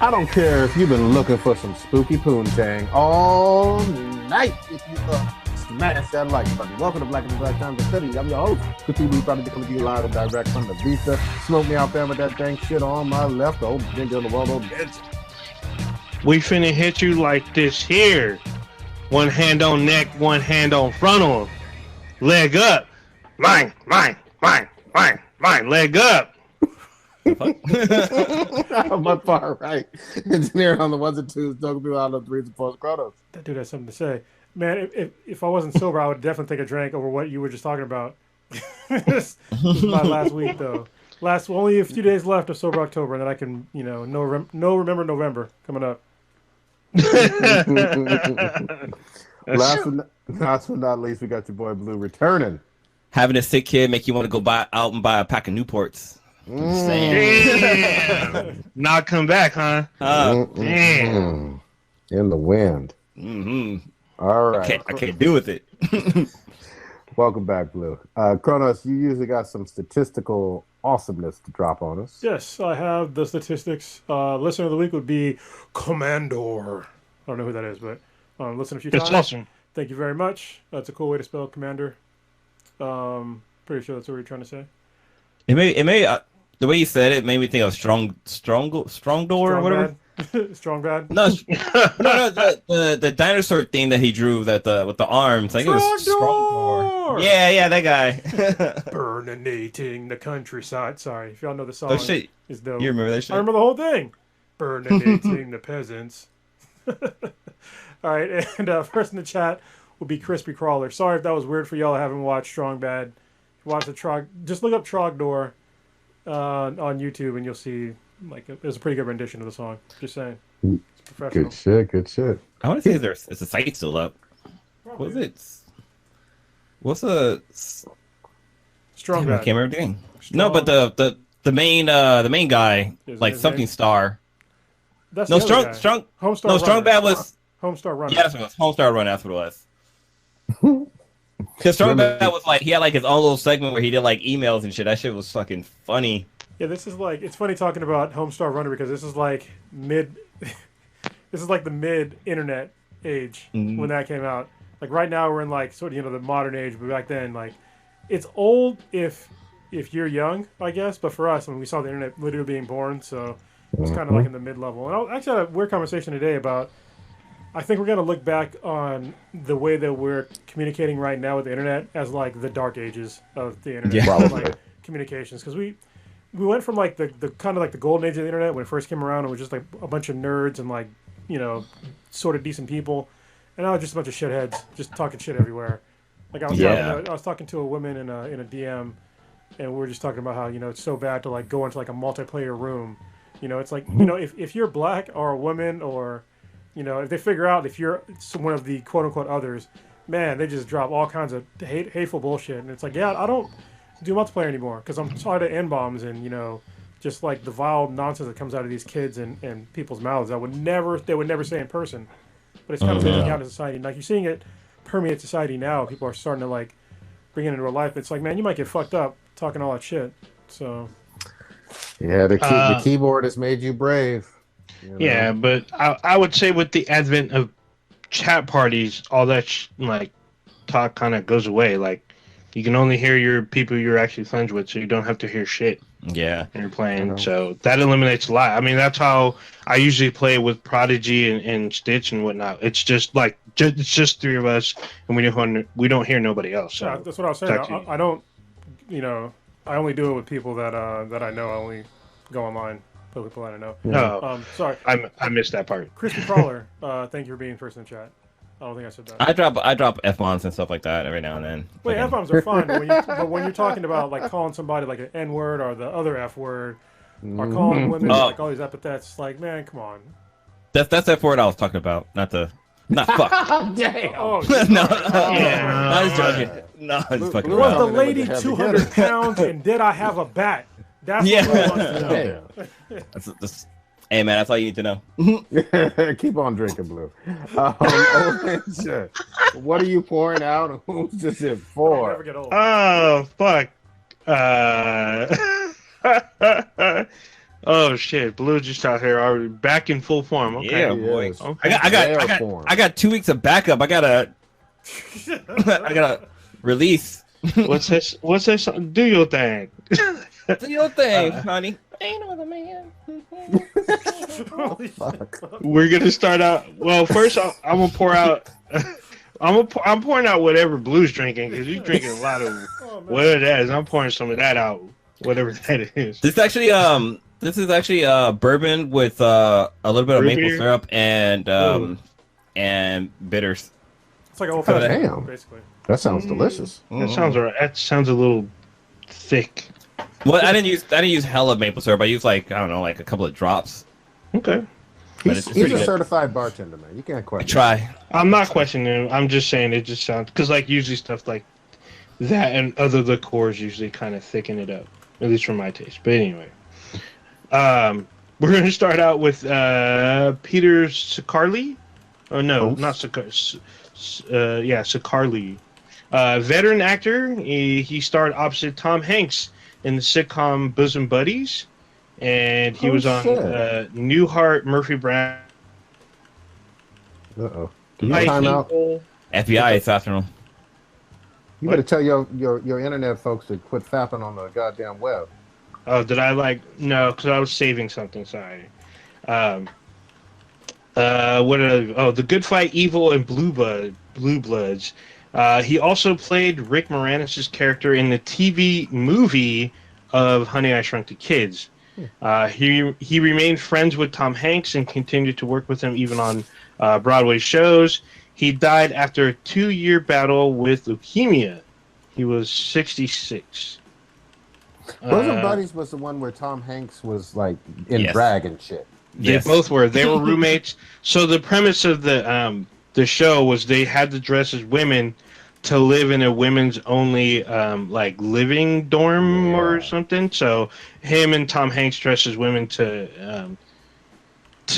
I don't care if you've been looking for some spooky poontang all night. If you smash that like button. Welcome to Black and Black Times of City. I'm your host, Cthulhu, probably coming to you live and direct from the Vista. Smoke me out there with that dang shit on my left. The old ninja in the world, old bitch. We finna hit you like this here. One hand on neck, one hand on frontal. Leg up. Mine. Leg up. My far right. Engineer on the ones and twos, talking people out of the threes and fours, Chronos. That dude has something to say. Man, if I wasn't sober, I would definitely take a drink over what you were just talking about. This is my last week, though. Only a few days left of Sober October, and then I can, remember November coming up. Last but not least, we got your boy Blue returning. Having a sick kid make you want to go out and buy a pack of Newports. Damn. Not come back, huh? Damn. In the wind. Mm-hmm. All right. I can't deal with it. Welcome back, Blue. Kronos, you usually got some statistical awesomeness to drop on us. Yes, I have the statistics. Listener of the week would be Commandor. I don't know who that is, but listen a few times. It's awesome. Thank you very much. That's a cool way to spell Commander. Pretty sure that's what you're trying to say. It may the way you said it made me think of strong door or whatever. Strong bad. No, the dinosaur thing that he drew with the arms. I think it was Strong Door. Yeah, that guy. Burninating the countryside. Sorry, if y'all know the song. Oh shit, is dope. You remember that shit? I remember the whole thing. Burninating the peasants. All right, and first in the chat will be Crispy Crawler. Sorry if that was weird for y'all. I haven't watched Strong Bad. Watch the Trog. Just look up Trogdor on YouTube, and you'll see there's a pretty good rendition of the song. Just saying, it's professional. Good shit. I want to see if is the site still up. Probably. What is it? What's a Strong Bad? I can't remember the name. No, but the main guy, like something name? Star. That's no Strong Homestar. No, Strong Bad was Homestar Runner. Yeah, that's what it was. Homestar Run. That's what it was. Because Strong Bad was he had his own little segment where he did emails and shit. That shit was fucking funny. Yeah, this is it's funny talking about Homestar Runner because this is mid. This is the mid internet age when that came out. Right now we're in the modern age, but back then it's old if you're young, I guess. But for us, we saw the internet literally being born, so it's kind of in the mid level. And I actually had a weird conversation today about. I think we're going to look back on the way that we're communicating right now with the internet as the dark ages of the internet, communications. Because we went from the kind of the golden age of the internet when it first came around, and it was just a bunch of nerds and sort of decent people, and now it's just a bunch of shitheads just talking shit everywhere. I was talking to a woman in a DM, and we were just talking about how it's so bad to go into a multiplayer room. It's if you're black or a woman or if they figure out if you're one of the quote-unquote others, man, they just drop all kinds of hateful bullshit. And it's I don't do multiplayer anymore because I'm tired of N-bombs and, just the vile nonsense that comes out of these kids and people's mouths that they would never say in person. But it's kind of leaking out in society. You're seeing it permeate society now. People are starting to, bring it into real life. It's man, you might get fucked up talking all that shit. So... Yeah, the keyboard has made you brave. Yeah, but I would say with the advent of chat parties, all that talk kind of goes away. You can only hear your people you're actually friends with, so you don't have to hear shit. Yeah, when you're playing. So that eliminates a lot. I mean, that's how I usually play with Prodigy and Stitch and whatnot. It's just it's just three of us, and we don't hear nobody else. So yeah, that's what I was saying. I don't, I only do it with people that I know. I only go online. People that I know. No, sorry. I missed that part. Crispy Crawler, thank you for being first in chat. I don't think I said that. I drop F-bombs and stuff like that every now and then. Wait, F-bombs are fine, but when you're talking about calling somebody an N-word or the other F-word, or calling women all these epithets, man, come on. That's F-word I was talking about, not fuck. Damn. Oh, no. Yeah. I was joking. No, I was fucking around. Was the lady 200 pounds and did I have a bat? That's what we want to know. That's, hey man, that's all you need to know. Keep on drinking, Blue. What are you pouring out? And who's this it for? Never get old. Oh fuck. Oh shit, Blue just out here already back in full form. Okay. Yeah, He boy. is. Okay. I got 2 weeks of backup. I gotta release. What's this? What's this? Do your thing. Do your thing, honey. Ain't no other man. Holy Fuck. We're gonna start out. Well, first I'm gonna pour out. I'm pouring out whatever Blue's drinking because he's drinking a lot of whatever that is. I'm pouring some of that out, whatever that is. This is actually bourbon with a little bit of Root maple beer? syrup and bitters. It's like a whole Damn. basically. That sounds delicious. That sounds alright. That sounds a little thick. Well, I didn't use hella maple syrup. I used like, I don't know, like a couple of drops. Okay. But He's it's pretty a good. certified bartender, man. You can't I question. try. I'm not questioning him. I'm just saying it just sounds because like usually stuff like that and other liqueurs usually kind of thicken it up, at least for my taste. But anyway, we're going to start out with Peter Sicarli. Oh no, Oops. not Sicarli. Sicarli. Veteran actor. He starred opposite Tom Hanks in the sitcom Bosom Buddies, and he was on shit. Newhart, Murphy Brown. Uh-oh. Do you High time out? People. FBI this afternoon. You better tell your internet folks to quit fapping on the goddamn web. Oh, did I no? Because I was saving something. Sorry. The Good Fight, Evil, and Blue Bloods. He also played Rick Moranis' character in the TV movie of Honey, I Shrunk the Kids. He remained friends with Tom Hanks and continued to work with him even on Broadway shows. He died after a 2-year battle with leukemia. He was 66. Bosom Buddies was the one where Tom Hanks was like in Yes. drag and shit. They Yes. both were. They were roommates. So the premise of the show was they had to dress as women to live in a women's only like living dorm or something. So him and Tom Hanks dressed as women to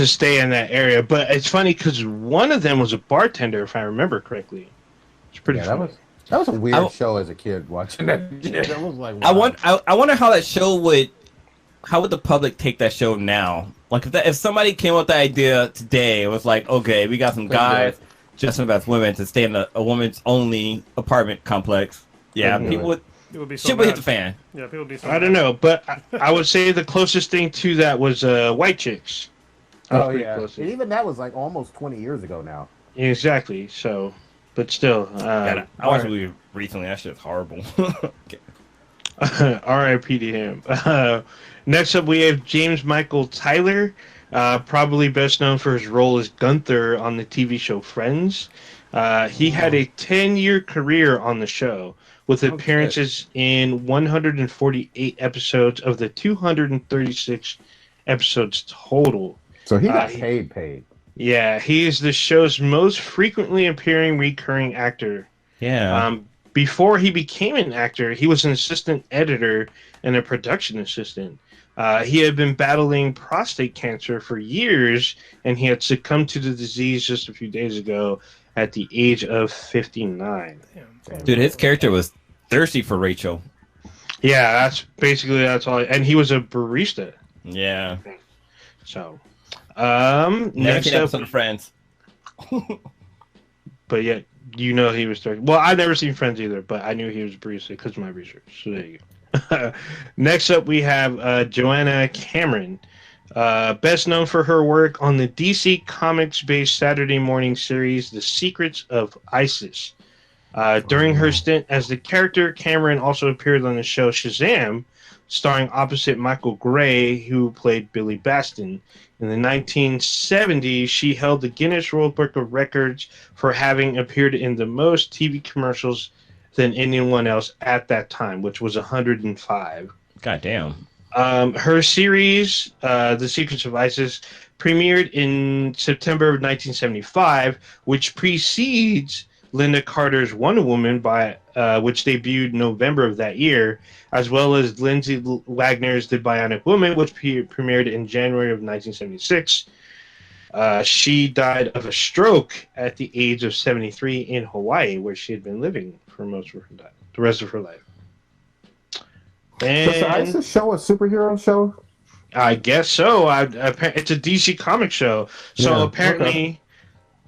stay in that area. But it's funny because one of them was a bartender, if I remember correctly. It's pretty funny. That was a weird show as a kid watching that. Yeah, that was like. Wow. I wonder how that show would the public take that show now? Like if somebody came up with the idea today, it was like, okay, we got some guys dressing up as women to stay in a woman's only apartment complex. Yeah, people would. It would be so Shit would hit mad. the fan. Yeah, people would be so I don't know, but I would say the closest thing to that was White Chicks. That was Oh pretty yeah, close. and even that was like almost 20 years ago now. Exactly. So, but still, I watched the movie recently. That shit's horrible. Okay. R.I.P. to him. Next up, we have James Michael Tyler, probably best known for his role as Gunther on the TV show Friends. He had a 10-year career on the show, with appearances in 148 episodes of the 236 episodes total. So he got paid. Yeah, he is the show's most frequently appearing recurring actor. Yeah. Before he became an actor, he was an assistant editor and a production assistant. He had been battling prostate cancer for years, and he had succumbed to the disease just a few days ago at the age of 59. Dude, his character was thirsty for Rachel. Yeah, that's all. And he was a barista. Yeah. So, Never next seen up, episode of Friends. but yet you know he was 30. Well, I've never seen Friends either, but I knew he was a barista because of my research. So there you go. Next up, we have Joanna Cameron, best known for her work on the DC Comics-based Saturday morning series The Secrets of Isis. During her stint as the character, Cameron also appeared on the show Shazam, starring opposite Michael Gray, who played Billy Baston. In the 1970s, she held the Guinness World Book of Records for having appeared in the most TV commercials than anyone else at that time, which was 105. God damn. Her series, The Secrets of Isis, premiered in September of 1975, which precedes Linda Carter's Wonder Woman, which debuted November of that year, as well as Lindsay Wagner's The Bionic Woman, which premiered in January of 1976. She died of a stroke at the age of 73 in Hawaii, where she had been living for the rest of her life. Does the And ISIS show a superhero show? I guess so. It's a DC comic show. So Yeah, apparently,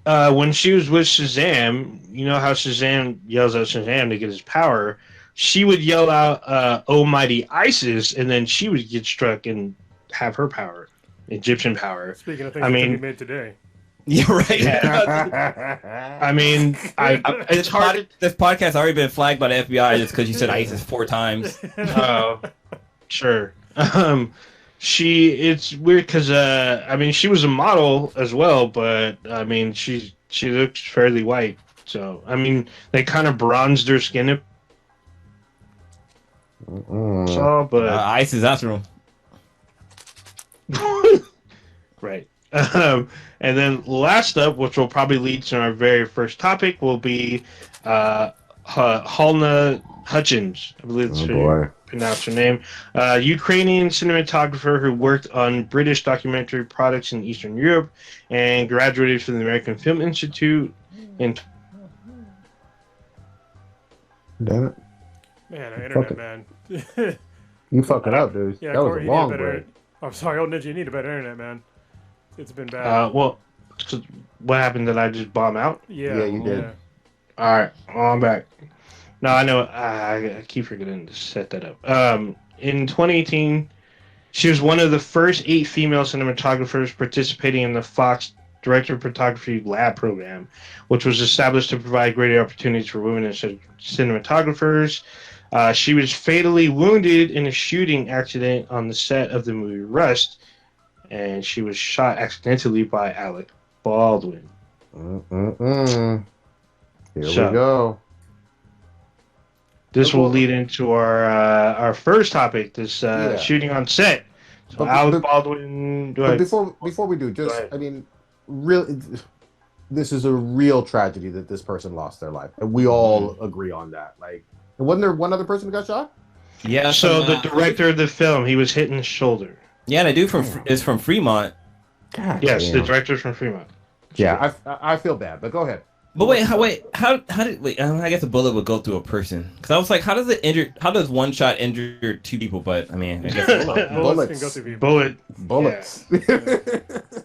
when she was with Shazam, you know how Shazam yells at Shazam to get his power. She would yell out, "Almighty Isis," and then she would get struck and have her power, Egyptian power. Speaking of things that can be made today. Yeah, right. Yeah. I mean, it's hard. This podcast has already been flagged by the FBI just because you said ISIS 4 times. Oh, sure. It's weird because I mean, she was a model as well, but I mean, she looks fairly white. So I mean, they kind of bronzed her skin. So, but ISIS after him. right. And then last up, which will probably lead to our very first topic, will be Halna Hutchins. I believe that's how you pronounce her name. Ukrainian cinematographer who worked on British documentary products in Eastern Europe and graduated from the American Film Institute in. Damn it. Man, our internet, man. You fucking up, dude. Yeah, that was Corey, a long break. I'm sorry, old Ninja, you need a better internet, man. It's been bad. Well, what happened? Did I just bomb out? Yeah, you did. Yeah. All right, well, I'm back. No, I know. I keep forgetting to set that up. In 2018, she was one of the first 8 female cinematographers participating in the Fox Director of Photography Lab program, which was established to provide greater opportunities for women as cinematographers. She was fatally wounded in a shooting accident on the set of the movie Rust, and she was shot accidentally by Alec Baldwin. Here we go. This will lead into our first topic, this shooting on set. So Alec Baldwin. But before we do, I mean, really, this is a real tragedy that this person lost their life, and we all agree on that. Like, wasn't there one other person who got shot? Yeah. So the director of the film, he was hit in the shoulder. Yeah, the dude is from Fremont. God yes, damn. the director's from Fremont. Yeah, I feel bad, but go ahead. But how did I guess a bullet would go through a person? Because I was like, how does one shot injure 2 people? But I mean, I guess bullets can go through people. Bullets. Yeah.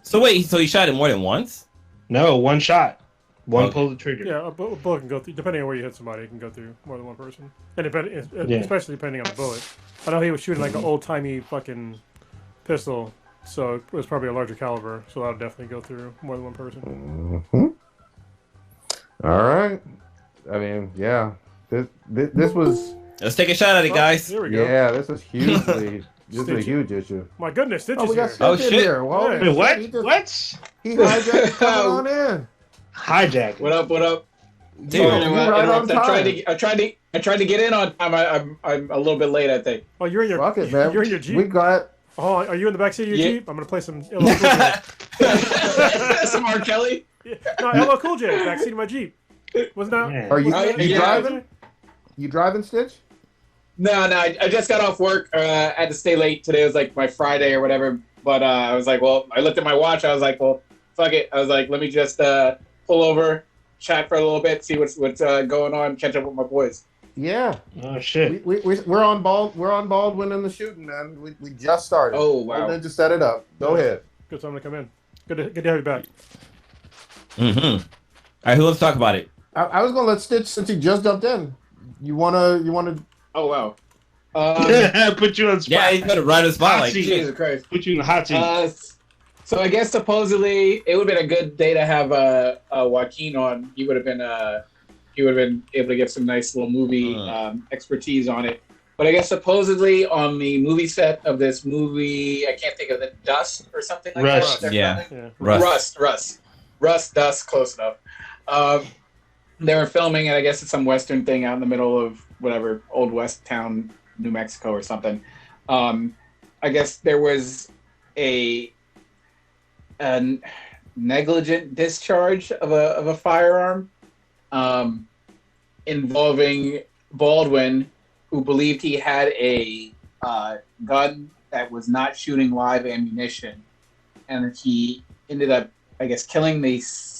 So he shot it more than once? No, one shot. One pull the trigger. Yeah, a bullet can go through, depending on where you hit somebody, it can go through more than one person. And especially depending on the bullet. I know he was shooting like an old-timey fucking pistol, so it was probably a larger caliber, so that would definitely go through more than one person. Mm-hmm. All right. I mean, yeah. This was... Let's take a shot at it, guys. Here we go. Yeah, this is hugely... This is a huge issue. My goodness, Stitch is we got here. Stitch in here. Well, Wait, what? What? He hijacked coming on in. Hijack. What up? Dude, Sorry, right on time. I tried to get in on time. I'm a little bit late, I think. Oh, you're in your... Fuck it, man. You're in your Jeep? We got... Oh, are you in the backseat of your Jeep? I'm going to play some LL Cool J. Some R. Kelly? Yeah. No, LL Cool J, backseat of my Jeep. Wasn't that... Yeah. Are you Yeah. driving? You driving, Stitch? No, I just got off work. I had to stay late. Today was like my Friday or whatever. But I was like, well, I looked at my watch. I was like, well, fuck it. I was like, let me just pull over, chat for a little bit, see what's going on, catch up with my boys. Yeah. Oh shit. We're on Baldwin in the shooting, man. We just started. Oh wow. And then just set it up. Go ahead. Good time to come in. Good to have you back. Mm-hmm. All right, who wants to talk about it? I was gonna let Stitch, since he just jumped in. You wanna? Oh wow. Put you on the spot. Yeah, he's gonna ride the spotlight. Jesus Christ. Put you in the hot seat. So I guess supposedly it would have been a good day to have Joaquin on. He would have been able to get some nice little movie expertise on it. But I guess supposedly on the movie set of this movie, I can't think of it, Dust or something like Rust. that. Yeah. Rust, Dust, close enough. They were filming it, I guess it's some Western thing out in the middle of whatever, Old West town, New Mexico or something. I guess there was a negligent discharge of a firearm involving Baldwin, who believed he had a gun that was not shooting live ammunition, and he ended up, I guess, killing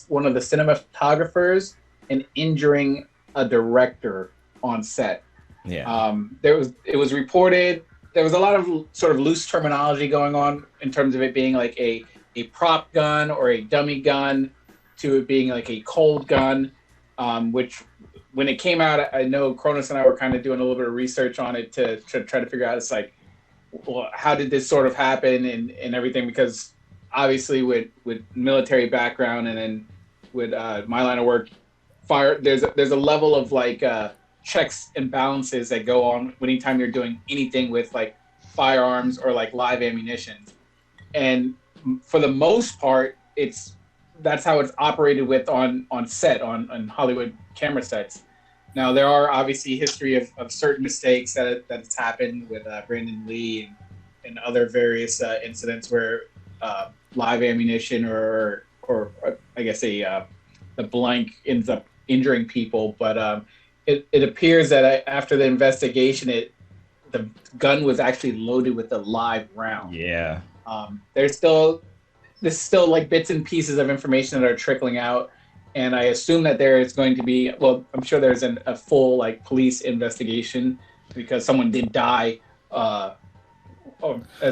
one of the cinematographers and injuring a director on set. Yeah. It was reported there was a lot of sort of loose terminology going on in terms of it being like a prop gun or a dummy gun to it being like a cold gun, which when it came out, I know Cronus and I were kind of doing a little bit of research on it to try to figure out, it's like, well, how did this sort of happen and everything? Because obviously with military background and then with my line of work, there's a level of like checks and balances that go on anytime you're doing anything with like firearms or like live ammunition. And for the most part, that's how it's operated with on set, on Hollywood camera sets. Now, there are obviously history of certain mistakes that's happened with Brandon Lee and other various incidents where live ammunition or I guess the blank ends up injuring people. But it appears that after the investigation, the gun was actually loaded with a live round. Yeah. There's still like bits and pieces of information that are trickling out. And I assume that there is going to be, well, I'm sure there's a full like police investigation because someone did die as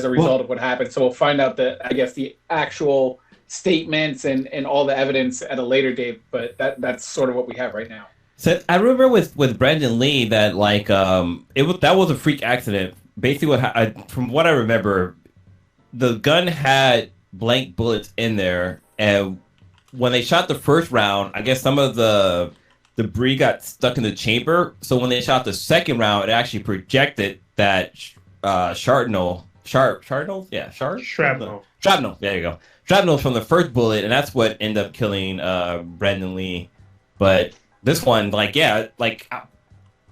a result of what happened. So we'll find out the actual statements and all the evidence at a later date. But that's sort of what we have right now. So I remember with Brandon Lee that like that was a freak accident. Basically, from what I remember, the gun had blank bullets in there, and when they shot the first round, I guess some of the debris got stuck in the chamber. So when they shot the second round, it actually projected that shrapnel. Yeah, shrapnel. Shrapnel. There you go. Shrapnel from the first bullet, and that's what ended up killing Brandon Lee. But this one, like, yeah, like,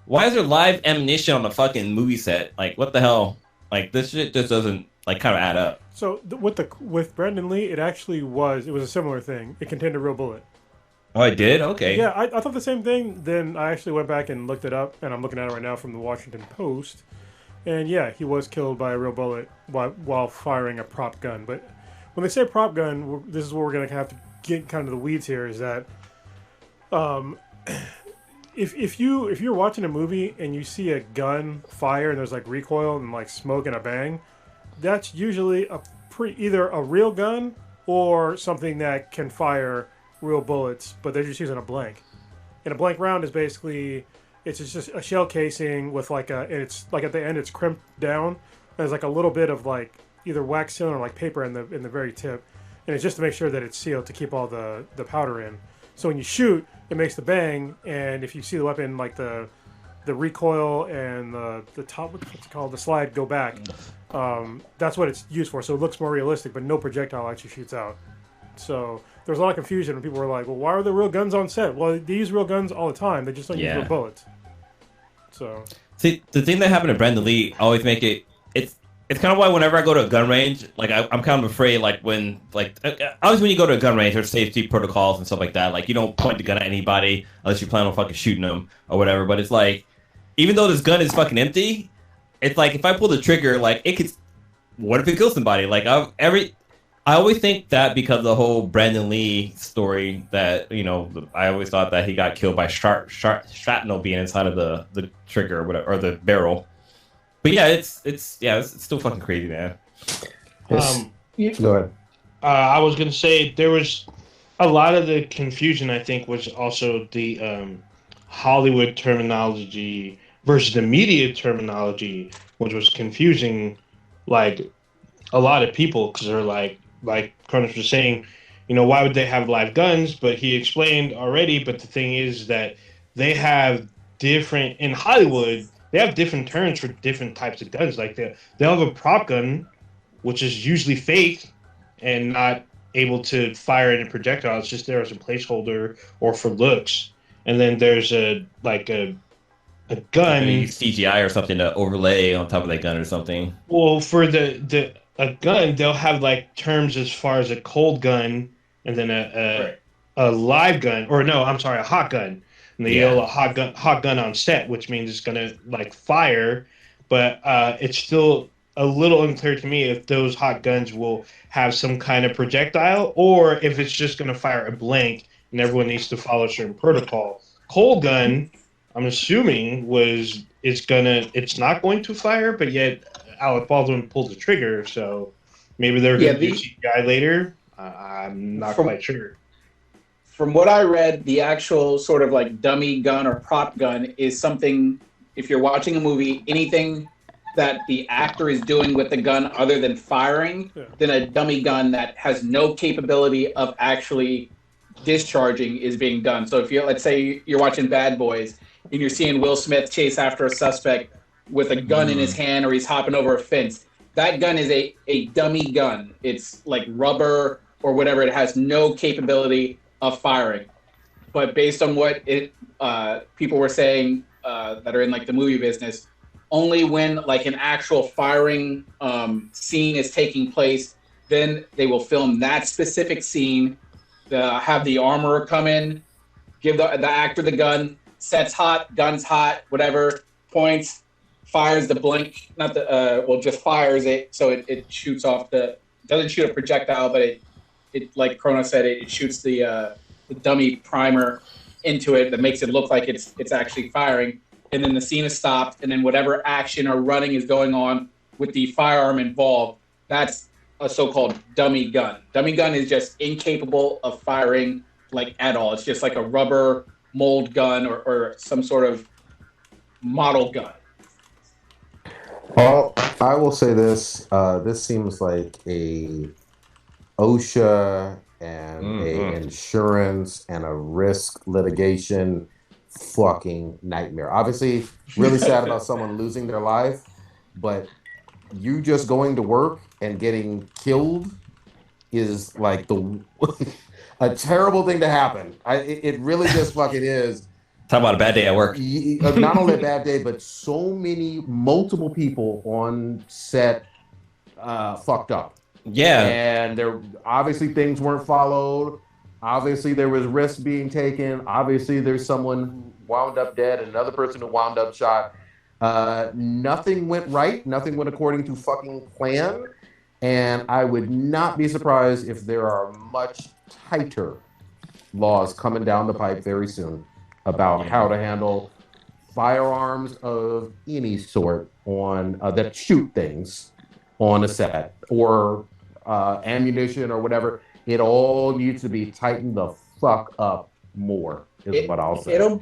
why is there live ammunition on a fucking movie set? Like, what the hell? Like, this shit just doesn't like kind of add up. So with Brandon Lee, it was a similar thing. It contained a real bullet. Oh, I did? Okay. Yeah, I thought the same thing. Then I actually went back and looked it up, and I'm looking at it right now from the Washington Post. And yeah, he was killed by a real bullet while firing a prop gun. But when they say prop gun, this is where we're going to have to get kind of the weeds here, is that if you're watching a movie and you see a gun fire and there's like recoil and like smoke and a bang, that's usually either a real gun or something that can fire real bullets, but they're just using a blank. And a blank round is basically, it's just a shell casing with like it's like at the end it's crimped down. There's like a little bit of like either wax sealant or like paper in the very tip, and it's just to make sure that it's sealed to keep all the powder in. So when you shoot, it makes the bang, and if you see the weapon, like the recoil and the top, what's it called, the slide go back. That's what it's used for. So it looks more realistic, but no projectile actually shoots out. So there's a lot of confusion when people were like, well, why are there real guns on set? Well, they use real guns all the time. They just don't use real bullets. So see, the thing that happened to Brandon Lee always make it's kind of why whenever I go to a gun range, like I'm kind of afraid, like when always when you go to a gun range, there's safety protocols and stuff like that. Like you don't point the gun at anybody unless you plan on fucking shooting them or whatever. But it's like, even though this gun is fucking empty, it's like if I pull the trigger, like it could. What if it kills somebody? Like I always think that because of the whole Brandon Lee story that I always thought that he got killed by shrapnel being inside of the trigger or whatever, or the barrel. But yeah, it's still fucking crazy, man. Go ahead. I was gonna say there was a lot of the confusion. I think was also the Hollywood terminology versus the media terminology, which was confusing, like a lot of people, because they're like Cronus was saying, why would they have live guns? But he explained already. But the thing is that they have different in Hollywood. They have different terms for different types of guns. Like they'll have a prop gun, which is usually fake and not able to fire any projectile. It's just there as a placeholder or for looks. And then there's a gun. CGI or something to overlay on top of that gun or something. Well, for a gun, they'll have like terms as far as a cold gun and then a live gun, or no, I'm sorry, a hot gun. And they yell a hot gun on set, which means it's gonna like fire, but it's still a little unclear to me if those hot guns will have some kind of projectile or if it's just gonna fire a blank and everyone needs to follow a certain protocol. Cold gun, I'm assuming it's not going to fire, but yet Alec Baldwin pulled the trigger, so maybe they're going to do the- CGI later. I'm not quite sure. From what I read, the actual sort of like dummy gun or prop gun is something, if you're watching a movie, anything that the actor is doing with the gun other than firing, then a dummy gun that has no capability of actually discharging is being done. So if you, let's say you're watching Bad Boys and you're seeing Will Smith chase after a suspect with a gun in his hand, or he's hopping over a fence, that gun is a dummy gun. It's like rubber or whatever. It has no capability of firing. But based on what people were saying that are in like the movie business, only when like an actual firing scene is taking place, then they will film that specific scene, have the armorer come in, give the actor the gun, sets hot, gun's hot, whatever, points, fires the blank, not the, just fires it, so it shoots off doesn't shoot a projectile, but it like Chrono said, it shoots the dummy primer into it that makes it look like it's actually firing. And then the scene is stopped, and then whatever action or running is going on with the firearm involved, that's a so-called dummy gun. Dummy gun is just incapable of firing like at all. It's just like a rubber mold gun or some sort of model gun. Well, I will say this. This seems like a OSHA and a insurance and a risk litigation fucking nightmare. Obviously, really sad about someone losing their life, but you just going to work and getting killed is like a terrible thing to happen. It really just fucking is. Talk about a bad day at work. Not only a bad day, but multiple people on set fucked up. Yeah. And there obviously things weren't followed. Obviously there was risk being taken. Obviously there's someone who wound up dead and another person who wound up shot. Nothing went right. Nothing went according to fucking plan. And I would not be surprised if there are much tighter laws coming down the pipe very soon about how to handle firearms of any sort on that shoot things on a set, or ammunition or whatever. It all needs to be tightened the fuck up more, is what I'll say. It'll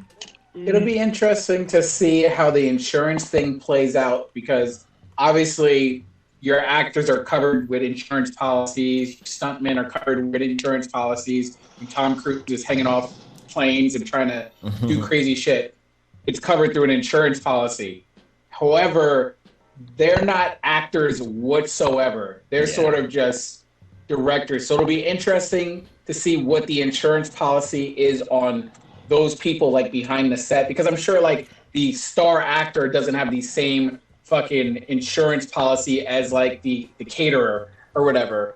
be interesting to see how the insurance thing plays out, because obviously your actors are covered with insurance policies, stuntmen are covered with insurance policies, and Tom Cruise is hanging off planes and trying to do crazy shit. It's covered through an insurance policy. However, they're not actors whatsoever. They're sort of just directors. So it'll be interesting to see what the insurance policy is on those people like behind the set, because I'm sure like the star actor doesn't have the same fucking insurance policy as like the caterer or whatever,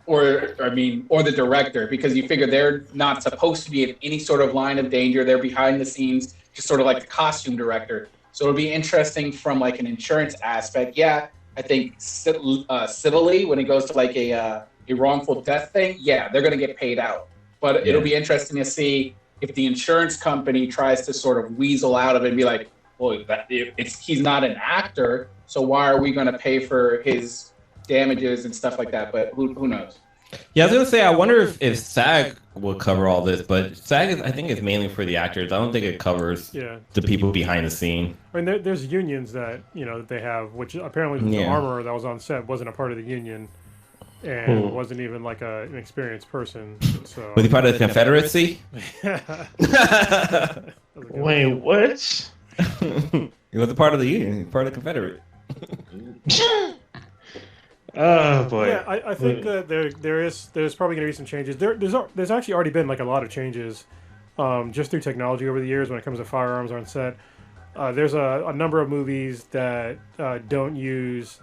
or the director, because you figure they're not supposed to be in any sort of line of danger. They're behind the scenes, just sort of like the costume director. So it'll be interesting from like an insurance aspect. Yeah, I think civilly, when it goes to like a wrongful death thing, yeah, they're going to get paid out. But it'll be interesting to see if the insurance company tries to sort of weasel out of it and be like, well, he's not an actor, so why are we going to pay for his damages and stuff like that? But who knows? Yeah, I was gonna say, I wonder if SAG will cover all this, but SAG I think is mainly for the actors. I don't think it covers the people behind the scene. I mean, there's unions that that they have, which apparently the armorer that was on set wasn't a part of the union, and wasn't even like an experienced person. So was he part of the Confederacy? Wait, what? He was a part of the union, part of the Confederate. Oh boy! Yeah, I think that there's probably going to be some changes. There's actually already been like a lot of changes, just through technology over the years when it comes to firearms on set. There's a number of movies that don't use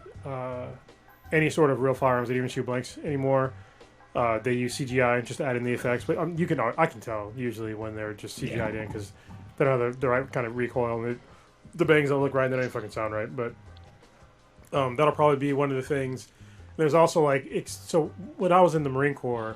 any sort of real firearms that even shoot blanks anymore. They use CGI and just add in the effects. But I can tell usually when they're just CGI'd in, because they don't have the right kind of recoil and the bangs don't look right and they don't fucking sound right. But that'll probably be one of the things. There's also so when I was in the Marine Corps,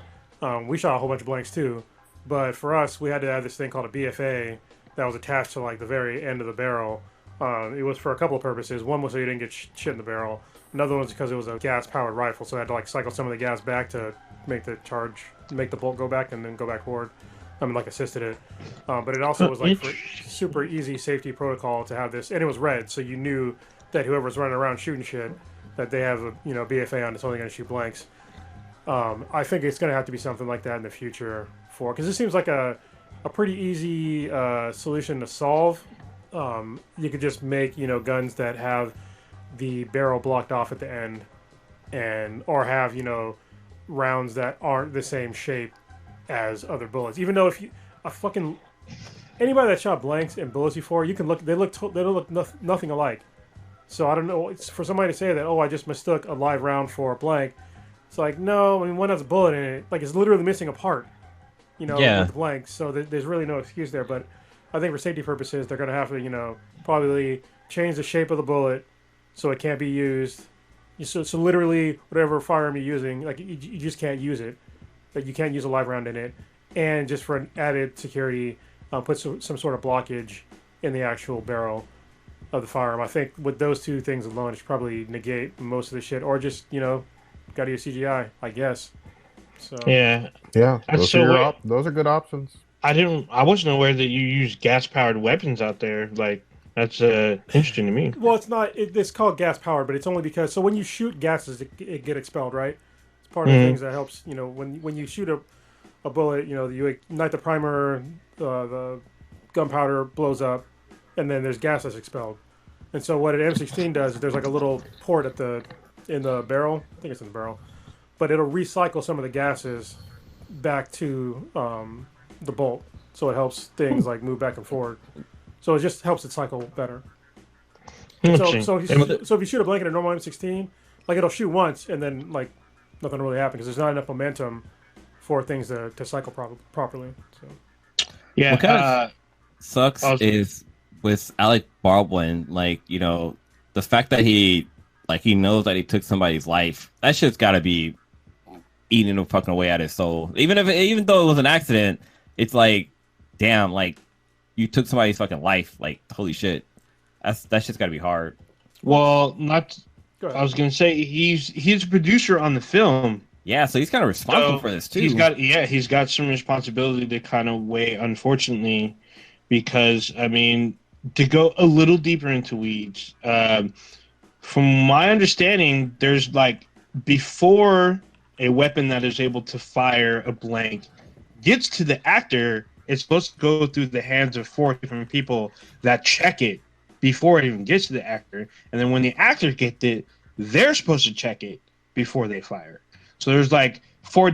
we shot a whole bunch of blanks too, but for us we had to have this thing called a BFA that was attached to like the very end of the barrel. It was for a couple of purposes. One was so you didn't get shit in the barrel. Another one's because it was a gas-powered rifle, so I had to like cycle some of the gas back to make the bolt go back and then go back forward. I mean, like assisted it. But it also was like super easy safety protocol to have this, and it was red, so you knew that whoever was running around shooting shit, that they have a BFA on, it's only going to shoot blanks. I think it's going to have to be something like that in the future because this seems like a pretty easy solution to solve. You could just make guns that have the barrel blocked off at the end, or have rounds that aren't the same shape as other bullets. Even though if anybody that shot blanks and bullets before, they look nothing alike. So I don't know. It's for somebody to say that, I just mistook a live round for a blank. It's like, no, I mean, one has a bullet in it. Like, it's literally missing a part, with blanks. So there's really no excuse there. But I think for safety purposes, they're going to have to, probably change the shape of the bullet so it can't be used. So literally, whatever firearm you're using, like, you just can't use it. Like, you can't use a live round in it. And just for an added security, put some sort of blockage in the actual barrel of the firearm. I think with those two things alone, it should probably negate most of the shit, or just got to use CGI, I guess. So yeah. Those are good options. I wasn't aware that you use gas powered weapons out there. Like, that's interesting to me. Well, it's not. It's called gas powered, but it's only because when you shoot gases, it get expelled, right? It's part of the things that helps. When you shoot a bullet, you ignite the primer, the gunpowder blows up, and then there's gas that's expelled. And so what an M16 does is there's like a little port in the barrel. I think it's in the barrel, but it'll recycle some of the gases back to the bolt, so it helps things like move back and forward. So it just helps it cycle better. So if you shoot a blank in a normal M16, like, it'll shoot once and then like nothing really happens because there's not enough momentum for things to cycle properly. So yeah, what kind of sucks is with Alec Baldwin, like, the fact that he knows that he took somebody's life. That shit's got to be eating the fucking away at his soul. Even though it was an accident, it's like, damn, like, you took somebody's fucking life. Like, holy shit, that shit's got to be hard. Well, I was gonna say he's a producer on the film. Yeah, so he's kind of responsible for this too. He's got some responsibility to kind of weigh, unfortunately, because I mean, to go a little deeper into weeds. From my understanding, there's like, before a weapon that is able to fire a blank gets to the actor, it's supposed to go through the hands of 4 different people that check it before it even gets to the actor. And then when the actor gets it, they're supposed to check it before they fire. So there's like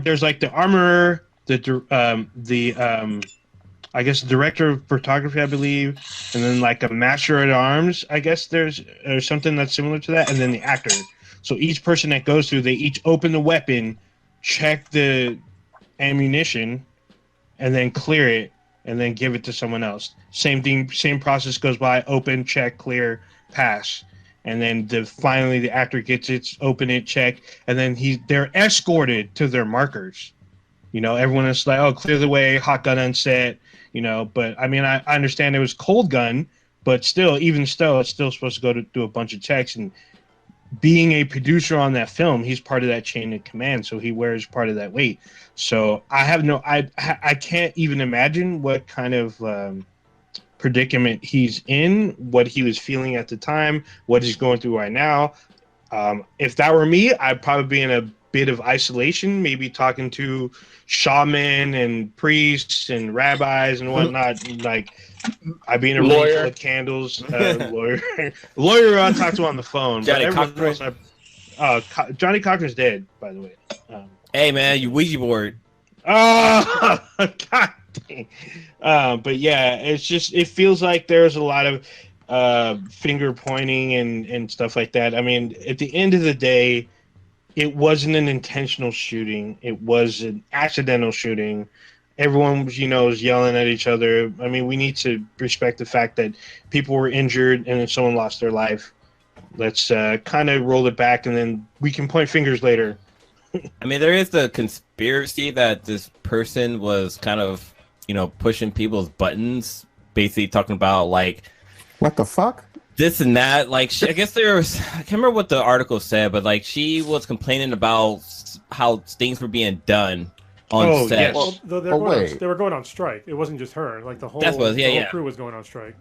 there's like the armorer, I guess the director of photography, I believe, and then like a master at arms, I guess there's something that's similar to that, and then the actor. So each person that goes through, they each open the weapon, check the ammunition, and then clear it, and then give it to someone else. Same thing, same process goes by: open, check, clear, pass, and then finally the actor gets it, open it, check, and then they're escorted to their markers. Everyone is like, oh, clear the way, hot gun on set. But I mean, I understand it was cold gun, but still, it's still supposed to go to do a bunch of checks. And being a producer on that film, he's part of that chain of command, so he wears part of that weight. So I can't even imagine what kind of predicament he's in, what he was feeling at the time, what he's going through right now. If that were me, I'd probably be in a bit of isolation, maybe talking to shaman and priests and rabbis and whatnot. Like, I'd be in a room full of candles. Lawyer, I'll talk to on the phone. Johnny Cochran. Johnny Cochran's dead, by the way. Hey man, you Ouija board. Oh, God dang. But yeah, it feels like there's a lot of finger pointing and stuff like that. I mean, at the end of the day, it wasn't an intentional shooting. It was an accidental shooting. Everyone, is yelling at each other. I mean, we need to respect the fact that people were injured and then someone lost their life. Let's kind of roll it back, and then we can point fingers later. I mean, there is the conspiracy that this person was kind of, pushing people's buttons, basically talking about, like... What the fuck? this and that. Like, I guess I can't remember what the article said, but like she was complaining about how things were being done on set. Yes. Well, they were going on strike. It wasn't just her. Like the whole crew was going on strike.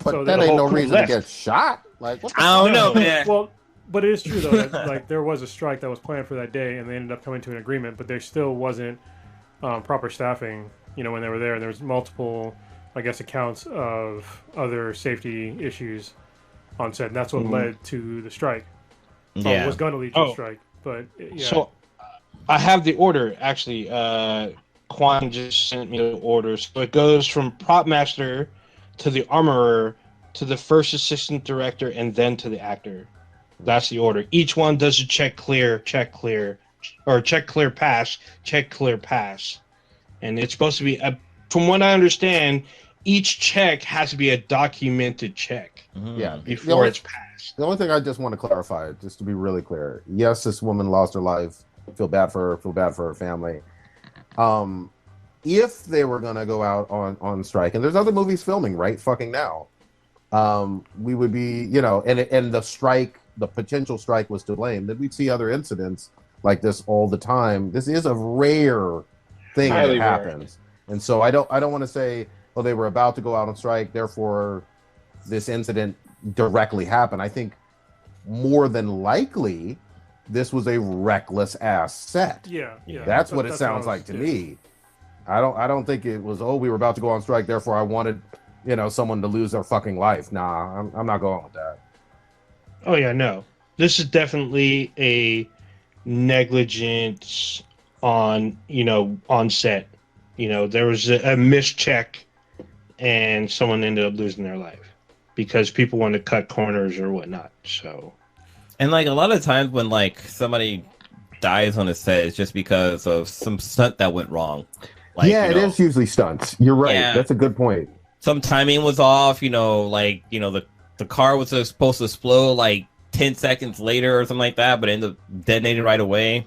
But So that the ain't whole no crew reason left. to get shot. Like, what the I don't know, man. Well, but it is true though that like there was a strike that was planned for that day, and they ended up coming to an agreement. But there still wasn't proper staffing. When they were there, and there was multiple, I guess, accounts of other safety issues on set. And that's what led to the strike. Yeah, Was going to lead to a strike, but yeah. So I have the order actually. Quan just sent me the order. So it goes from prop master to the armorer to the first assistant director and then to the actor. That's the order. Each one does a check clear, or check clear pass. And it's supposed to be, from what I understand, each check has to be a documented check before it's passed. The only thing I just want to clarify, just to be really clear, yes, this woman lost her life. Feel bad for her family. If they were going to go out on strike, and there's other movies filming right fucking now, we would be, and the strike, the potential strike was to blame, then we'd see other incidents like this all the time. This is a rare thing that happens. And so I don't want to say, well, they were about to go out on strike, therefore this incident directly happened. I think more than likely this was a reckless ass set. Yeah. That's what it sounds like to me. I don't think it was, we were about to go on strike, therefore I wanted, someone to lose their fucking life. Nah, I'm not going with that. Oh yeah, no. This is definitely a negligence on set. There was a mischeck and someone ended up losing their life because people want to cut corners or whatnot. So, and like a lot of times when like somebody dies on a set, it's just because of some stunt that went wrong. Like, it is usually stunts. You're right. Yeah. That's a good point. Some timing was off. The car was supposed to explode like 10 seconds later or something like that, but ended up detonating right away.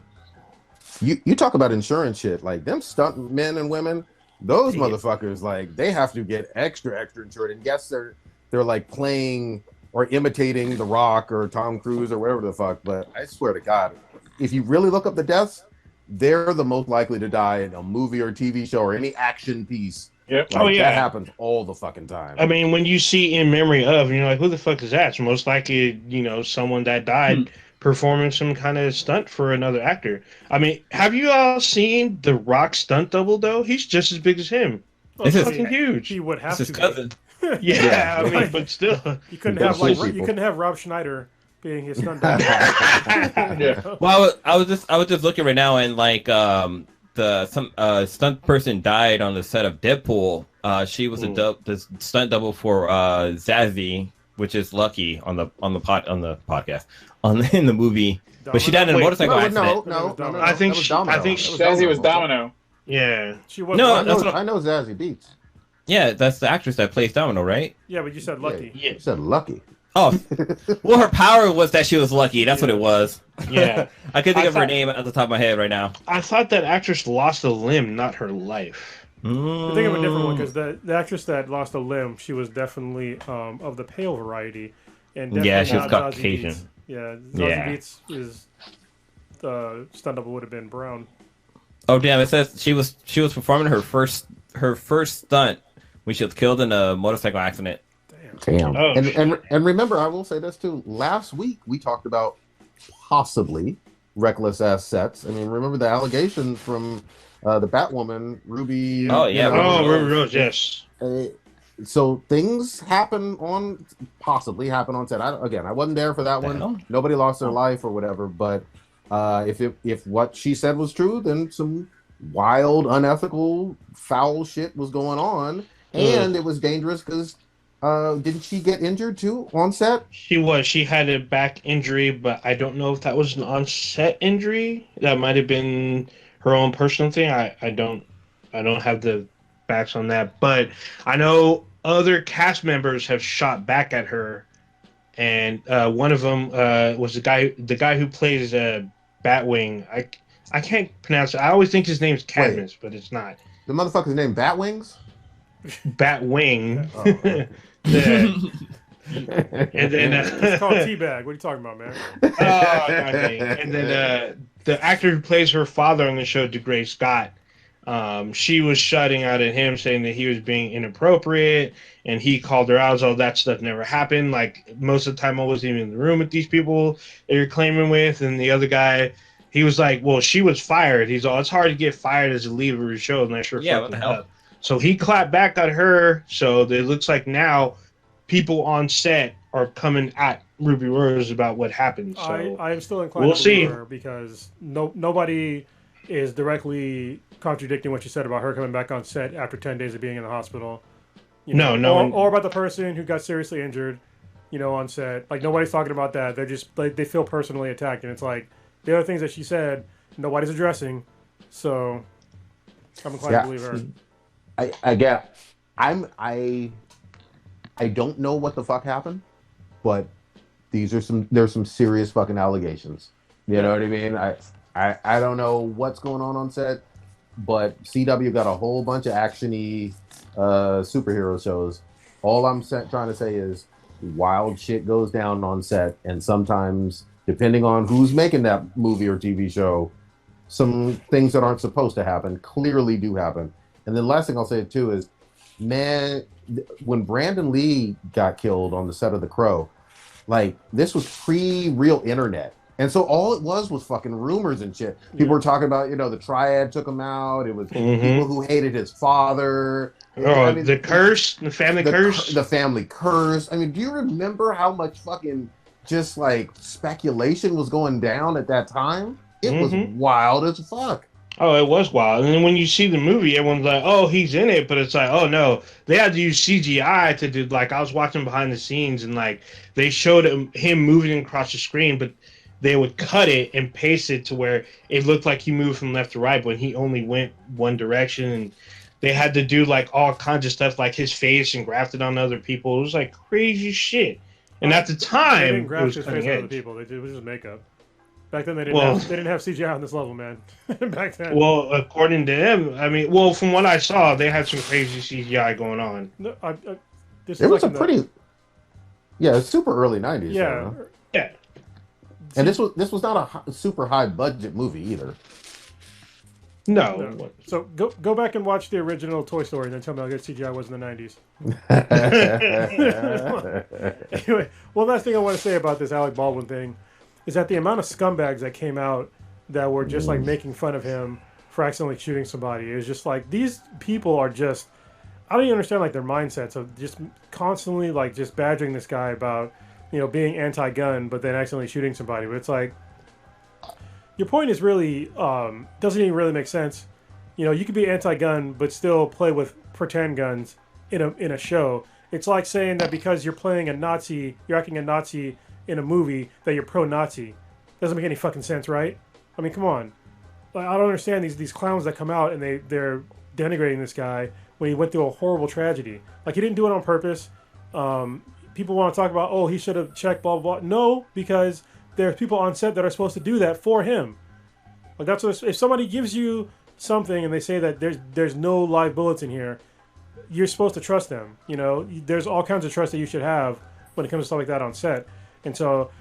You talk about insurance shit, like them stunt men and women, those motherfuckers, like they have to get extra insured. And yes, they're like playing or imitating The Rock or Tom Cruise or whatever the fuck. But I swear to God, if you really look up the deaths, they're the most likely to die in a movie or TV show or any action piece. Yep. Like, that happens all the fucking time. I mean, when you see In Memory Of, you're like, who the fuck is that? It's most likely, someone that died performing some kind of stunt for another actor. I mean, have you all seen The Rock stunt double, though? He's just as big as him. This is fucking huge. He would have his to cousin. Yeah, I mean, but still. You couldn't have Rob Schneider being his stunt double. Well, I was just looking right now, and like some stunt person died on the set of Deadpool. She was the stunt double for Zazie, which is Lucky on the podcast in the movie. Domino? But she died in a motorcycle accident. No. I think Zazie was Domino. Yeah. She was. No, I know Zazie Beetz. Yeah, that's the actress that plays Domino, right? Yeah, but you said Lucky. Yeah. You said Lucky. Oh, well, her power was that she was lucky. That's what it was. Yeah. I couldn't think of her name at the top of my head right now. I thought that actress lost a limb, not her life. I think of a different one because the actress that lost a limb, she was definitely of the pale variety, and definitely she was not Caucasian. Zazie Beetz. Yeah, Zazie Beetz is stunt double would have been brown. Oh damn! It says she was performing her first stunt when she was killed in a motorcycle accident. Damn. Oh, and remember, I will say this too. Last week we talked about possibly reckless ass sets. I mean, remember the allegations from the Batwoman, Ruby. Oh yeah. Ruby Rose. Yes. So things possibly happen on set. I wasn't there for that one. Nobody lost their life or whatever. But if what she said was true, then some wild, unethical, foul shit was going on, and it was dangerous because. Didn't she get injured too on set? She had a back injury, but I don't know if that was an on-set injury. That might have been her own personal thing. I don't have the facts on that, but I know other cast members have shot back at her, and one of them was the guy who plays Batwing. I can't pronounce it. I always think his name's Cadmus, but it's not. The motherfucker's name Batwings? Batwing. Oh. And then It's called Teabag. What are you talking about, man? And then the actor who plays her father on the show, DeGray Scott, she was shouting out at him, saying that he was being inappropriate, and he called her out. All that stuff never happened. Like, most of the time, I wasn't even in the room with these people that you're claiming with. And the other guy, he was like, "Well, she was fired." He's all, "It's hard to get fired as a lead of a show unless you're Yeah, what the hell? up." So he clapped back at her. So it looks like now people on set are coming at Ruby Rose about what happened. So I am still inclined to believe her because nobody is directly contradicting what you said about her coming back on set after 10 days of being in the hospital. Or about the person who got seriously injured, on set. Like, nobody's talking about that. They're just, like, they feel personally attacked. And it's like, the other things that she said, nobody's addressing. So, I'm inclined to believe her. I don't know what the fuck happened, but there's some serious fucking allegations. You know what I mean? I don't know what's going on set, but CW got a whole bunch of action-y superhero shows. All I'm trying to say is wild shit goes down on set, and sometimes, depending on who's making that movie or TV show, some things that aren't supposed to happen clearly do happen. And then last thing I'll say too is, man, when Brandon Lee got killed on the set of The Crow, like, this was pre-real internet. And so all it was fucking rumors and shit. People were talking about, the Triad took him out. It was people who hated his father. The curse, the family curse. The family curse. I mean, do you remember how much fucking just, like, speculation was going down at that time? It was wild as fuck. Oh, it was wild. And then when you see the movie, everyone's like, "Oh, he's in it," but it's like, "Oh no, they had to use CGI to do." Like, I was watching behind the scenes, and like they showed him moving across the screen, but they would cut it and paste it to where it looked like he moved from left to right, but he only went one direction. And they had to do like all kinds of stuff, like his face and grafted on other people. It was like crazy shit. And at the time, they didn't graft it was his face on other people. It was just makeup. Back then, they didn't have CGI on this level, man. Back then. Well, according to them, I mean, from what I saw, they had some crazy CGI going on. No, it was it's super early 90s. Yeah. Yeah. And this was not a super high budget movie either. No. So go back and watch the original Toy Story and then tell me how good CGI was in the 90s. Anyway, one last thing I want to say about this Alec Baldwin thing is that the amount of scumbags that came out that were just like making fun of him for accidentally shooting somebody, it was just like, these people are just, I don't even understand like their mindsets of just constantly like just badgering this guy about, being anti-gun, but then accidentally shooting somebody. But it's like, your point is really, doesn't even really make sense. You could be anti-gun, but still play with pretend guns in a show. It's like saying that because you're playing a Nazi, you're acting a Nazi in a movie, that you're pro-Nazi. Doesn't make any fucking sense, right? I mean, come on. Like, I don't understand these clowns that come out and they're denigrating this guy when he went through a horrible tragedy. Like, he didn't do it on purpose. People want to talk about, oh, he should have checked, blah, blah, blah. No, because there's people on set that are supposed to do that for him. Like, that's what, if somebody gives you something and they say that there's no live bullets in here, you're supposed to trust them. There's all kinds of trust that you should have when it comes to stuff like that on set. And so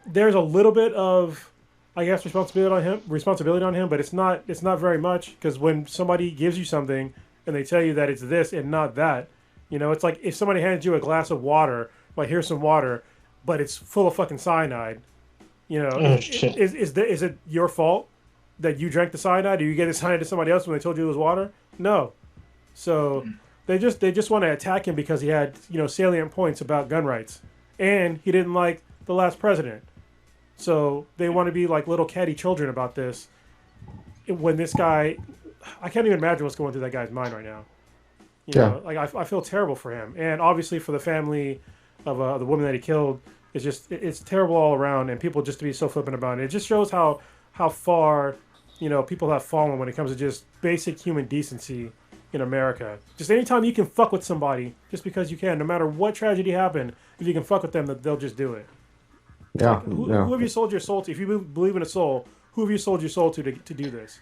there's a little bit of, I guess, responsibility on him, but it's not very much, because when somebody gives you something and they tell you that it's this and not that, it's like if somebody hands you a glass of water, like, here's some water, but it's full of fucking cyanide. Is it your fault that you drank the cyanide, or you gave the cyanide to somebody else when they told you it was water? No. So they just want to attack him because he had salient points about gun rights, and he didn't like the last president. So they want to be like little catty children about this. When this guy, I can't even imagine what's going through that guy's mind right now. Like, I feel terrible for him, and obviously for the family of the woman that he killed. It's terrible all around, and people just to be so flippant about it. It just shows how far people have fallen when it comes to just basic human decency in America. Just anytime you can fuck with somebody, just because you can, no matter what tragedy happened, if you can fuck with them, they'll just do it. Yeah. Like, who have you sold your soul to? If you believe in a soul, who have you sold your soul to do this?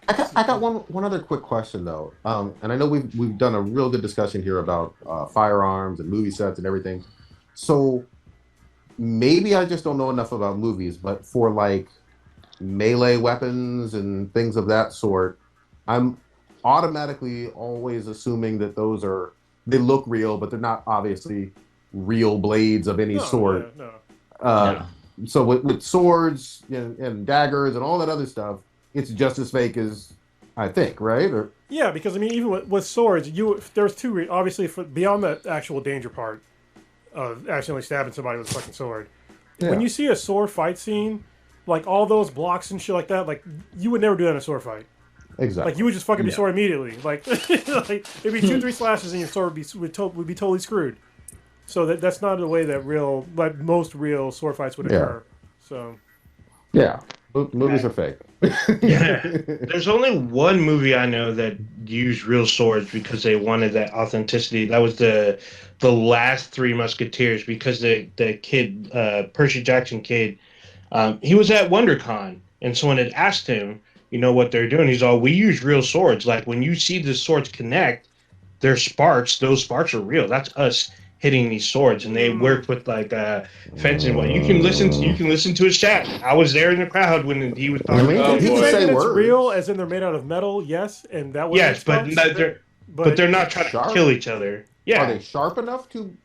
I got one other quick question though, and I know we've done a real good discussion here about firearms and movie sets and everything. So maybe I just don't know enough about movies, but for like melee weapons and things of that sort, I'm automatically always assuming that they look real, but they're not obviously real blades of any sort. No. So with swords and daggers and all that other stuff, it's just as fake as I think, right? Or yeah, because I mean, even with swords, there's two obviously beyond the actual danger part of accidentally stabbing somebody with a fucking sword. Yeah. When you see a sword fight scene, like all those blocks and shit like that, like you would never do that in a sword fight. Exactly. Like you would just fucking be sword immediately. Like, like it'd be 2-3 slashes and your sword would be totally screwed. So that's not the way that most real sword fights would occur. So yeah, movies are fake. Yeah, there's only one movie I know that used real swords because they wanted that authenticity. That was the last Three Musketeers, because the kid, Percy Jackson kid, he was at WonderCon, and someone had asked him, you know what they're doing? He's all, we use real swords. Like when you see the swords connect, they're sparks. Those sparks are real. That's us hitting these swords, and they work with like fencing. Well, you can listen to his chat. I was there in the crowd when he was talking. Did he say that it's words. real, as in they're made out of metal? Yes, and that was but they're not trying to kill each other. Yeah, are they sharp enough to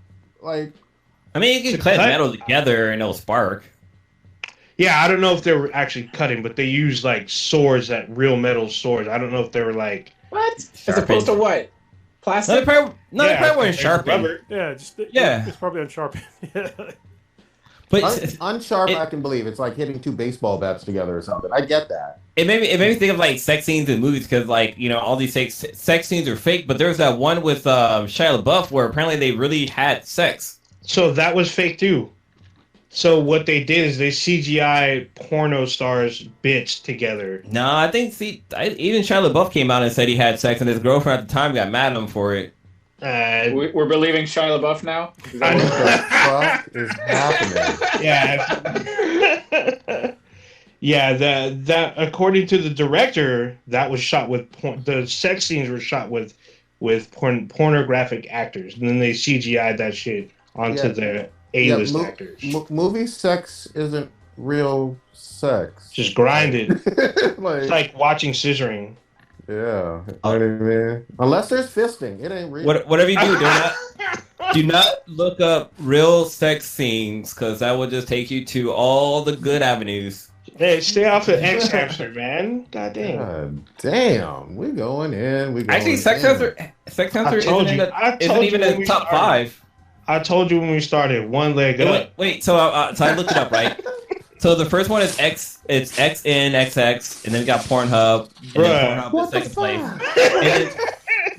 like? I mean, you can cut metal together and it'll spark. Yeah, I don't know if they were actually cutting, but they use like swords, that real metal swords. I don't know if they were like what? As opposed to what? Plastic? They probably weren't sharpened. Yeah, it's probably unsharpened. But unsharp, I can believe. It's like hitting two baseball bats together or something. I get that. It made me think of like sex scenes in movies, because like, you know, all these sex scenes are fake. But there's that one with Shia LaBeouf where apparently they really had sex. So that was fake too. So what they did is they CGI porno stars bitch together. No, I think even Shia LaBeouf came out and said he had sex, and his girlfriend at the time got mad at him for it. We're believing Shia LaBeouf now? What the fuck is happening? Yeah. Yeah, that according to the director, that was shot with the sex scenes were shot with pornographic actors, and then they CGI'd that shit onto the A-list actors. Movie sex isn't real sex. Just grinded. Like, it's like watching scissoring. Yeah, I mean, unless there's fisting, it ain't real. Whatever you do not look up real sex scenes, because that will just take you to all the good avenues. Hey, stay off of X Hamster, man. God damn. God damn, we going in. Actually, Sex Hamster isn't even in the top 5. I told you when we started, one leg up. Wait, so I looked it up, right? So the first one is it's XNXX, and then we got Pornhub, and then Pornhub is second place. And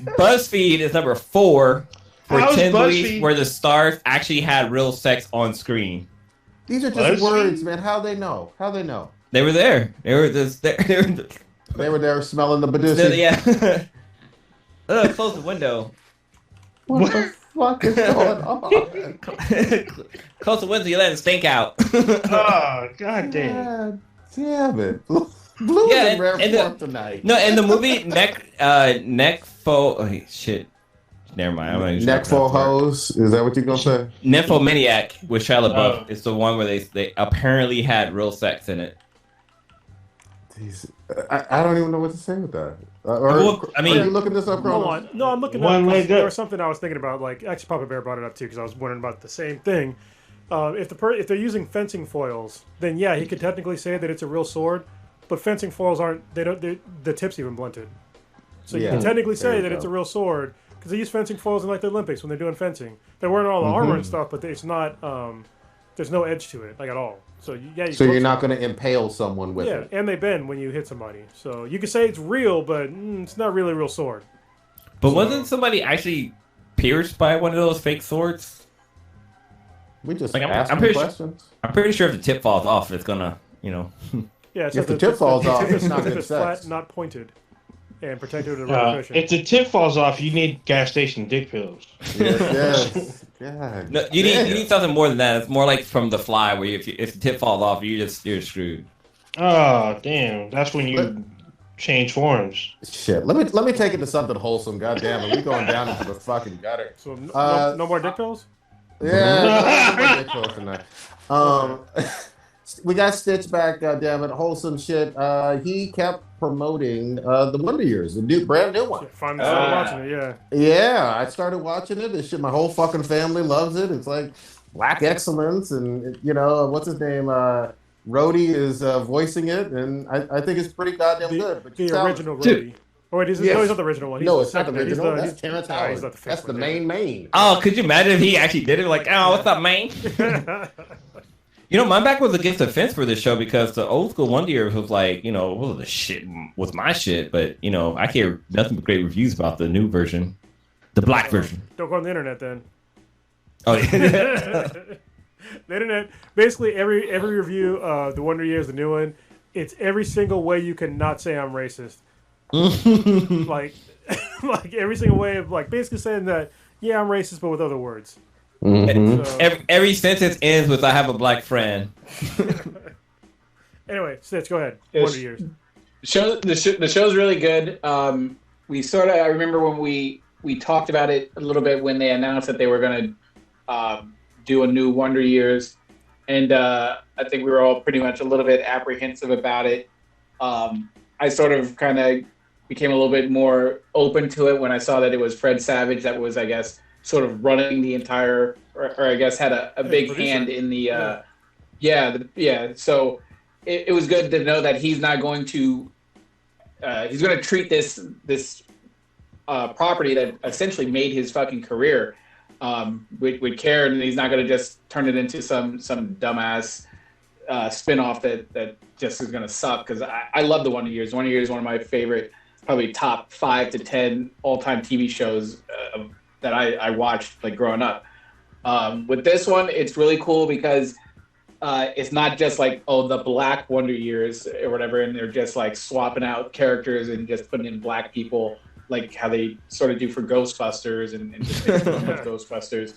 then BuzzFeed is number 4 for 10 movies where the stars actually had real sex on screen. These are just words, man. How they know? They were there. They were just there. They were there smelling the Badusi. Yeah. Close the window. What the fuck is going on? Close the window, you let it stink out. Oh, god damn. God damn it. Blue is in rare form tonight. No, in the movie shit. Never mind. Neckful hose? Is that what you're gonna say? Nymphomaniac with Shia LaBeouf is the one where they apparently had real sex in it. I don't even know what to say with that. Are you looking this up, bro? Hold on. No, I'm looking up. There was something I was thinking about. Like, actually, Papa Bear brought it up too, because I was wondering about the same thing. If they're using fencing foils, then yeah, he could technically say that it's a real sword. But fencing foils aren't. The tip's even blunted. So you can technically say that it's a real sword, because they use fencing foils in like the Olympics when they're doing fencing. They're wearing all the armor and stuff, but it's not. There's no edge to it, like at all. So yeah. You're not going to impale someone with it. Yeah, and they bend when you hit somebody. So you could say it's real, but it's not really a real sword. But wasn't somebody actually pierced by one of those fake swords? We just I'm pretty sure if the tip falls off, it's gonna, Yeah. If the tip falls off, it's not good sex. Flat, not pointed, and protected with a rubber cushion. If the tip falls off, you need gas station dick pills. Yes. God. No, you need something more than that. It's more like from The Fly, where if the tip falls off, you're screwed. Oh damn! That's when you change forms. Shit. Let me take it to something wholesome. God damn it, we going down into the fucking gutter. So no more dick pills. Yeah, close enough. We got Stitch back, goddammit, wholesome shit. He kept promoting the Wonder Years, the brand new one. Finally started watching it, yeah. Yeah, I started watching it. This shit, my whole fucking family loves it. It's like black excellence, and what's his name? Rhodey is voicing it, and I think it's pretty goddamn good. But the original Rhodey. Oh wait, no, he's not the original one. No, it's not the original. That's Terrence Howard. He's not the That's the main. Oh, could you imagine if he actually did it? Like, oh, what's up, man? My back was against the fence for this show because the old school Wonder Years was like, the shit was my shit. But, I hear nothing but great reviews about the new version, the black version. Don't go on the internet then. Oh, yeah. The internet, basically every review of the Wonder Years, the new one, it's every single way you can not say I'm racist. like every single way of basically saying that, yeah, I'm racist, but with other words. Mm-hmm. So, every sentence ends with "I have a black friend." Anyway, Stitch, go ahead. Wonder Years. The show's really good. I remember when we talked about it a little bit when they announced that they were going to do a new Wonder Years, and I think we were all pretty much a little bit apprehensive about it. I sort of kind of became a little bit more open to it when I saw that it was Fred Savage that was, I guess, sort of running the entire, or I guess had a big hand in the, So it was good to know that he's not going to, he's going to treat this property that essentially made his fucking career with care, and he's not going to just turn it into some dumbass spin-off that just is going to suck, because I love the Wonder Years. Wonder Years is one of my favorite, probably top 5 to 10 all-time TV shows that I watched growing up. With this one, it's really cool because it's not just the Black Wonder Years or whatever, and they're just swapping out characters and just putting in black people like how they sort of do for Ghostbusters and just making fun of Ghostbusters.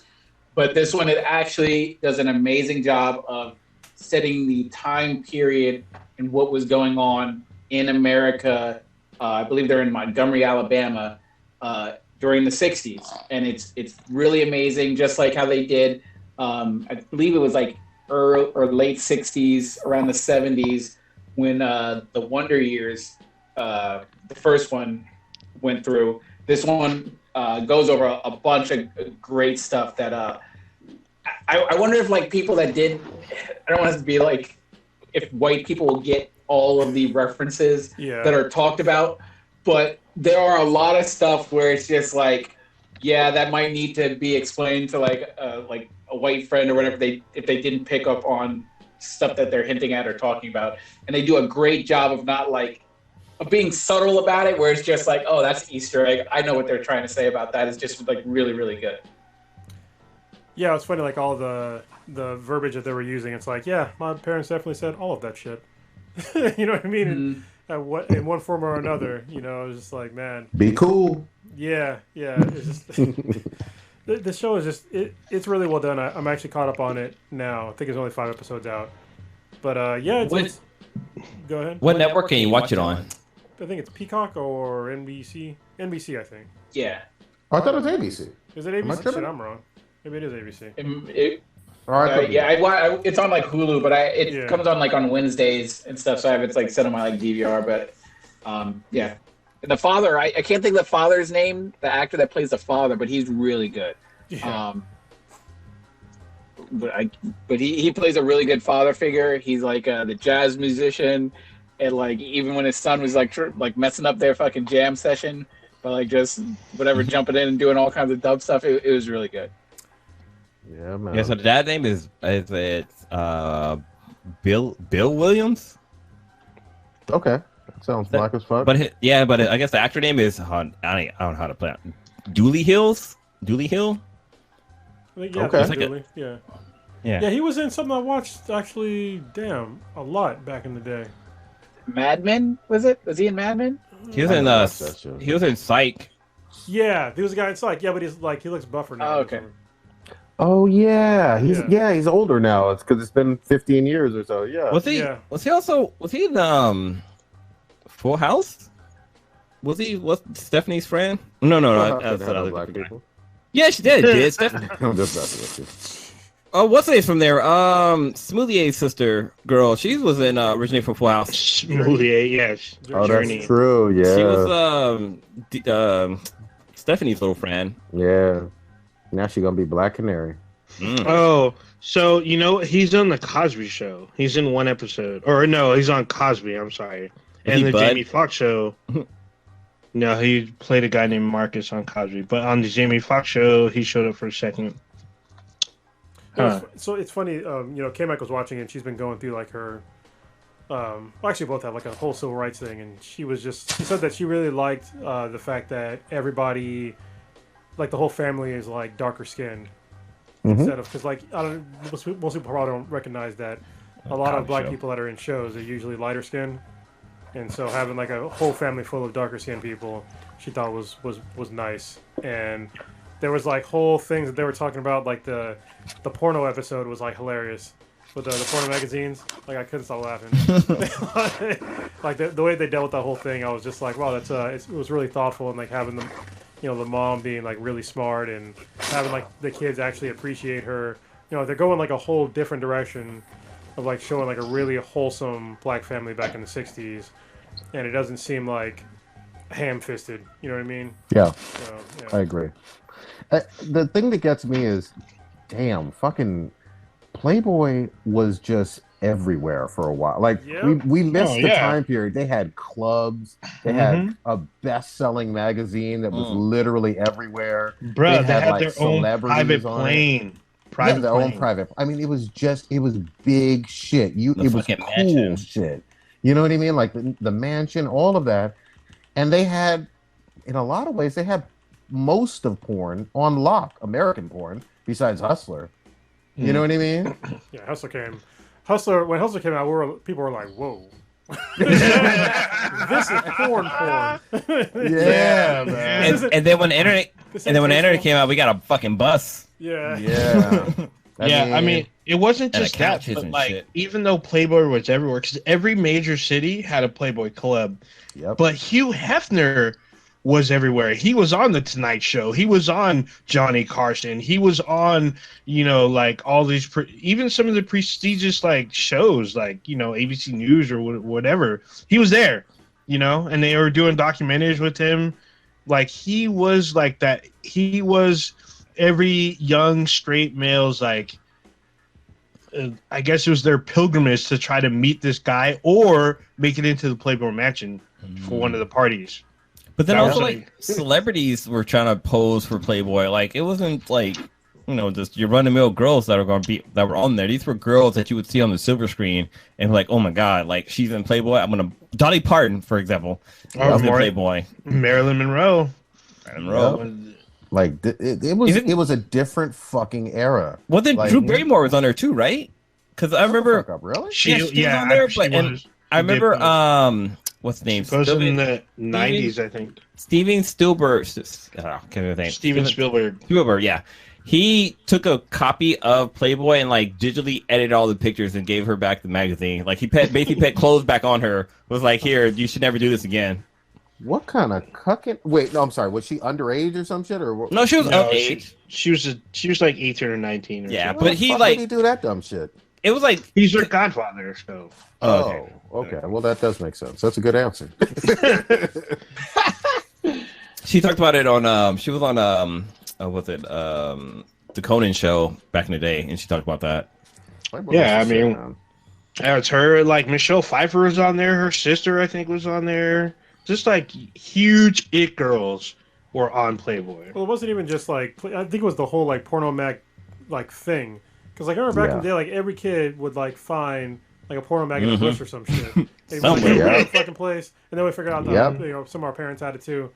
But this one, it actually does an amazing job of setting the time period and what was going on in America. I believe they're in Montgomery, Alabama, during the 60s. And it's really amazing, just like how they did, I believe it was early or late 60s, around the 70s, when the Wonder Years, the first one, went through. This one goes over a bunch of great stuff that I wonder if people that did, I don't want it to be if white people will get all of the references that are talked about, but there are a lot of stuff where it's just that might need to be explained to a white friend or whatever, if they didn't pick up on stuff that they're hinting at or talking about. And they do a great job of not of being subtle about it, where it's just oh, that's Easter egg. I know what they're trying to say about that. It's just really, really good. Yeah, it's funny, all the verbiage that they were using. It's my parents definitely said all of that shit. You know what I mean? Mm-hmm. In one form or another, it was just man. Be cool. Yeah. It's just, the show is just, it's really well done. I'm actually caught up on it now. I think it's only 5 episodes out. But it's go ahead. What network can you watch it on? I think it's Peacock or NBC. NBC, I think. Yeah. I thought it was ABC. Is it ABC? Shit, I'm wrong. Maybe it is ABC. It's on Hulu, but it comes on on Wednesdays and stuff. So I have it set on my DVR. But yeah, and the father, I can't think of the father's name, the actor that plays the father, but he's really good. Yeah. But he plays a really good father figure. He's the jazz musician, and even when his son was messing up their fucking jam session, but just whatever, jumping in and doing all kinds of dumb stuff, it was really good. Yeah, man. Yeah, so the dad name is Bill Williams. Okay, that sounds black as fuck. But I guess the actor name is I don't know how to play it. Dooley Hill. Okay. Yeah, he was in something I watched actually. Damn, a lot back in the day. Mad Men, was it? Was he in Mad Men? He was in Psych. Yeah, he was a guy in Psych. Yeah, but he's he looks buffer now. Oh, okay. Oh yeah, he's older now. It's because it's been 15 years or so. Yeah. Was he? Yeah. Was he in Full House? Was Stephanie's friend? No. That's another black people. Yeah, she did. It's definitely. I'm just messing with you. Oh, what's her name from there? Smoothie's sister girl. She was in originally from Full House. Smoothie, yes. Oh, Journey. that's true. Yeah. She was Stephanie's little friend. Yeah. Now she's gonna be Black Canary. Mm. Oh, so you know he's on the Cosby Show. He's in one episode, or no, he's on Cosby. I'm sorry, and the Bud? Jamie Foxx show. No, he played a guy named Marcus on Cosby, but on the Jamie Foxx show, he showed up for a second. So it's funny, you know, K-Mike was watching it, and she's been going through like her, well, actually both have like a whole civil rights thing, and she said that she really liked the fact that everybody, like the whole family is like darker skinned, instead of, because like, most people probably don't recognize that a lot of black people that are in shows are usually lighter skinned, and so having like a whole family full of darker skinned people, she thought was nice. And there was like whole things that they were talking about, like the porno episode was like hilarious with the porno magazines. Like I couldn't stop laughing. Like the way they dealt with that whole thing, I was just like, wow, that's it was really thoughtful, and like having them, you know, the mom being like really smart and having like the kids actually appreciate her. You know, they're going like a whole different direction of like showing like a really wholesome black family back in the '60s, and it doesn't seem like ham-fisted. You know what I mean? Yeah, So, yeah. I agree. The thing that gets me is, damn, fucking Playboy was just everywhere for a while. Like Yep. we missed the yeah. time period. They had clubs. They had a best-selling magazine that was literally everywhere. Bro, they had like, their own celebrities private on it. plane. Yeah, their own private. I mean, it was big shit. The It was fucking cool mansion. shit. You know what I mean? Like the mansion, all of that, and they had, in a lot of ways, they had most of porn on lock. American porn, besides Hustler. You know what I mean? Yeah, when Hustler came out, people were like, whoa. This is porn. Yeah, man. And then when the internet came out, we got a fucking bus. Yeah. Yeah. I mean, it wasn't And just that, couches but and like, shit. even though Playboy was everywhere, because every major city had a Playboy club, Yep. but Hugh Hefner was everywhere. He was on the Tonight Show. He was on Johnny Carson. He was on, you know, like all these, even some of the prestigious like shows, like, you know, ABC News or whatever. He was there, you know, and they were doing documentaries with him. Like he was like that. He was every young straight male's like, I guess it was their pilgrimage to try to meet this guy or make it into the Playboy Mansion for one of the parties. But then That also, was like, celebrities were trying to pose for Playboy. Like, it wasn't like, you know, just your run-of-the-mill girls that were on there. These were girls that you would see on the silver screen and like, oh my god, like she's in Playboy. Dolly Parton, for example, was in Playboy. Marilyn Monroe. Like it was a different fucking era. Well, then Like, Drew Barrymore was on there too, right? Because I remember, Fuck up, really? she was on there, but and I remember, what's his name? It was in the 90s, I think. Steven Spielberg. Can't remember his name. Steven Spielberg. Spielberg, yeah. He took a copy of Playboy and like digitally edited all the pictures and gave her back the magazine. Like he basically put clothes back on her. Was like, here, you should never do this again. What kind of cucking? Wait, no, I'm sorry. Was she underage or some shit? Or No, she was No, of age. she was like 18 or 19. Or Yeah, something. but he Why like would he do that dumb shit? it was like He's her godfather, so. Oh, okay. Well, that does make sense. That's a good answer. she talked about it on she was on what's it the Conan show back in the day, and she talked about that. Yeah, I mean, it's her. Like Michelle Pfeiffer was on there. Her sister, I think, was on there. Just like huge it girls were on Playboy. Well, it wasn't even just like, I think it was the whole like porno mag like thing. Because like I remember back in the day, like every kid would like find like a porno mag in a bush or some shit. They would Somewhere. like, the fucking place, and then we figured out that Yep. you know some of our parents had it too,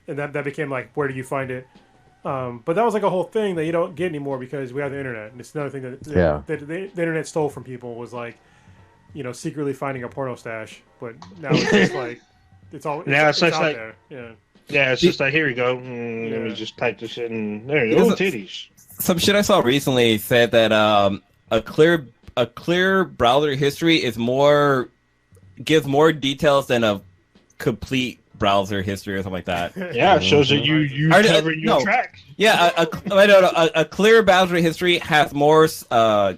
and that became like, where do you find it? But that was like a whole thing that you don't get anymore because we have the internet, and it's another thing that the internet stole from people was like, you know, secretly finding a porno stash. But now it's just like it's all Now it's out like- there. Yeah. Yeah, it's just like, here we go. Let me just type this in. There you go. Titties. Some shit I saw recently said that a clear browser history is gives more details than a complete browser history or something like that. Yeah, it shows that you cover your tracks. Yeah, a clear browser history has more. I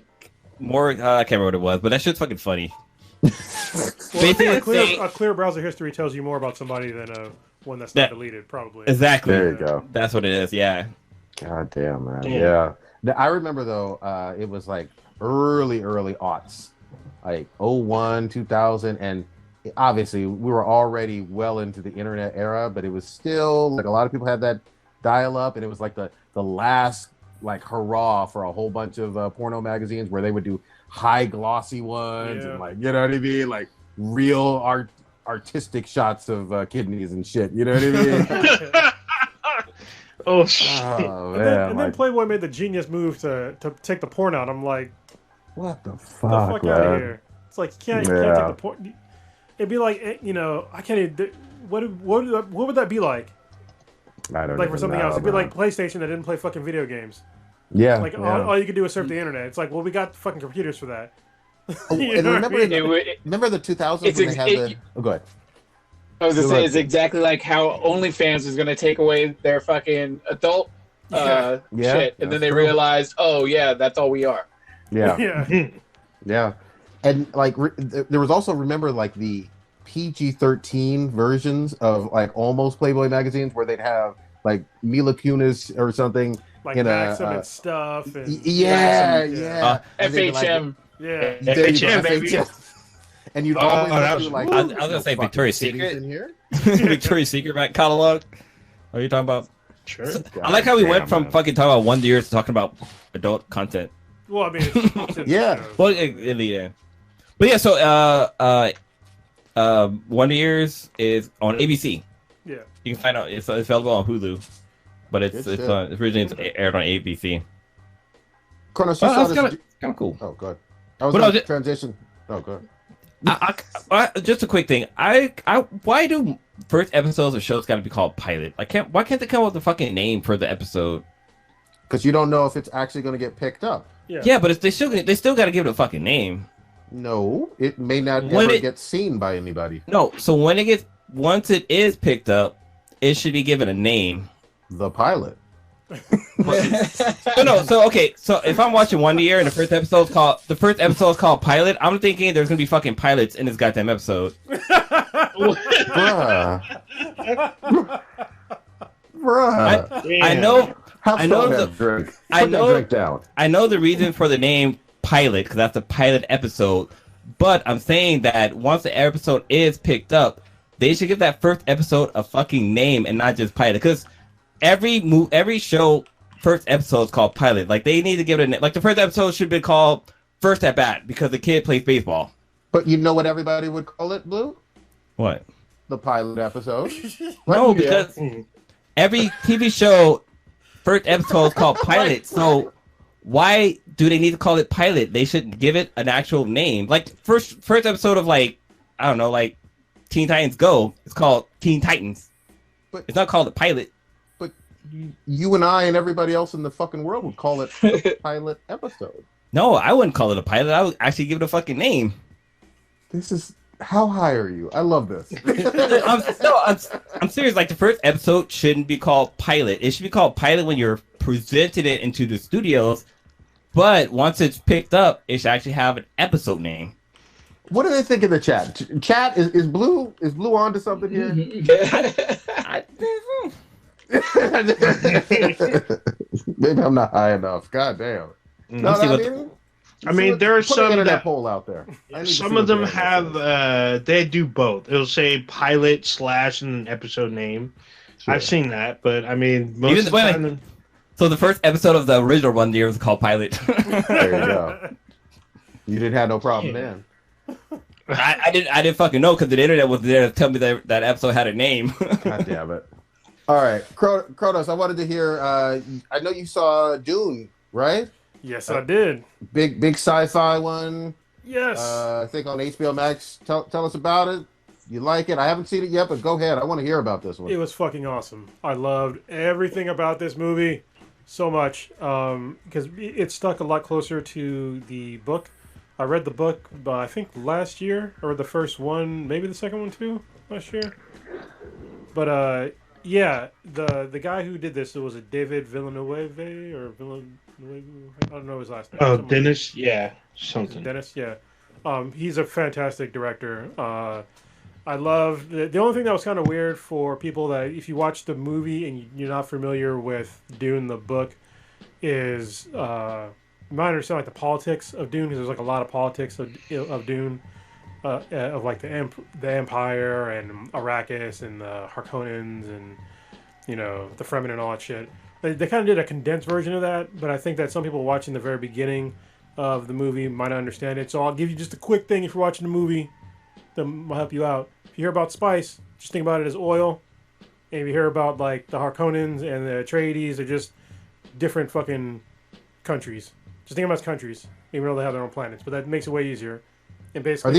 can't remember what it was, but that shit's fucking funny. Well, a clear browser history tells you more about somebody than one that's not deleted, probably. Exactly. There you go. That's what it is. Yeah. God damn, man. Yeah. I remember though, it was like early aughts, like 01, 2000, and obviously we were already well into the internet era, but it was still like a lot of people had that dial up, and it was like the last like hurrah for a whole bunch of porno magazines where they would do high glossy ones and like, you know what I mean, like real artistic shots of kidneys and shit, you know what I mean? Oh shit! And then Playboy made the genius move to take the porn out. I'm like, what the get fuck, the fuck out of here! It's like you can't take the porn. It'd be like, you know, I can't even. What would that be like? I don't like for something else. It'd be like PlayStation that didn't play fucking video games. Yeah. Like all you could do is surf the internet. It's like, well, we got fucking computers for that. And remember the 2000s when they had the. Oh, go ahead. I was gonna say it's exactly like how OnlyFans is gonna take away their fucking adult shit, and then they realized, oh yeah, that's all we are. Yeah. Yeah. And like there was also, remember, like the PG-13 versions of like almost Playboy magazines where they'd have like Mila Kunis or something like in Maxim and stuff. And FHM. FHM, baby. And you'd always like, I was gonna say Victoria's Secret in here. Victoria's Secret back catalog. What are you talking about? Sure. I like how we went from fucking talking about Wonder Years to talking about adult content. Well, I mean, it's Well, yeah. But yeah, so Wonder Years is on ABC. Yeah. You can find out it's available on Hulu, but it's originally aired on ABC. Kronos, that's kind of cool. Oh, good. I was going to transition. Oh, good. Just a quick thing. Why do first episodes of shows got to be called pilot? Why can't they come up with a fucking name for the episode? Because you don't know if it's actually going to get picked up. Yeah, but they still got to give it a fucking name. No, it may not ever get seen by anybody. No, so once it is picked up, it should be given a name. The pilot. So if I'm watching Wonder Year and the first episode is called Pilot, I'm thinking there's gonna be fucking pilots in this goddamn episode. Bruh. I know the reason for the name Pilot, because that's a pilot episode, but I'm saying that once the episode is picked up, they should give that first episode a fucking name and not just pilot, because every show first episode is called pilot. Like, they need to give it a name. Like, the first episode should be called First at Bat because the kid plays baseball. But you know what everybody would call it, Blue? What? The pilot episode. No, because every TV show first episode is called pilot. So why do they need to call it pilot? They should give it an actual name. Like, first episode of, like, I don't know, like Teen Titans Go, it's called Teen Titans. But it's not called a pilot. But you and I and everybody else in the fucking world would call it a pilot episode. No, I wouldn't call it a pilot. I would actually give it a fucking name. This is... How high are you? I love this. I'm serious. Like, the first episode shouldn't be called pilot. It should be called pilot when you're presented it into the studios. But once it's picked up, it should actually have an episode name. What do they think in the chat? Chat, is Blue on to something here? Maybe I'm not high enough. God damn. I mean, there are some that poll out there. Some of them have they do both. It'll say pilot / an episode name. Sure. I've seen that, but I mean, most of the time. So the first episode of the original One Year was called Pilot. There you go. You didn't have no problem then. I didn't fucking know, because the internet was there to tell me that episode had a name. God damn it! All right, Kronos, I wanted to hear. I know you saw Dune, right? Yes, I did. Big sci-fi one. Yes. I think on HBO Max. Tell us about it. You like it? I haven't seen it yet, but go ahead. I want to hear about this one. It was fucking awesome. I loved everything about this movie so much, because it stuck a lot closer to the book. I read the book, I think last year, or the first one, maybe the second one too, last year. But yeah, the guy who did this, it was a David Villeneuve or Villeneuve. I don't know his last name. Oh, Somebody- Dennis, yeah, something. Dennis, yeah. He's a fantastic director. I love the only thing that was kind of weird for people that if you watch the movie and you're not familiar with Dune the book is you might understand like the politics of Dune because there's like a lot of politics of Dune of like the Empire and Arrakis and the Harkonnens and the Fremen and all that shit. They kind of did a condensed version of that, but I think that some people watching the very beginning of the movie might not understand it. So I'll give you just a quick thing if you're watching the movie that will help you out. If you hear about spice, just think about it as oil. And if you hear about like the Harkonnens and the Atreides, they're just different fucking countries. Just think about it as countries, even though they have their own planets. But that makes it way easier. And basically,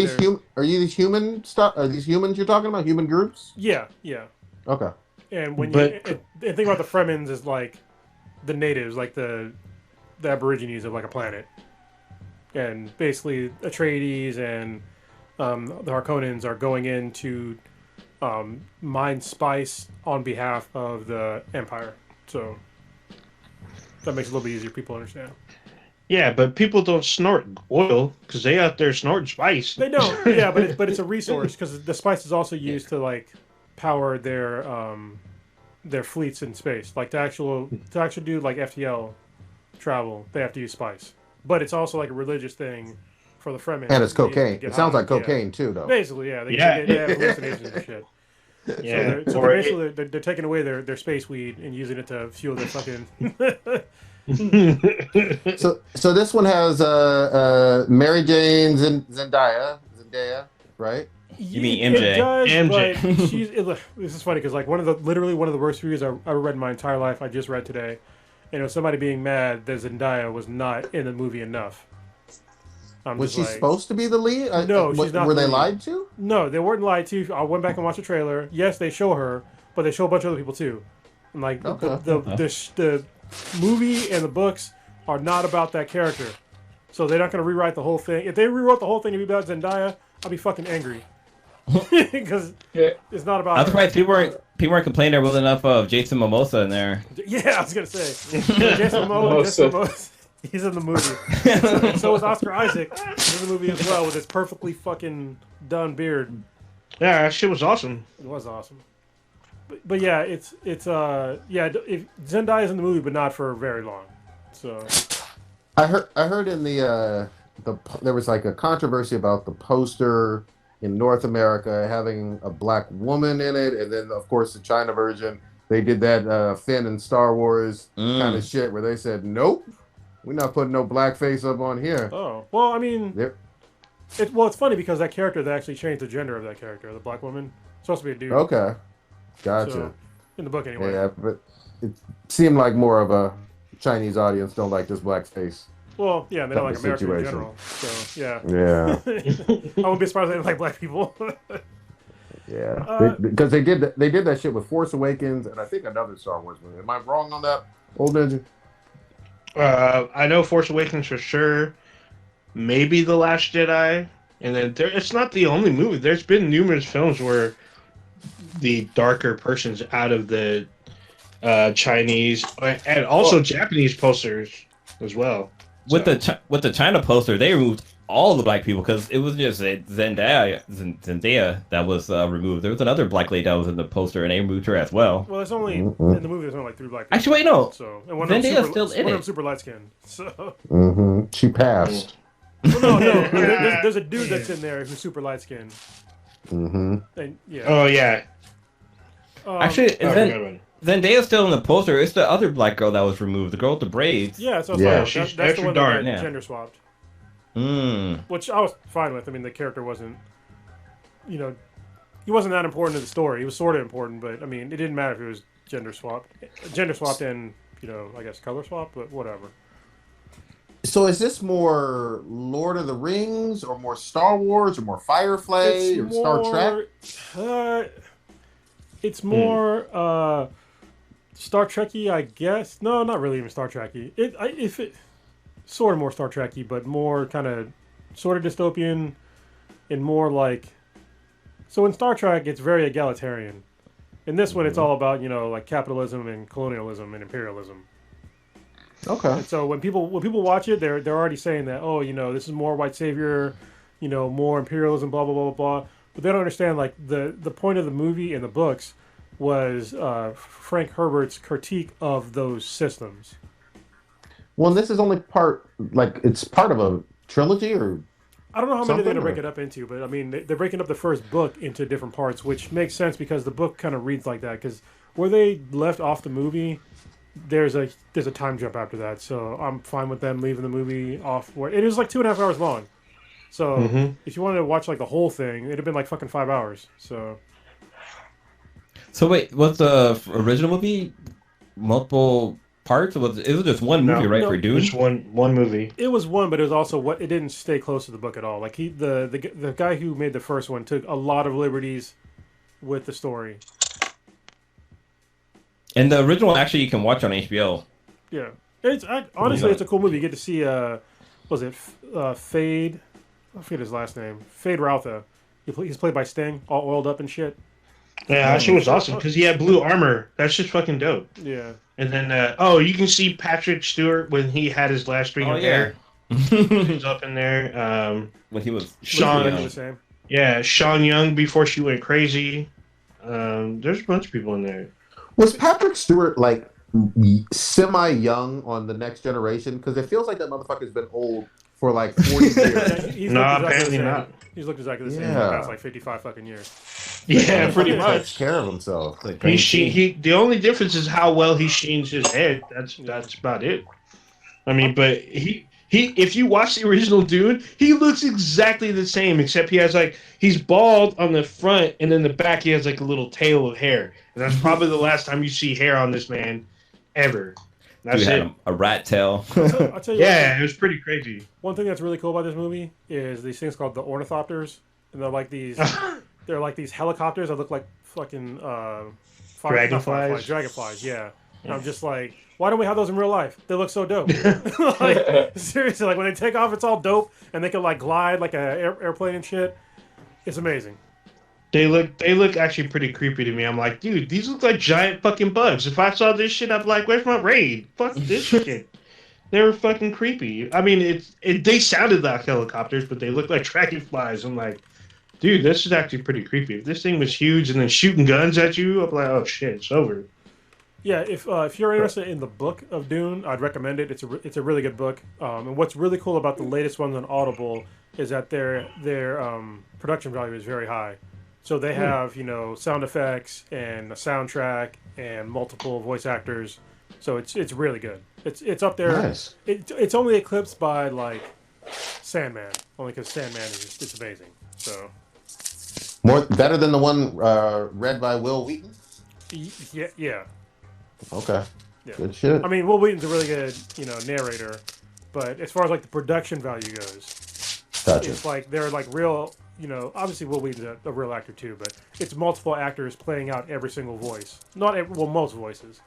Are these human stuff? Are these humans you're talking about? Human groups? Yeah. Okay. And when and think about the Fremens as like the natives, like the Aborigines of like a planet, and basically Atreides and the Harkonnens are going in to mine spice on behalf of the Empire. So that makes it a little bit easier for people to understand. Yeah, but people don't snort oil because they out there snorting spice. They don't. Yeah, but it's a resource because the spice is also used to like power their fleets in space. Like to actually do like FTL travel, they have to use spice. But it's also like a religious thing for the Fremen. And it's cocaine. It sounds like cocaine too, though. Basically, yeah. They have hallucinations and shit. Yeah. So they're taking away their space weed and using it to fuel their fucking. So this one has Mary Jane Zendaya, right? You mean MJ? It does, MJ. But this is funny because like literally one of the worst reviews I ever read in my entire life. I just read today. Somebody being mad that Zendaya was not in the movie enough. Was she supposed to be the lead? No, she's not. Were the they lead. lied to? No, they weren't lied to. I went back and watched the trailer. Yes, they show her, but they show a bunch of other people too. And like the movie and the books are not about that character, so they're not going to rewrite the whole thing. If they rewrote the whole thing to be about Zendaya, I'd be fucking angry because it's not about. I'm surprised people weren't complaining there wasn't enough of Jason Momoa in there. Yeah, I was gonna say Jason Momoa. He's in the movie. So is Oscar Isaac. He's in the movie as well with his perfectly fucking done beard. Yeah, that shit was awesome. It was awesome. But yeah, it's if Zendaya's in the movie, but not for very long. So I heard in the there was like a controversy about the poster in North America having a black woman in it, and then of course the China version they did that Finn and Star Wars kind of shit where they said nope. We're not putting no blackface up on here. Oh. Well, I mean, it's funny because that character, they actually changed the gender of that character. The black woman. It's supposed to be a dude. Okay. Gotcha. So, in the book, anyway. Yeah, but it seemed like more of a Chinese audience don't like this blackface. Well, yeah, they don't like America in general. So, yeah. I wouldn't be surprised they didn't like black people. Yeah. Because they did that shit with Force Awakens and I think another Star Wars movie. Am I wrong on that, old ninja? I know Force Awakens for sure. Maybe The Last Jedi. And then it's not the only movie. There's been numerous films where the darker person's out of the Chinese and also Japanese posters as well. With the China poster, they removed all the black people because it was just Zendaya that was removed. There was another black lady that was in the poster, and they removed her as well. Well, there's only in the movie. There's only like 3 black people. Actually, wait, no. So and one Zendaya's still in one it. of them super light skinned. So She passed. well, no. There's a dude that's in there who's super light skinned. And yeah. Oh yeah. Actually, Zendaya's still in the poster. It's the other black girl that was removed. The girl with the braids. Yeah, so She's that's the extra one dark. that got gender swapped. Mm. Which I was fine with. I mean, the character wasn't, he wasn't that important to the story. He was sort of important, but I mean, it didn't matter if it was gender swapped and I guess color swapped, but whatever. So is this more Lord of the Rings or more Star Wars or more Firefly or Star Trek? It's more Star Trek-y, I guess. No, not really even Star Trek-y. It sort of more Star Trek-y, but more kind of sort of dystopian and more like. So in Star Trek, it's very egalitarian. In this one, it's all about like capitalism and colonialism and imperialism. Okay. And so when people watch it, they're already saying that this is more white savior, more imperialism, blah blah blah blah blah. But they don't understand like the point of the movie and the books was Frank Herbert's critique of those systems. Well, this is only it's part of a trilogy, or I don't know how many they're going to something, break it up into, but I mean they're breaking up the first book into different parts, which makes sense because the book kind of reads like that. Because where they left off the movie, there's a time jump after that, so I'm fine with them leaving the movie off. Where it was like 2.5 hours long, so if you wanted to watch like the whole thing, it'd have been like fucking 5 hours. So wait, was the original movie multiple parts? It was just one movie, right? For Dune, just one movie. it was one, but it was also it didn't stay close to the book at all. Like the guy who made the first one took a lot of liberties with the story. and the original actually you can watch on HBO. Yeah, honestly it's a cool movie. You get to see Fade. I forget his last name. Fade Routha. He's played by Sting, all oiled up and shit. Yeah, that shit was awesome because he had blue armor. That's just fucking dope. Yeah. And then, you can see Patrick Stewart when he had his last string of hair. He's up in there. When he was Sean. Yeah, Sean Young before she went crazy. There's a bunch of people in there. Was Patrick Stewart like semi-young on The Next Generation? Because it feels like that motherfucker's been old for like 40 years. No, apparently not. He's looked exactly the same for the past like 55 fucking years. Yeah, pretty much. Takes care of himself. The only difference is how well he sheens his head. That's about it. I mean, but he if you watch the original Dune, he looks exactly the same, except he's bald on the front, and then the back he has like a little tail of hair. And that's probably the last time you see hair on this man ever. That's it. A rat tail. I'll tell you it was pretty crazy. One thing that's really cool about this movie is these things called the ornithopters, and they're like these helicopters that look like fucking dragonflies. Yeah. And I'm just like, why don't we have those in real life? They look so dope. Like seriously, like when they take off, it's all dope, and they can like glide like an airplane and shit. It's amazing. They look actually pretty creepy to me. I'm like, dude, these look like giant fucking bugs. If I saw this shit, I'd be like, where's my raid? Fuck this shit. They were fucking creepy. I mean, they sounded like helicopters, but they looked like dragonflies. I'm like, dude, this is actually pretty creepy. If this thing was huge and then shooting guns at you, I'm like, oh shit, it's over. Yeah, if you're interested in the book of Dune, I'd recommend it. It's a really good book. And what's really cool about the latest ones on Audible is that their production value is very high. So they have, sound effects and a soundtrack and multiple voice actors. So it's really good. It's up there. Nice. It's only eclipsed by like Sandman, only because Sandman it's amazing. So better than the one read by Will Wheaton. Yeah. Okay. Yeah. Good shit. I mean, Will Wheaton's a really good narrator, but as far as like the production value goes, Gotcha. it's like they're like real. Obviously Will Wheaton's a real actor too, but it's multiple actors playing out every single voice. Most voices.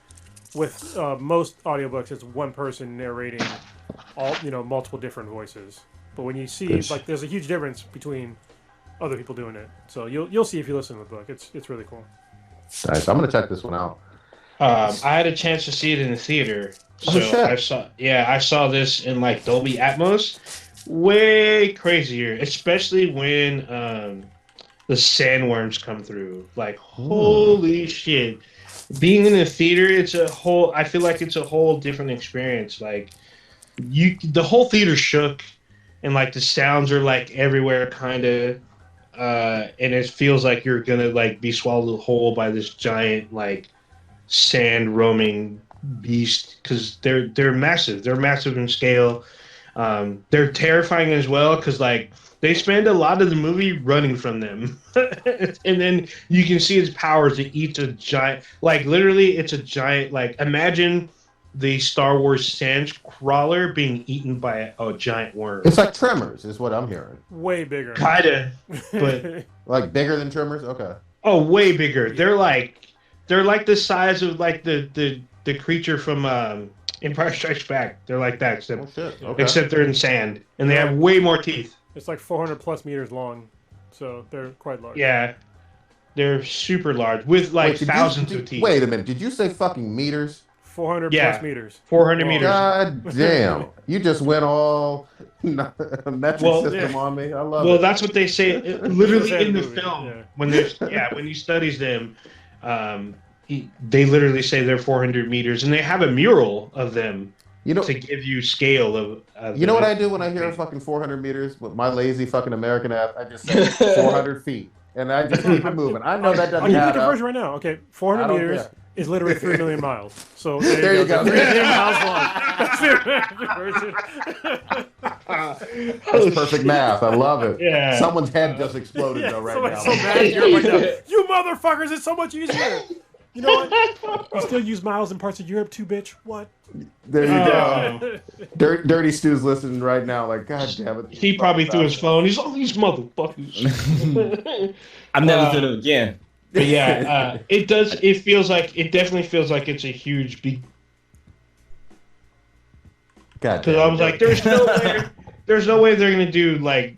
With most audiobooks, it's one person narrating all multiple different voices. But when you see like, there's a huge difference between other people doing it. So you'll see if you listen to the book. It's really cool. Nice. I'm gonna check this one out. I had a chance to see it in the theater, so I saw this in like Dolby Atmos. Way crazier, especially when the sandworms come through. Like, holy shit. Being in the theater, I feel like it's a whole different experience. Like, the whole theater shook, and like the sounds are like everywhere, kind of, and it feels like you're gonna like be swallowed whole by this giant like sand roaming beast, because they're massive. They're massive in scale. They're terrifying as well because like they spend a lot of the movie running from them, and then you can see its powers. It eats a giant, like literally, it's a giant. Like imagine the Star Wars sand crawler being eaten by a giant worm. It's like Tremors, is what I'm hearing. Way bigger. Kinda, but like bigger than Tremors. Okay. Oh, way bigger. They're like the size of like the creature from Empire Strikes Back. They're like that, except they're in sand, and they have way more teeth. It's like 400 plus meters long, so they're quite large. Yeah, They're super large with like thousands of teeth. Wait a minute. Did you say fucking meters? 400 Yeah. plus meters. 400 meters. God damn. You just went all metric system on me. I love it. Well, that's what they say literally in the movie, film. yeah. When he studies them, they literally say they're 400 meters, and they have a mural of them to give you scale of you know what I do when I hear fucking 400 meters with my lazy fucking American ass? I just say 400 feet, and I just keep it moving. I know that doesn't I'll give you add the up. version right now. Okay, 400 meters care. is literally 3 million miles. So There you go. 3 million miles long. That's the version. That's perfect math. I love it. Yeah. Someone's head just exploded though right Someone's now. so mad at you right now. You motherfuckers! It's so much easier. You know what? You still use miles in parts of Europe too, bitch. What? There you go. Dirty Stu's listening right now. Like, God damn it. He probably threw his phone. He's all these motherfuckers. I'm never doing it again. But yeah, it does. It definitely feels like it's a huge big. God Because I was like, there's no way they're gonna do like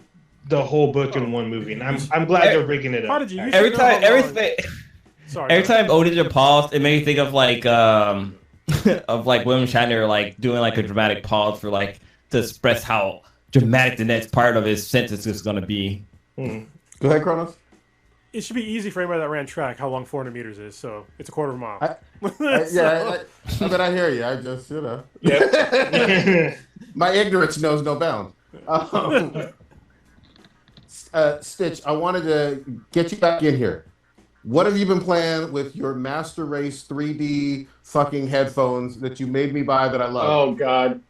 the whole book in one movie, and I'm glad they're breaking it How up. did you? Every time Odin paused, it made me think of like of like William Shatner like doing like a dramatic pause for like to express how dramatic the next part of his sentence is gonna be. Go ahead, Kronos. It should be easy for anybody that ran track how long 400 meters is. So it's a quarter of a mile. I mean, I hear you. I just, my ignorance knows no bounds. Stitch, I wanted to get you back in here. What have you been playing with your Master Race 3D fucking headphones that you made me buy that I love? Oh, God.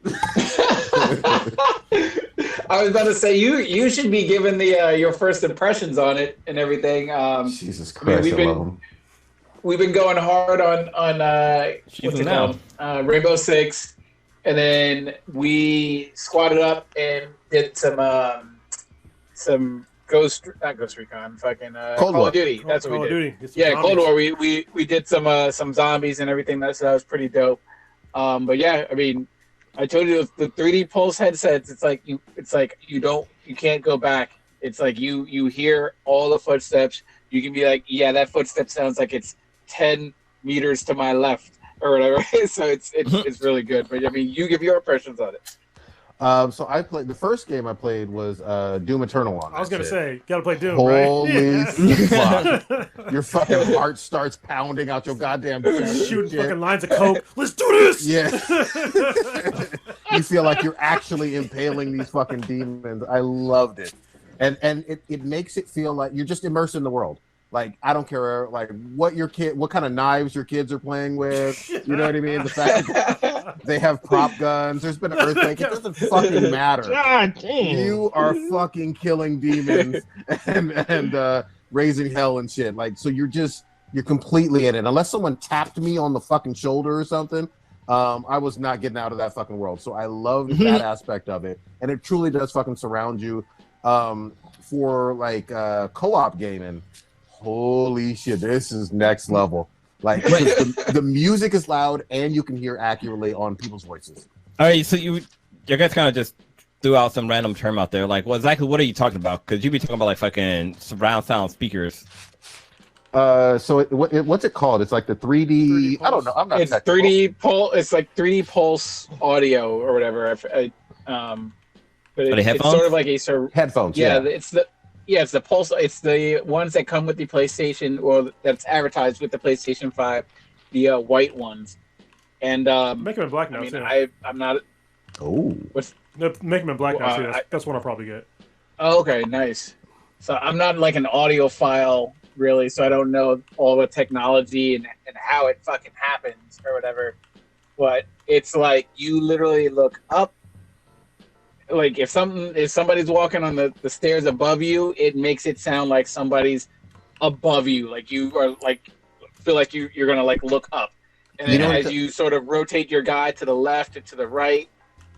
I was about to say you should be given the your first impressions on it and everything. Jesus Christ, I love them. We've been going hard on what's it called? Rainbow Six, and then we squatted up and did some not Ghost Recon, fucking Call of Duty. That's what we did. Yeah, Cold War. We did some zombies and everything. That was pretty dope. But yeah, I mean, I told you the 3D Pulse headsets. It's like you can't go back. It's like you hear all the footsteps. You can be like, yeah, that footstep sounds like it's 10 meters to my left or whatever. So it's really good. But I mean, you give your impressions on it. So I played the first game I played was Doom Eternal on. I was gonna say, gotta play Doom, Holy right? fuck! Your fucking heart starts pounding out your goddamn chest. Shooting fucking lines of coke. Let's do this. Yeah. You feel like you're actually impaling these fucking demons. I loved it, and it makes it feel like you're just immersed in the world. Like, I don't care like what kind of knives your kids are playing with. You know what I mean? The fact that they have prop guns. There's been an earthquake. It doesn't fucking matter. God damn. You are fucking killing demons and raising hell and shit. Like, so you're completely in it. Unless someone tapped me on the fucking shoulder or something, I was not getting out of that fucking world. So I love that aspect of it, and it truly does fucking surround you for like co-op gaming. Holy shit, this is next level. Like, the music is loud and you can hear accurately on people's voices. All right, so you guys kind of just threw out some random term out there. Like, what are you talking about? Because you be talking about like fucking surround sound speakers. So what's it called? It's like the 3D. I don't know. I'm not. It's technical. 3D Pulse. It's like 3D Pulse audio or whatever. But it's sort of like a headphones. Yeah, it's the Pulse. It's the ones that come with the PlayStation, or that's advertised with the PlayStation 5, the white ones. And make them in black now. I mean, too. I'm not. Oh. Make them in black now too. That's what I'll probably get. Oh, okay, nice. So I'm not like an audiophile really, so I don't know all the technology and how it fucking happens or whatever. But it's like you literally look up. Like if somebody's walking on the stairs above you, it makes it sound like somebody's above you. Like you are like feel like you're gonna like look up, and then as you sort of rotate your guy to the left and to the right,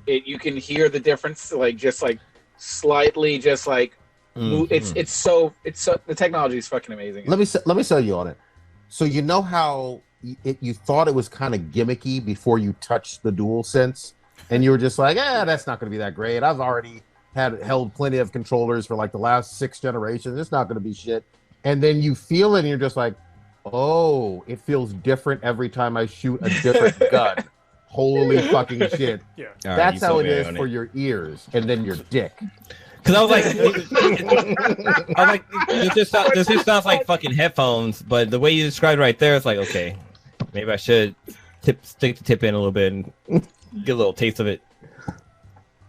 you can hear the difference. Like just like slightly, just like it's so the technology is fucking amazing. Let me sell you on it. So you know how you thought it was kind of gimmicky before you touched the DualSense. And you were just like, that's not going to be that great. I've already held plenty of controllers for like the last 6 generations. It's not going to be shit. and then you feel it and you're just like, oh, it feels different every time I shoot a different gun. Holy fucking shit. Yeah. All right, That's you how sold it me is on for your ears and then your dick. Because I was like, this just sounds like fucking headphones, but the way you described right there, it's like, okay, maybe I should stick the tip in a little bit and get a little taste of it.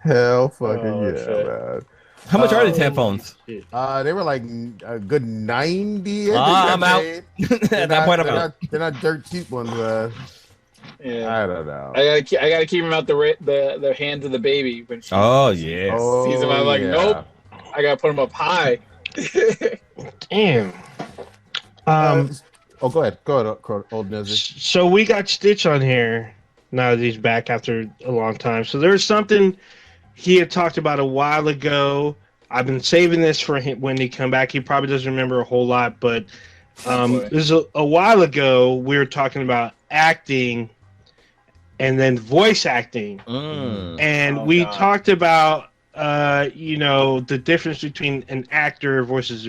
Hell fucking shit. man. How much are these headphones? They were like a good 90. I'm out. At that point, I'm out. They're not dirt cheap ones. Yeah. I don't know. I gotta keep him out the hands of the baby when she Oh, yeah. sees him. I'm like, nope. I gotta put him up high. Damn. Go ahead, old Nizzy. So we got Stitch on here now that he's back after a long time. So there's something he had talked about a while ago. I've been saving this for him when he come back. He probably doesn't remember a whole lot, but this is a while ago. We were talking about acting and then voice acting, and we talked about the difference between an actor versus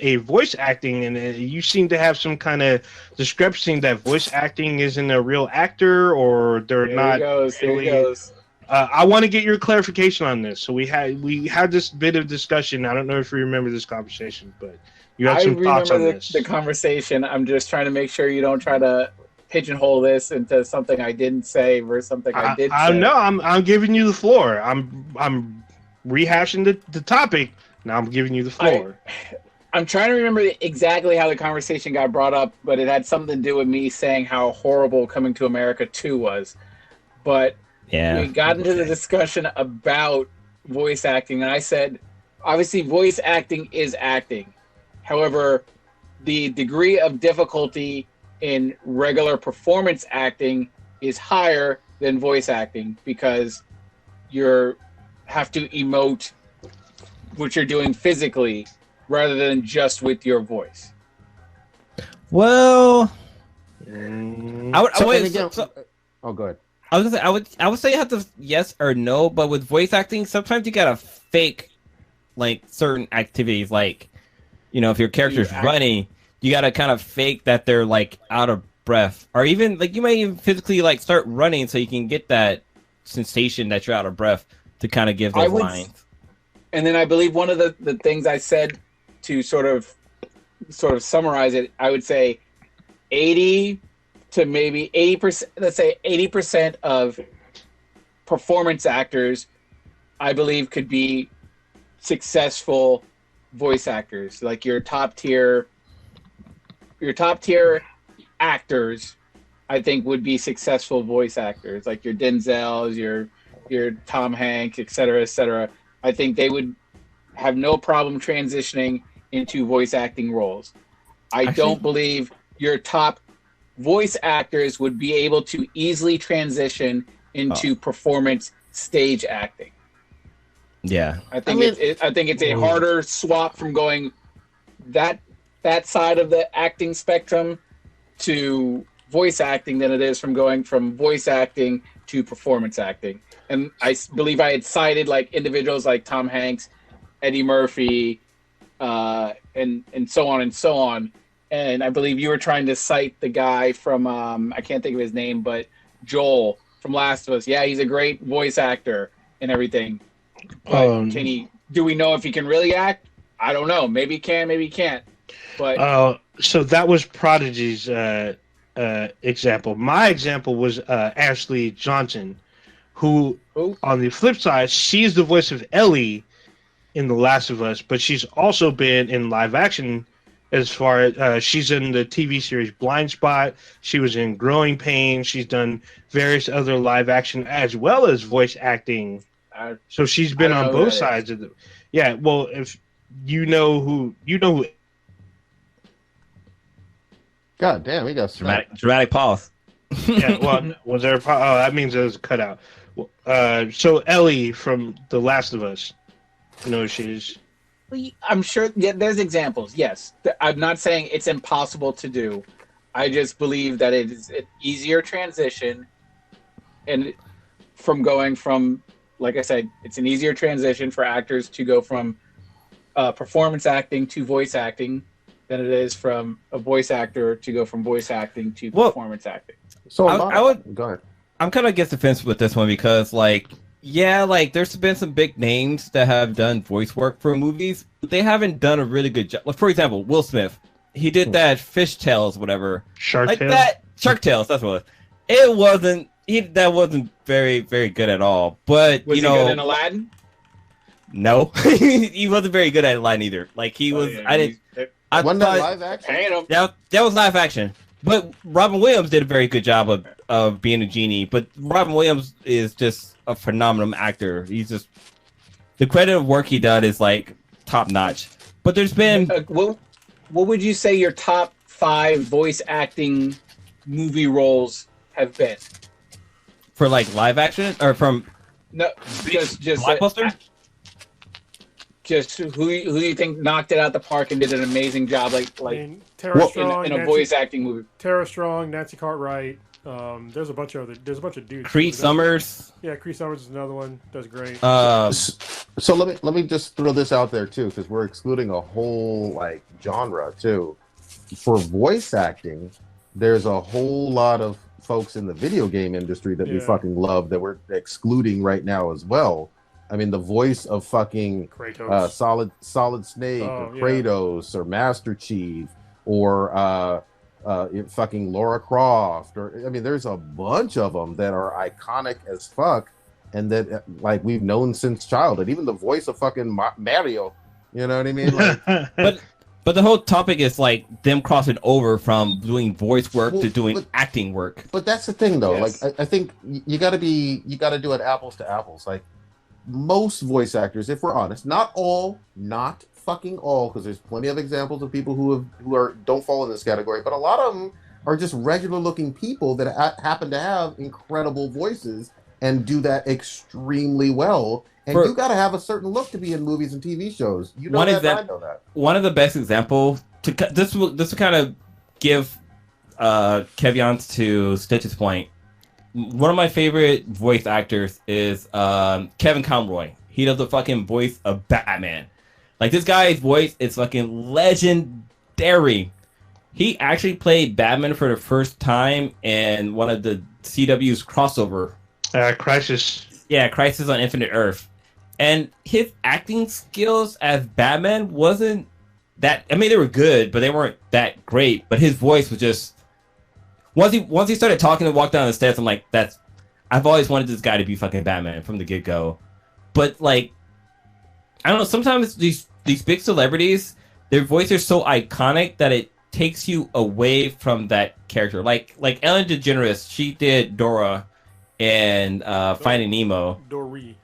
a voice acting, and you seem to have some kind of discrepancy that voice acting isn't a real actor or they're not. Here he goes. I want to get your clarification on this. So we had this bit of discussion. I don't know if you remember this conversation, but you had some thoughts on this. The conversation. I'm just trying to make sure you don't try to pigeonhole this into something I didn't say versus something I did say. No, I'm giving you the floor. I'm rehashing the topic. Now I'm giving you the floor. I'm trying to remember exactly how the conversation got brought up, but it had something to do with me saying how horrible Coming to America 2 was. But we got into the discussion about voice acting, and I said, obviously, voice acting is acting. However, the degree of difficulty in regular performance acting is higher than voice acting because you have to emote what you're doing physically rather than just with your voice. Well, go ahead. I was gonna say I would say you have to yes or no, but with voice acting, sometimes you gotta fake like certain activities, like if your character's running, you gotta kind of fake that they're like out of breath, or even like you might even physically like start running so you can get that sensation that you're out of breath to kind of give those lines. And then I believe one of the things I said to sort of summarize it, I would say 80 to maybe 80%, let's say 80% of performance actors, I believe, could be successful voice actors. Like your top tier actors, I think, would be successful voice actors. Like your Denzels, your Tom Hanks, et cetera. I think they would have no problem transitioning into voice acting roles. I don't believe your top voice actors would be able to easily transition into performance stage acting. Yeah, I think it's a harder swap from going that side of the acting spectrum to voice acting than it is from going from voice acting to performance acting. And I believe I had cited like individuals like Tom Hanks, Eddie Murphy, and so on and so on. And I believe you were trying to cite the guy from I can't think of his name, but Joel from Last of Us. Yeah, he's a great voice actor and everything. But do we know if he can really act? I don't know. Maybe he can, maybe he can't. But so that was Prodigy's example. My example was Ashley Johnson, who on the flip side, she's the voice of Ellie in The Last of Us, but she's also been in live action as far as she's in the TV series Blind Spot. She was in Growing Pains. She's done various other live action as well as voice acting. So she's been on both sides of the. Yeah, well, if you know who. God damn, we got dramatic pause. Yeah, well, was there? That means there was a cutout. So Ellie from The Last of Us, she's. I'm sure there's examples. Yes, I'm not saying it's impossible to do. I just believe that it is an easier transition, and from going from, like I said, it's an easier transition for actors to go from performance acting to voice acting than it is from a voice actor to go from voice acting to performance acting. So I would go ahead. I'm kind of against the fence with this one because, like, yeah, like there's been some big names that have done voice work for movies, but they haven't done a really good job. Like, for example, Will Smith, he did that Fish Tales, whatever, Shark Tales. That Shark Tales. That's what it wasn't. That wasn't very good at all. But Was he good in Aladdin? No, he wasn't very good at Aladdin either. Like he was. Yeah, Wasn't that live action? That was live action. But Robin Williams did a very good job of being a genie. But Robin Williams is just a phenomenal actor. He's just the credit of work he done is like top notch. But there's been what would you say your top 5 voice acting movie roles have been? For like live action or from just blockbuster? Just who you think knocked it out the park and did an amazing job, Tara Strong, in a voice acting movie? Tara Strong, Nancy Cartwright. There's a bunch of dudes. Cree Summers. Yeah, Cree Summers is another one. Does great. So let me just throw this out there too, because we're excluding a whole like genre too. For voice acting, there's a whole lot of folks in the video game industry that we fucking love that we're excluding right now as well. I mean, the voice of fucking Solid Snake or Kratos or Master Chief or fucking Lara Croft, or I mean, there's a bunch of them that are iconic as fuck, and that like we've known since childhood. Even the voice of fucking Mario, you know what I mean? Like, but the whole topic is like them crossing over from doing voice work to doing acting work. But that's the thing, though. Yes. Like I think you got to do it apples to apples. Like most voice actors, if we're honest, not fucking all, because there's plenty of examples of people who don't fall in this category, but a lot of them are just regular looking people that happen to have incredible voices and do that extremely well. And you got to have a certain look to be in movies and TV shows. You know that, I know that. One of the best examples this will kind of give caveats to Stitch's point. One of my favorite voice actors is Kevin Conroy. He does the fucking voice of Batman. Like, this guy's voice is fucking legendary. He actually played Batman for the first time in one of the CW's crossover. Crisis. Yeah, Crisis on Infinite Earth. And his acting skills as Batman wasn't that... I mean, they were good, but they weren't that great. But his voice was just... Once he started talking and walked down the steps, I'm like, I've always wanted this guy to be fucking Batman from the get-go. But, like, I don't know, sometimes these big celebrities, their voices are so iconic that it takes you away from that character. Like Ellen DeGeneres, she did Dora in Finding Nemo. Dory,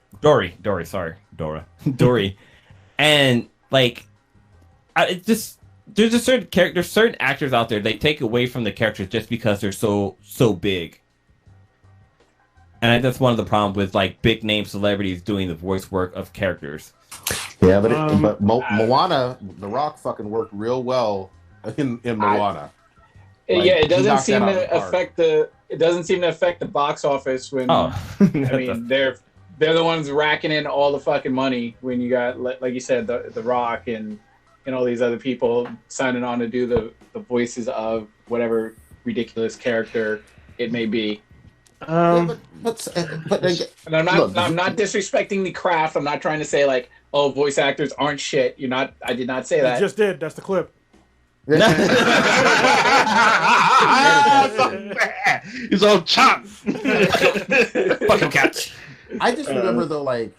sorry. Dora. Dory. And, like, there's just certain actors out there, they take away from the characters just because they're so big. And that's one of the problems with, like, big name celebrities doing the voice work of characters. Yeah, but Moana, The Rock fucking worked real well in Moana. It doesn't seem to affect the box office when I mean they're the ones racking in all the fucking money when you got, like you said, the Rock and all these other people signing on to do the voices of whatever ridiculous character it may be. But and I'm not disrespecting the craft. I'm not trying to say like, oh, voice actors aren't shit. I did not say that. You just did. That's the clip. He's all chopped. Fucking catch. I just remember though, like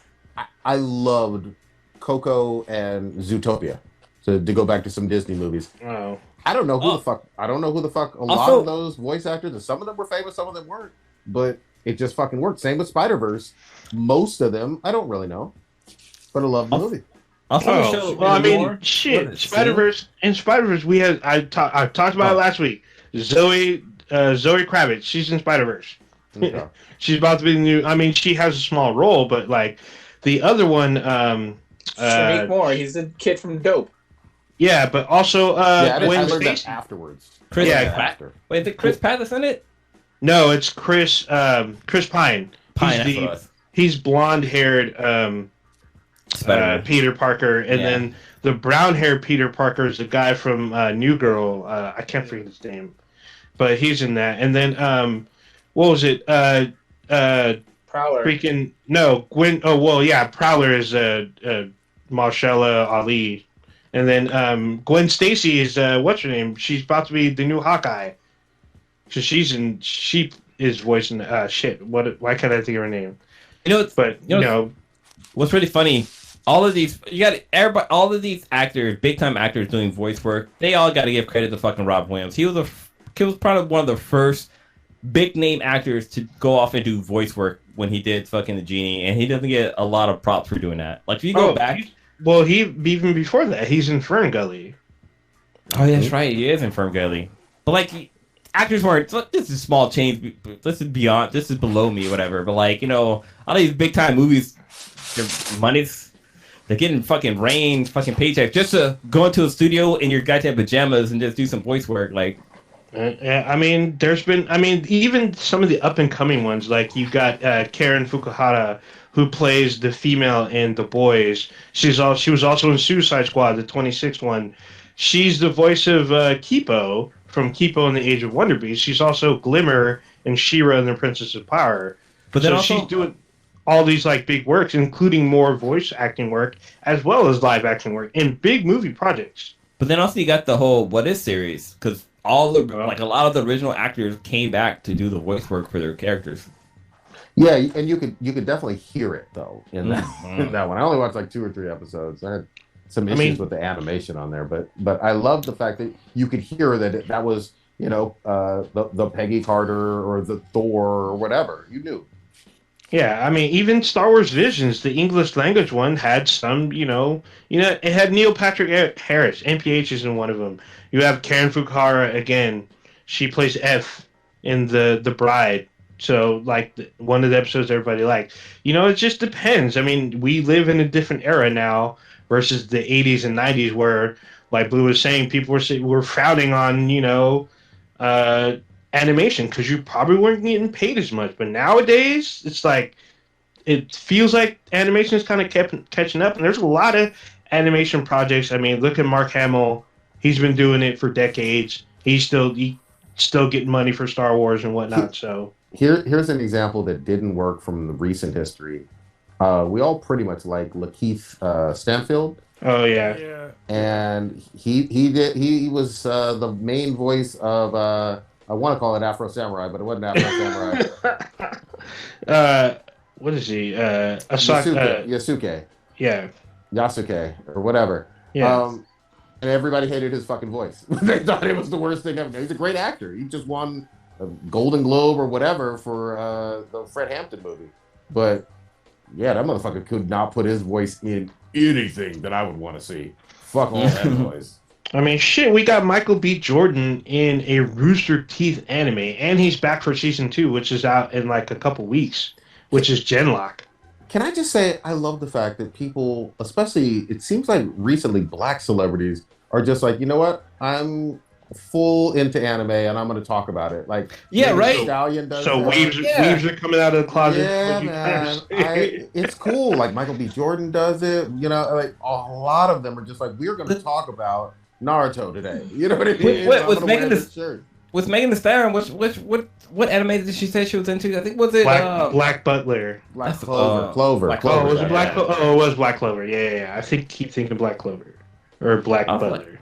I loved Coco and Zootopia. To go back to some Disney movies. Oh. I don't know who the fuck. A lot of those voice actors, and some of them were famous, some of them weren't. But it just fucking worked. Same with Spider-Verse. Most of them, I don't really know, but I love the movie. Spider-Verse. In Spider-Verse, we had I talked about it last week. Zoe Kravitz. She's in Spider-Verse. Okay. She's about to be the new. I mean, she has a small role, but like the other one, Shamik Moore. He's the kid from Dope. Yeah, but also I learned that afterwards. Wait, is it Chris Pratt that's in it? No, it's Chris Pine. Pine. He's blonde-haired. Peter Parker, and then the brown-haired Peter Parker is the guy from New Girl. I can't forget his name, but he's in that. And then what was it? Prowler. Freaking no, Gwen. Oh well, yeah. Prowler is Mahershala Ali, and then Gwen Stacy is what's her name? She's about to be the new Hawkeye. So she is voicing shit. Why can't I think of her name? What's really funny? All of these, you got everybody. All of these actors, big time actors doing voice work. They all got to give credit to fucking Rob Williams. He was probably one of the first big name actors to go off and do voice work when he did fucking the Genie, and he doesn't get a lot of props for doing that. Like if you go back, he even before that, he's in Fern Gully. Oh, yeah, that's right. He is in Fern Gully. But like. Actors weren't. This is small change. This is beyond. This is below me, whatever. But like all these big time movies, their money's they're getting fucking fucking paychecks just to go into a studio in your goddamn pajamas and just do some voice work. Like, I mean, there's been. I mean, even some of the up and coming ones. Like you got Karen Fukuhara, who plays the female in The Boys. She was also in Suicide Squad, the 26th one. She's the voice of Kipo. From Kipo and the Age of Wonder Beast. She's also Glimmer and She-Ra and the Princess of Power. But then she's doing all these like big works, including more voice acting work as well as live action work in big movie projects. But then also you got the whole What If series, because a lot of the original actors came back to do the voice work for their characters. Yeah, and you could definitely hear it though in that one. I only watched like 2 or 3 episodes. I had some issues with the animation on there, but I love the fact that you could hear that was the Peggy Carter or the Thor or whatever. You knew. Yeah, I mean, even Star Wars Visions, the English language one, had some, it had Neil Patrick Harris. NPH is in one of them. You have Karen Fukuhara again. She plays F in the Bride. So, like, one of the episodes everybody liked. It just depends. I mean, we live in a different era now versus the 80s and 90s where, like Blue was saying, people were frowning on, animation because you probably weren't getting paid as much. But nowadays, it's like, it feels like animation is kind of catching up. And there's a lot of animation projects. I mean, look at Mark Hamill. He's been doing it for decades. He's still getting money for Star Wars and whatnot. So here's an example that didn't work from the recent history. We all pretty much like Lakeith Stanfield. Oh yeah. And he was the main voice of I want to call it Afro Samurai, but it wasn't Afro Samurai. What is he? Yasuke. Yeah. Yasuke or whatever. Yeah. And everybody hated his fucking voice. They thought it was the worst thing ever. He's a great actor. He just won a Golden Globe or whatever for the Fred Hampton movie. But yeah, that motherfucker could not put his voice in anything that I would want to see. Fuck all that noise. I mean, shit, we got Michael B. Jordan in a Rooster Teeth anime, and he's back for season 2, which is out in like a couple weeks, which is Genlock. Can I just say, I love the fact that people, especially, it seems like recently black celebrities are just like, you know what? I'm full into anime and I'm going to talk about it. Like, yeah, right. Stallion does so weaves are coming out of the closet. Yeah, man. It's cool. Like Michael B. Jordan does it. Like a lot of them are just like, we're going to talk about Naruto today. You know what I mean? Was Megan Thee Stallion? What anime did she say she was into? I think was it Black Butler. Black Clover. Clover. Oh, was it Black Clover? Oh, it was Black Clover. Yeah. I keep thinking Black Clover or Black Butler.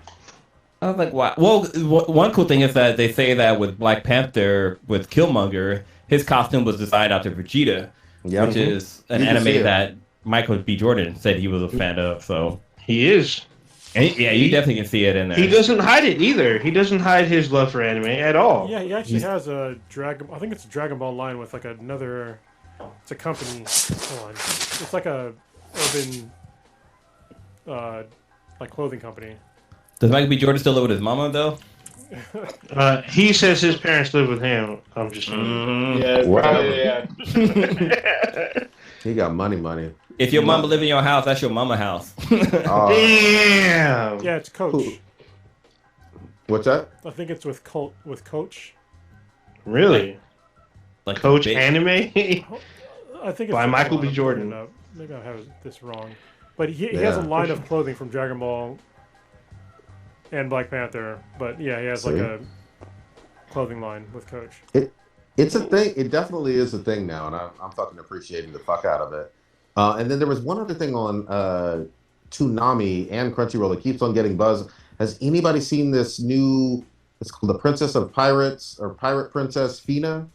I was like, wow. Well, one cool thing is that they say that with Black Panther, with Killmonger, his costume was designed after Vegeta, which is an anime that Michael B. Jordan said he was a fan of. So he is. And you definitely can see it in there. He doesn't hide it either. He doesn't hide his love for anime at all. Yeah, he actually has a I think it's a Dragon Ball line with like another. It's a company. Hold on. It's like a urban, like clothing company. Does Michael B. Jordan still live with his mama though? He says his parents live with him. I'm just saying. Yeah. He got money. If your mama live in your house, that's your mama house. Damn. Yeah, it's Coach. What's that? I think it's with Coach. Really? Like Coach anime? I think it's by Michael B. Jordan. Maybe I have this wrong. But he has a line of clothing from Dragon Ball and Black Panther. But yeah, he has like a clothing line with Coach. It's a thing. It definitely is a thing now, and I'm fucking appreciating the fuck out of it. And then there was one other thing on Toonami and Crunchyroll that keeps on getting buzz. Has anybody seen this new? It's called The Princess of Pirates or Pirate Princess Fina.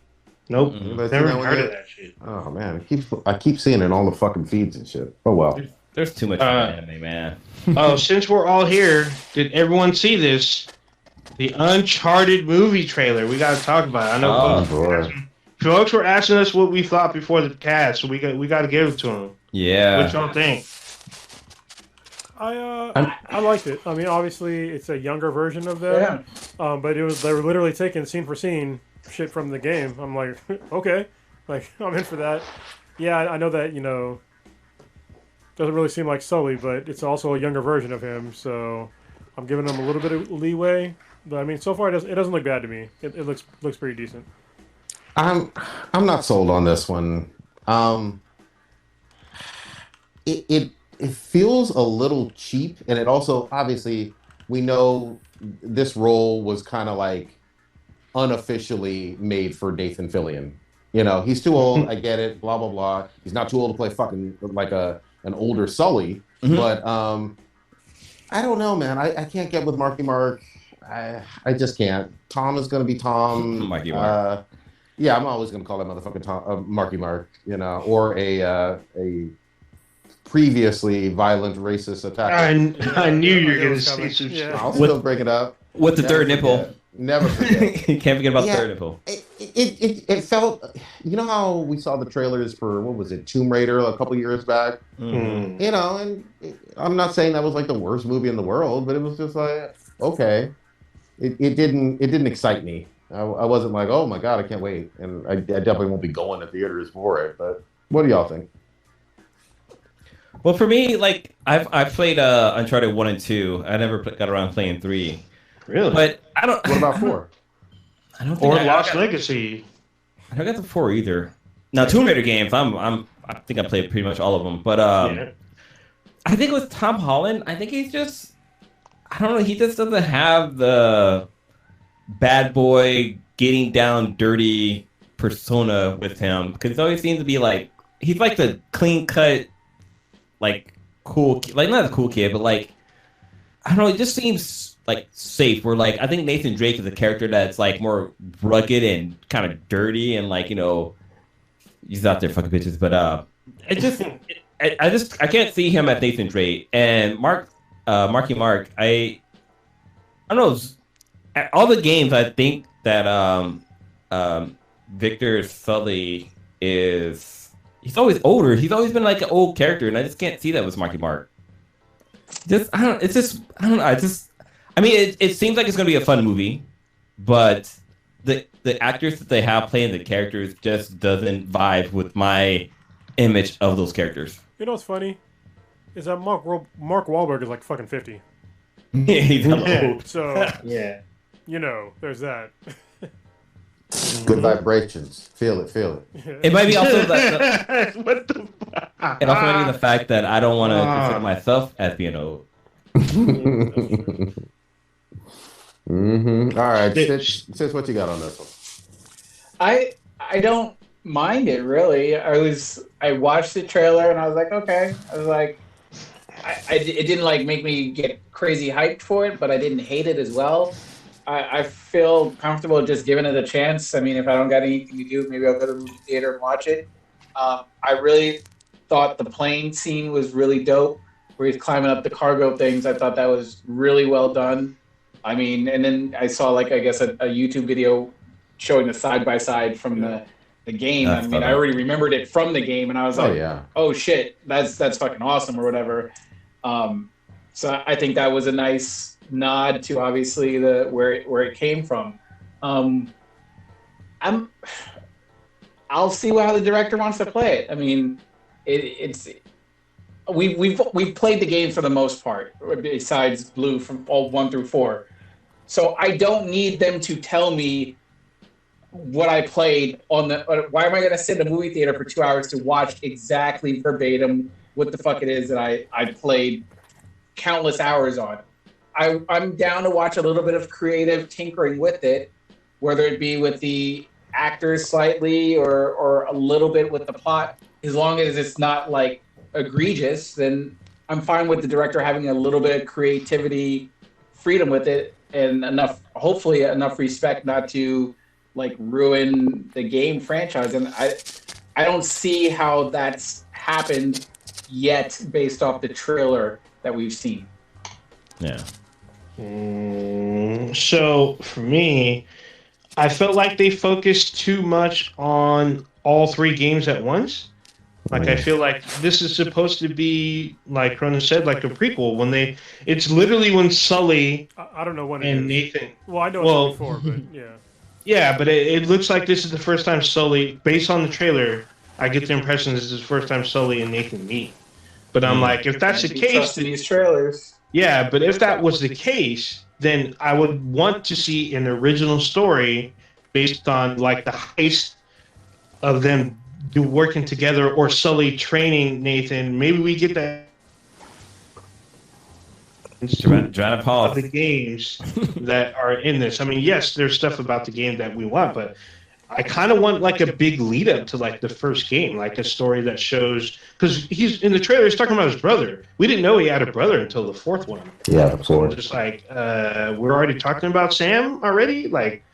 Nope, Anybody never seen that heard one of yet? that shit. Oh man, I keep seeing it in all the fucking feeds and shit. Oh well. There's too much anime, man. Oh, since we're all here, did everyone see this? The Uncharted movie trailer. We got to talk about it. I know folks were asking us what we thought before the cast, so we got to give it to them. Yeah. What y'all think? I liked it. I mean, obviously, it's a younger version of that. Yeah. But they were literally taking scene for scene shit from the game. I'm like, okay, like I'm in for that. Yeah, I know that doesn't really seem like Sully, but it's also a younger version of him. So I'm giving them a little bit of leeway. But I mean, so far it doesn't look bad to me. It looks pretty decent. I'm not sold on this one. It feels a little cheap, and it also obviously we know this role was kind of like unofficially made for Nathan Fillion. He's too old. I get it. Blah blah blah. He's not too old to play fucking like an older Sully. Mm-hmm. But I don't know, man. I can't get with Marky Mark. I just can't. Tom is going to be Tom. Marky Mark. Yeah, I'm always going to call that motherfucking Tom, Marky Mark, or a previously violent racist attacker. I knew you were going to say some shit. I'll still bring it up. With the third nipple. Never forget. You can't forget about the third nipple. It felt, how we saw the trailers for, what was it, Tomb Raider a couple years back? Mm-hmm. And I'm not saying that was like the worst movie in the world, but it was just like, okay. It didn't excite me. I wasn't like, oh my God, I can't wait. And I definitely won't be going to theaters for it. But what do y'all think? Well, for me, like I've played Uncharted 1 and 2. I never got around playing 3. Really? But I don't. What about 4? I don't think. Or Lost Legacy. I don't got the 4 either. Now, Tomb Raider games, I think I played pretty much all of them. But I think with Tom Holland, I think he's just. I don't know. He just doesn't have the bad boy, getting down dirty persona with him, because he always seems to be like he's like the clean cut, like cool, like not a cool kid, but like I don't know. It just seems like safe. Where like I think Nathan Drake is a character that's like more rugged and kind of dirty, and like he's out there fucking bitches. But I can't see him as Nathan Drake and Marky Mark. I don't know. At all the games, I think that Victor Sully he's always older. He's always been like an old character, and I just can't see that with Marky Mark. I don't know. I mean, it seems like it's gonna be a fun movie, but the actors that they have playing the characters just doesn't vibe with my image of those characters. You know what's funny? Is that Mark Wahlberg is like fucking 50. Yeah, he's old. So yeah, there's that. Good vibrations. Feel it. It might be also that. What the fuck? It also might be the fact that I don't want to consider myself as being old. Mm-hmm. All right, Sis, what you got on this one? I don't mind it really. I watched the trailer and I was like, okay. I was like, it didn't like make me get crazy hyped for it, but I didn't hate it as well. I feel comfortable just giving it a chance. I mean, if I don't got anything to do, maybe I'll go to the movie theater and watch it. I really thought the plane scene was really dope, where he's climbing up the cargo things. I thought that was really well done. I mean, and then I saw like, I guess a YouTube video showing the side-by-side from the game. I mean, I already remembered it from the game, and I was like, oh shit, that's fucking awesome or whatever. So I think that was a nice nod to obviously where it came from. I'll see how the director wants to play it. I mean, we've played the game for the most part, besides Blue from all 1 through 4. So I don't need them to tell me what I played on why am I going to sit in a movie theater for 2 hours to watch exactly verbatim what the fuck it is that I played countless hours on. I'm down to watch a little bit of creative tinkering with it, whether it be with the actors slightly or a little bit with the plot. As long as it's not like egregious, then I'm fine with the director having a little bit of creativity, freedom with it, and hopefully enough respect not to like ruin the game franchise. And I don't see how that's happened yet based off the trailer that we've seen. Yeah. So for me, I felt like they focused too much on all three games at once. Like, I feel like this is supposed to be, like Cronin said, like a prequel. It's literally when Sully I don't know when it and is. Nathan. Well, I know it's before, but yeah. Yeah, but it looks like this is the first time Sully, based on the trailer, I get the impression this is the first time Sully and Nathan meet. But I'm like, if that's the case, these trailers. yeah, but if that was the case, then I would want to see an original story based on like the heist of them working together or Sully training Nathan. Maybe we get that Joanna Paul of the games that are in this. I mean, yes, there's stuff about the game that we want, but I kind of want like a big lead up to like the first game, like a story that shows, because he's in the trailer. He's talking about his brother. We didn't know he had a brother until the fourth one. Yeah, of So course. I'm just like, we're already talking about Sam already. Like,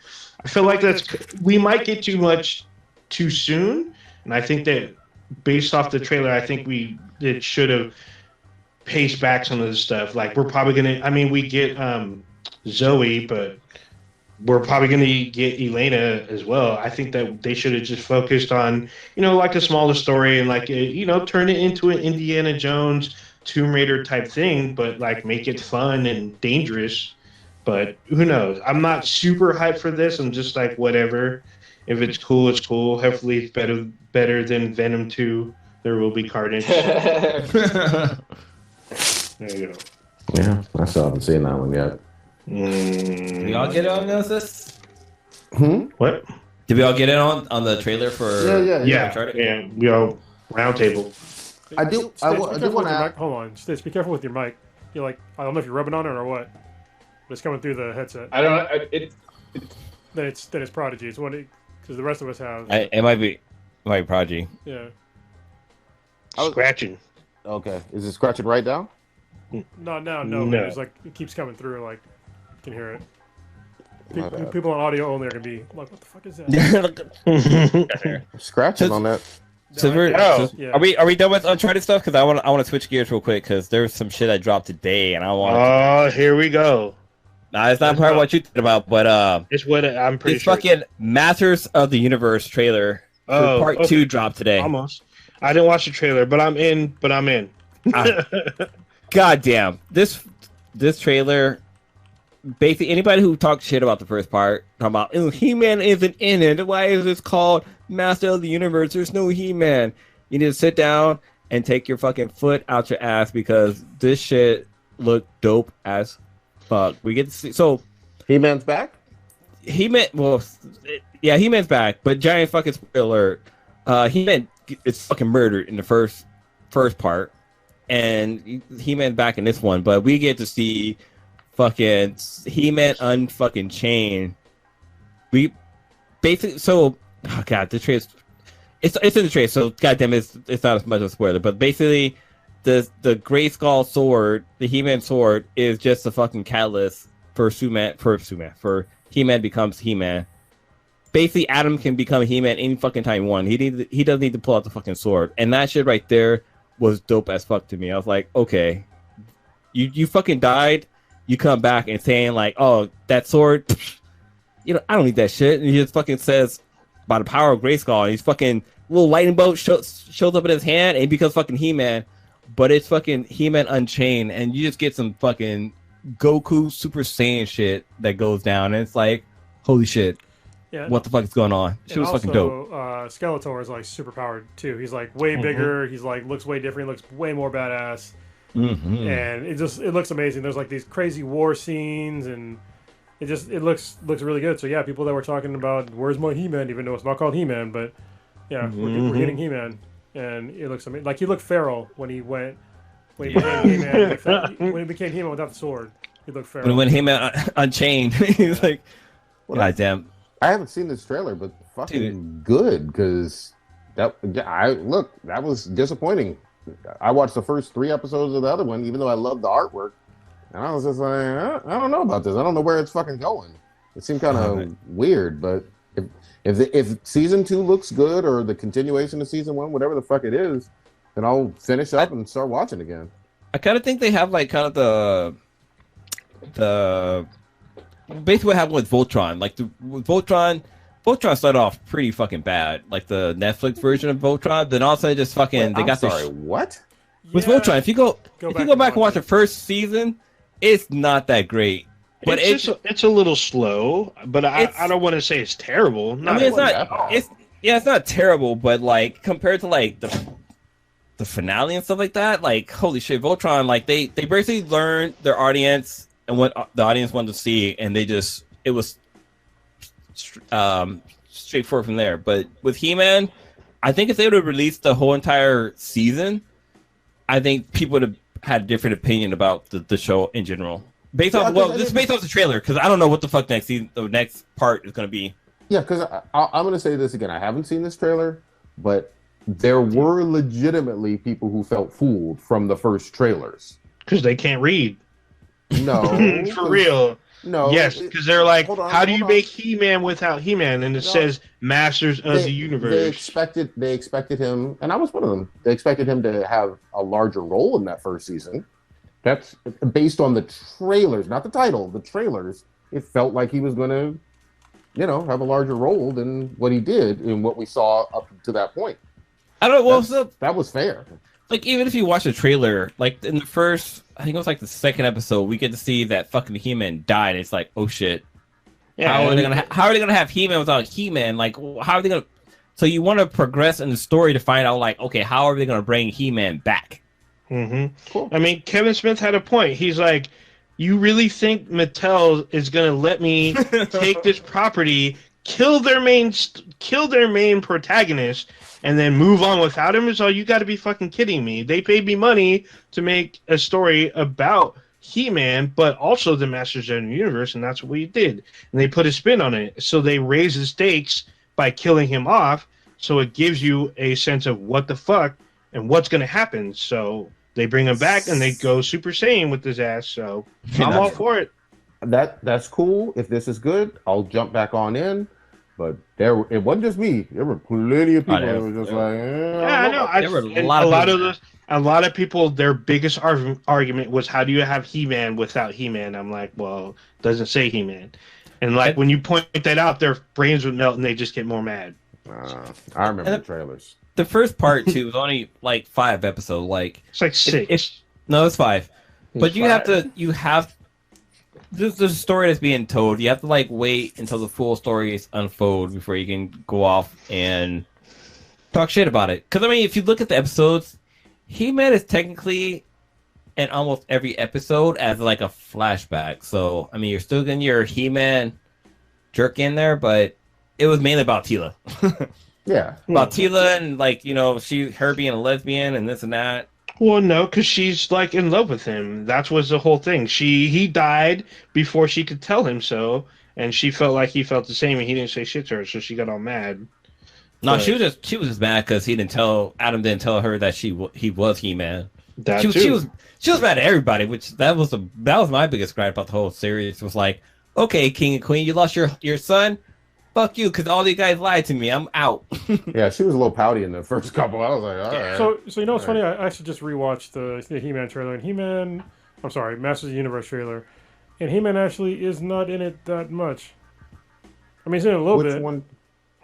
I feel like we might get too much too soon, and I think that based off the trailer, I think it should have paced back some of the stuff. Like, we're probably gonna. I mean, we get Zoe, but we're probably going to get Elena as well. I think that they should have just focused on, like a smaller story and like, turn it into an Indiana Jones, Tomb Raider type thing, but like make it fun and dangerous. But who knows? I'm not super hyped for this. I'm just like, whatever. If it's cool, it's cool. Hopefully it's better than Venom 2. There will be carnage. There you go. Yeah, I still haven't seen that one yet. Did we all get in on this? What? Did we all get in on the trailer for? Yeah. Uncharted? Yeah. We all round table. I do want to ask. Hold on, Stitch, be careful with your mic. You're like, I don't know if you're rubbing on it or what. But it's coming through the headset. I don't know. Then it's Prodigy. It's one because the rest of us have. It might be Prodigy. Yeah. Scratching. Okay, is it scratching right now? No. No. But it's like it keeps coming through. Like you can hear it. My bad. People on audio only are gonna be like, "What the fuck is that?" Scratching on that. So Yeah. are we done with Uncharted stuff? Because I want to switch gears real quick because there's some shit I dropped today and I want. Oh, here we go. Nah, it's not part of what you thought about, but It's what I'm pretty this sure. fucking Masters of the Universe trailer for part 2 dropped today. Almost. I didn't watch the trailer, but I'm in. God damn. This trailer, basically anybody who talks shit about the first part, talking about, oh, He-Man isn't in it. Why is this called Master of the Universe? There's no He-Man. You need to sit down and take your fucking foot out your ass because this shit looked dope as fuck. We get to see. So, He-Man's back? He-Man, well, yeah, He-Man's back, but giant fucking spoiler alert. He-Man is fucking murdered in the first part. And He-Man's back in this one, but we get to see fucking He-Man unfucking chain. We basically oh god, the trailer. It's in the trailer, so goddamn, it's not as much of a spoiler. But basically, the Grayskull sword, the He-Man sword, is just a fucking catalyst for He-Man becomes He-Man. Basically, Adam can become He-Man any fucking time he wants. He doesn't need to pull out the fucking sword, and that shit right there was dope as fuck to me. I was like, okay, you fucking died, you come back and saying like, oh, that sword, I don't need that shit. And he just fucking says by the power of Grayskull, and he's fucking little lightning bolt shows up in his hand and he becomes fucking He-Man. But it's fucking He-Man Unchained, and you just get some fucking Goku Super Saiyan shit that goes down, and it's like, holy shit. Yeah. What the fuck is going on? She was fucking dope. Skeletor is like super powered too. He's like way bigger. He's like looks way different. He looks way more badass. Mm-hmm. And it looks amazing. There's like these crazy war scenes, and it looks really good. So yeah, people that were talking about where's my He-Man, even though it's not called He-Man, but yeah, we're getting He-Man. and it looks amazing. Like he looked feral when he became He-Man. When he became He-Man without the sword, he looked feral. When He-Man unchained, he's like, God damn. I haven't seen this trailer, but fucking good, because that was disappointing. I watched the first 3 episodes of the other one, even though I loved the artwork, and I was just like, I don't know about this. I don't know where it's fucking going. It seemed kind of weird, but if season 2 looks good, or the continuation of season 1, whatever the fuck it is, then I'll finish up and start watching again. I kind of think they have like kind of the basically what happened with Voltron. Like with Voltron started off pretty fucking bad. Like the Netflix version of Voltron. Then all of a sudden, just fucking what? With Voltron, if you go back and watch the first season, it's not that great. But it's a little slow. But I don't want to say it's terrible. I mean, it's not. It's not terrible. But like compared to like the finale and stuff like that, like holy shit, Voltron, like they basically learned their audience and what the audience wanted to see, and it was straightforward from there. But with He-Man, I think if they would have released the whole entire season, I think people would have had a different opinion about the show in general. Based off the trailer, because I don't know what the fuck the next part is going to be. Yeah, because I'm going to say this again. I haven't seen this trailer, but there were legitimately people who felt fooled from the first trailers. Because they can't read. No. For real. No. Yes, because they're like, how do you make He-Man without He-Man? And it says Masters of the Universe. They expected him, and I was one of them. They expected him to have a larger role in that first season. That's based on the trailers, not the title, the trailers. It felt like he was going to, have a larger role than what he did in what we saw up to that point. I don't know. That was fair. Like, even if you watch the trailer, like in the first, I think it was like the second episode, we get to see that fucking He-Man died. It's like, oh shit. Yeah, how are they gonna have He-Man without He-Man? Like, how are they gonna? So you want to progress in the story to find out, like, okay, how are they gonna bring He-Man back? Mm-hmm. Cool. I mean, Kevin Smith had a point. He's like, you really think Mattel is gonna let me take this property, kill their main protagonist, and then move on without him? So you got to be fucking kidding me. They paid me money to make a story about He-Man, but also the Masters of the Universe, and that's what we did. And they put a spin on it. So they raised the stakes by killing him off, so it gives you a sense of what the fuck and what's going to happen. So they bring him back, and they go Super Saiyan with his ass. So I'm all for it. That's cool. If this is good, I'll jump back on in. But it wasn't just me. There were plenty of people that were just like, I know. There were a lot of people. Their biggest argument was, how do you have He-Man without He-Man? I'm like, well, it doesn't say He-Man. And like when you point that out, their brains would melt and they just get more mad. I remember the trailers. The first part too was only like 5 episodes. Like it's like 6. No, it's 5. But you have. There's a story that's being told. You have to like wait until the full story is unfold before you can go off and talk shit about it. Because I mean, if you look at the episodes, He-Man is technically in almost every episode as like a flashback. So I mean, you're still getting your He-Man jerk in there, but it was mainly about Teela. Yeah, about Teela and like her being a lesbian and this and that. Well, no, because she's like in love with him. That was the whole thing. He died before she could tell him so, and she felt like he felt the same, and he didn't say shit to her, so she got all mad. No, but she was just mad because Adam didn't tell her that he was He-Man. She was mad at everybody, which that was my biggest gripe about the whole series. Was like, okay, King and Queen, you lost your son. Fuck you, because all you guys lied to me. I'm out. Yeah, she was a little pouty in the first couple. I was like, all right. So you know what's funny? I actually just rewatched the He-Man trailer, and Masters of the Universe trailer, and He-Man actually is not in it that much. I mean, he's in it a little bit. Which one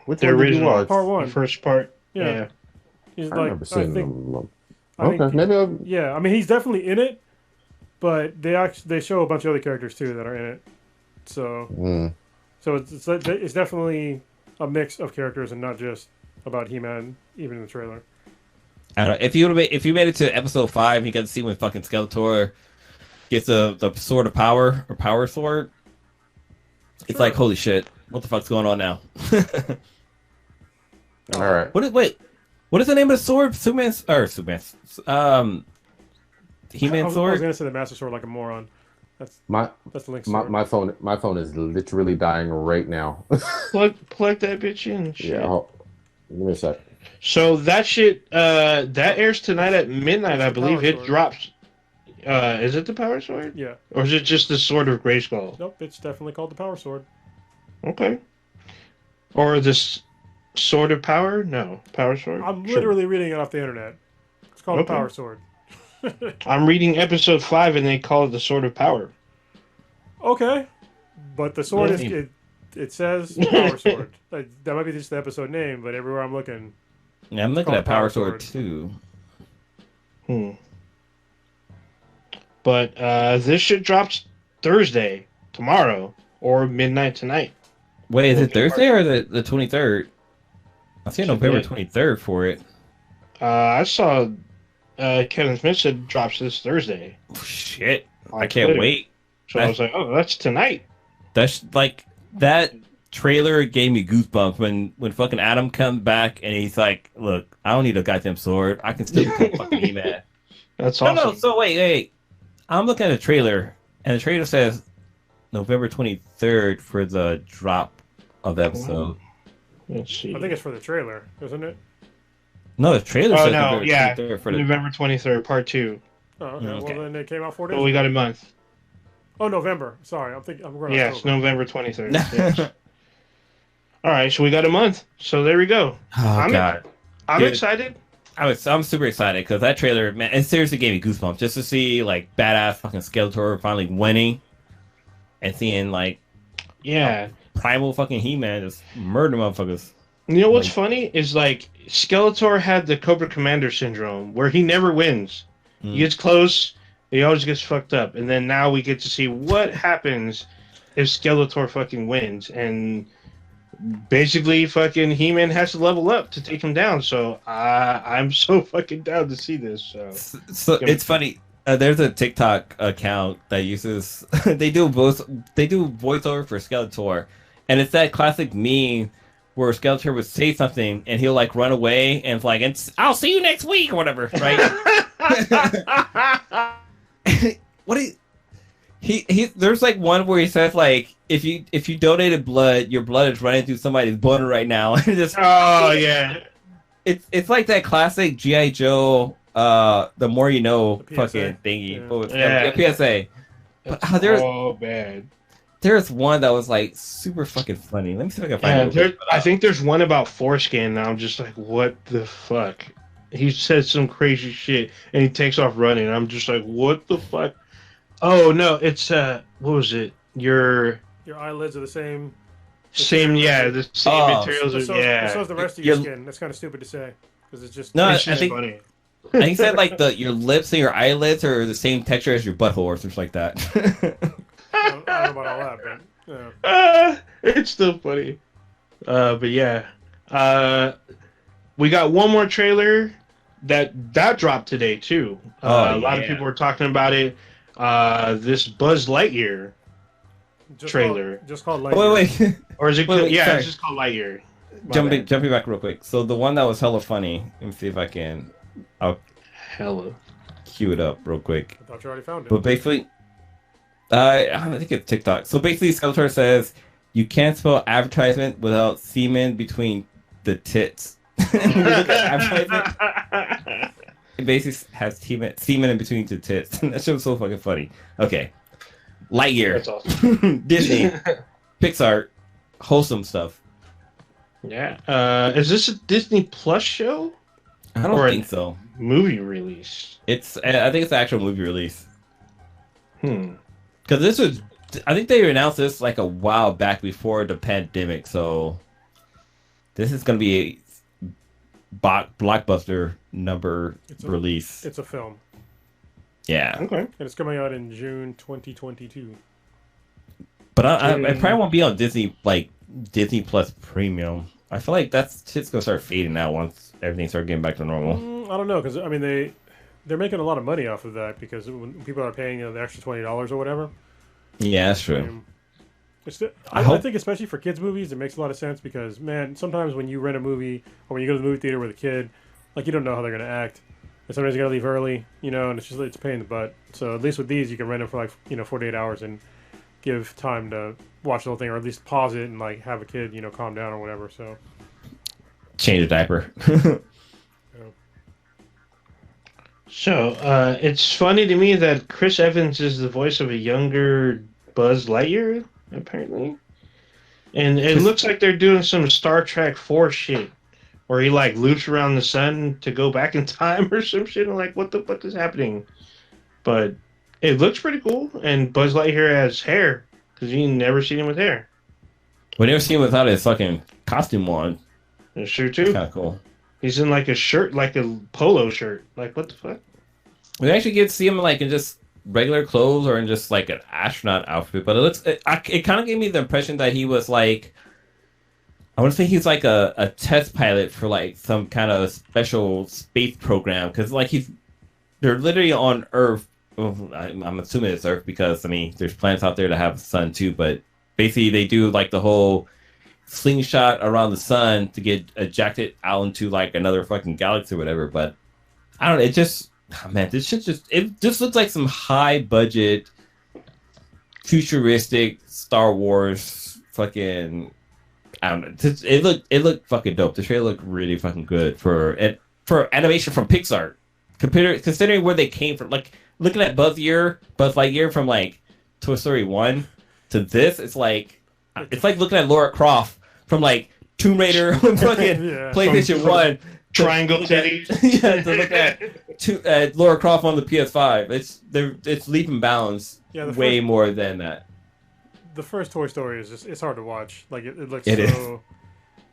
did you watch? Part 1. The first part. Yeah. He's I remember seeing them. Okay, maybe. Yeah, I mean, he's definitely in it, but they show a bunch of other characters too that are in it. So. So it's definitely a mix of characters and not just about He-Man, even in the trailer. I don't know. If you made it to episode 5, you got to see when fucking Skeletor gets the sword of power or power sword. It's like, holy shit, what the fuck's going on now? All right. Wait, What is the name of the sword? Superman's or Superman's He-Man I was sword? gonna say the Master Sword like a moron. That's My the Link my, sword. my phone is literally dying right now. Plug that bitch in. Shit. Yeah, give me a sec. So that shit, that airs tonight at midnight, It's I the believe. Power It Sword. drops. Is it the Power Sword? Yeah. Or is it just the Sword of Grayskull? Nope. It's definitely called the Power Sword. Okay. Or this Sword of Power? No, Power Sword. I'm Sure. literally reading it off the internet. It's called the Okay. Power Sword. I'm reading episode 5, and they call it the Sword of Power. Okay, but the sword is Yeah. it says Power Sword. Like, that might be just the episode name, but everywhere I'm looking, Yeah, I'm looking called at Power Sword too. But this shit drops Thursday, tomorrow, or midnight tonight. Wait, is Well, it Thursday or the 23rd? I see November Today. 23rd for it. I saw Kevin Smith said drops this Thursday. Shit. on I can't Twitter. wait. So I was like, oh, that's tonight. That's like that trailer gave me goosebumps when fucking Adam comes back and he's like, "Look, I don't need a goddamn sword. I can still become fucking He-Man." That's No, awesome. no. So wait. I'm looking at a trailer, and the trailer says November 23rd for the drop of the episode. Let's see. I think it's for the trailer, isn't it? No, the trailer Oh says no, November yeah, 23rd for the. November 23rd, part 2. Oh, okay. Okay. Well, then it came out 4 days. But we ago. got a month. Oh, November. Sorry, I'm going. Yes, October. November 23rd. Yes. All right, so we got a month. So there we go. Oh god. I'm Dude. excited. I'm super excited because that trailer, man, it seriously gave me goosebumps just to see like badass fucking Skeletor finally winning and seeing like Yeah. primal fucking He-Man just murder motherfuckers. You know what's Like- funny is like Skeletor had the Cobra Commander syndrome where he never wins. Mm. He gets close, he always gets fucked up, and then now we get to see what happens if Skeletor fucking wins, and basically fucking He-Man has to level up to take him down. So I'm so fucking down to see this. So it's funny. There's a TikTok account that uses they do voiceover for Skeletor, and it's that classic meme where Skeletor would say something and he'll like run away and it's like I'll see you next week or whatever, right? What do he there's like one where he says like if you donated blood, your blood is running through somebody's boner right now. And just Oh yeah, it's like that classic G.I. Joe the more you know The PSA. fucking thingy. Yeah. What was Yeah. the PSA. But there's oh bad. there's one that was like super fucking funny. Let me see if I can find Yeah, it. I think there's one about foreskin. Now I'm just like, what the fuck? He said some crazy shit and he takes off running. I'm just like, what the fuck? Oh no, it's what was it? Your eyelids are the same. same, yeah, the same Oh. materials. So Yeah, is the rest of your Your- skin. That's kind of stupid to say because it's just No, it's I just think funny. I think he said like your lips and your eyelids are the same texture as your butthole or something like that. I don't know about all that, but yeah. It's still funny. But yeah, we got one more trailer that dropped today too. Oh, a lot of yeah. people were talking about it. This Buzz Lightyear Just trailer. just called wait, Lightyear. wait. Or is it? Wait, yeah, sorry. it's just called Lightyear. My jumping bad. back real quick. So the one that was hella funny. Let me see if I can. I'll Hella. cue it up real quick. I thought you already found it. But basically, I think it's TikTok. So basically, Skeletor says you can't spell advertisement without semen between the tits. When you look at advertisement, it basically has semen in between the tits. That shit was so fucking funny. Okay, Lightyear, That's awesome. Disney, Pixar, wholesome stuff. Yeah. Is this a Disney Plus show? I don't Or think so. Movie release? I think it's an actual movie release. Hmm. Because this was, I think they announced this like a while back before the pandemic. So this is going to be a blockbuster number release. It's a film, Yeah. Okay. and it's coming out in June 2022. But I probably won't be on Disney, like Disney Plus Premium. I feel like that's shit's going to start fading out once everything starts getting back to normal. I don't know because I mean they're making a lot of money off of that because when people are paying the extra $20 or whatever. Yeah, that's true. I think especially for kids movies, it makes a lot of sense because man, sometimes when you rent a movie or when you go to the movie theater with a kid, like you don't know how they're gonna act. And somebody's gonna leave early, and it's a pain in the butt. So at least with these, you can rent them for like 48 hours and give time to watch the whole thing, or at least pause it and like have a kid, calm down or whatever. So change a diaper. So, it's funny to me that Chris Evans is the voice of a younger Buzz Lightyear, apparently. And it looks like they're doing some Star Trek 4 shit, where he, like, loops around the sun to go back in time or some shit. I'm like, what the fuck is happening? But it looks pretty cool, and Buzz Lightyear has hair, because you never seen him with hair. We never seen him without his fucking costume on. That's true, too. Kind of cool. He's in like a shirt, like a polo shirt. Like, what the fuck? We actually get to see him like in just regular clothes or in just like an astronaut outfit. But it kind of gave me the impression that he was like, I want to say he's like a test pilot for like some kind of special space program. Because like they're literally on Earth. Well, I'm assuming it's Earth because, I mean, there's planets out there that have a sun too. But basically they do like the whole slingshot around the sun to get ejected out into like another fucking galaxy or whatever. But I don't know, it just this shit just looks like some high budget futuristic Star Wars fucking, I don't know, it looked fucking dope. The trailer looked really fucking good for animation from Pixar, considering where they came from. Like looking at Buzz Lightyear from like Toy Story 1 to this, it's like looking at Lara Croft from like Tomb Raider fucking PlayStation 1. Triangle City. Yeah, to look at Lara Croft on the PS5. It's leap and bounds way more than that. The first Toy Story is it's hard to watch. Like it looks it so... Is.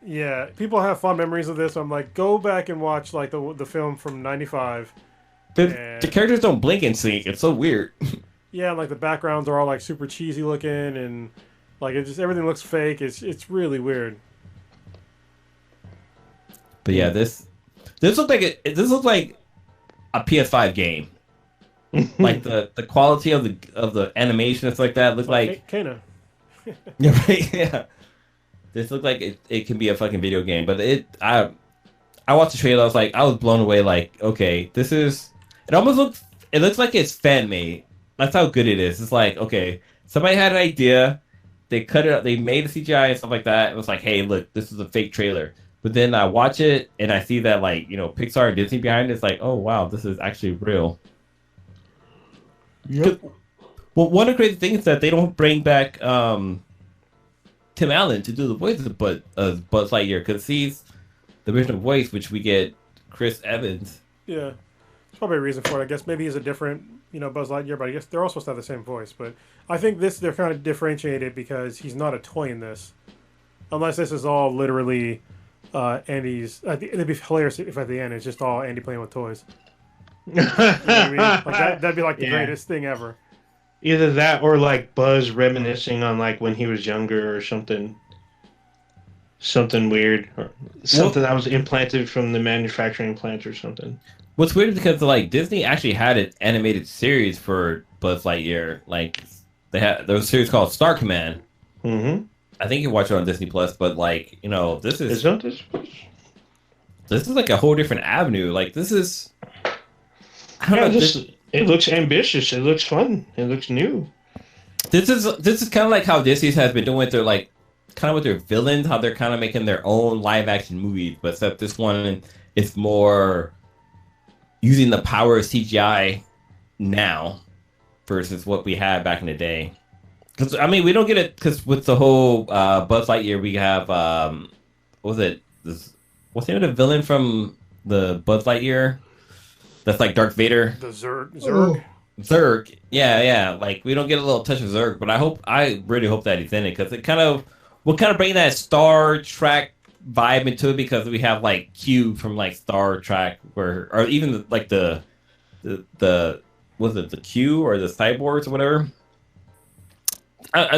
Yeah, people have fond memories of this. I'm like, go back and watch like the film from '95. The characters don't blink and sync. It's so weird. Yeah, like the backgrounds are all like super cheesy looking and like everything looks fake. It's really weird. But yeah, this looked like a PS5 game. Like the quality of the animation, it's like that. Looked like Kana. Yeah, right. Yeah. This looked like it can be a fucking video game, but I watched the trailer. I was blown away. Like, okay, it looks like it's fan made. That's how good it is. It's like, okay, somebody had an idea, they cut it up, they made a CGI and stuff like that. It was like, hey, look, this is a fake trailer. But then I watch it and I see that like, Pixar and Disney behind it. It's like, oh wow, this is actually real. Yep. Well, one of the crazy things is that they don't bring back Tim Allen to do the voice of Buzz Lightyear, because he's the original voice, which we get Chris Evans. Yeah, there's probably a reason for it. I guess maybe he's a different, Buzz Lightyear, but I guess they're all supposed to have the same voice. But I think they're kind of differentiated because he's not a toy in this, unless this is all literally Andy's. I think it'd be hilarious if at the end it's just all Andy playing with toys. You know what I mean? Like that'd be like the greatest thing ever. Either that or like Buzz reminiscing on like when he was younger or something weird, or something that was implanted from the manufacturing plant or something. What's weird is because like Disney actually had an animated series for Buzz Lightyear. Like there was a series called Star Command. Mm-hmm. I think you watch it on Disney Plus, but like this is like a whole different avenue. Like this is, I don't know. It looks ambitious. It looks fun. It looks new. This is kind of like how Disney has been doing with their like kind of with their villains, how they're kind of making their own live action movies, but except this one is more using the power of CGI now versus what we had back in the day. Because I mean, we don't get it because with the whole Buzz Lightyear, we have what's the name of the villain from the Buzz Lightyear? That's like Darth Vader. The Zurg. Zurg. Yeah. Like we don't get a little touch of Zurg, but I really hope that he's in it because we'll kind of bring that Star Trek vibe into it because we have like Q from like Star Trek, or even like the was it the Q or the cyborgs or whatever.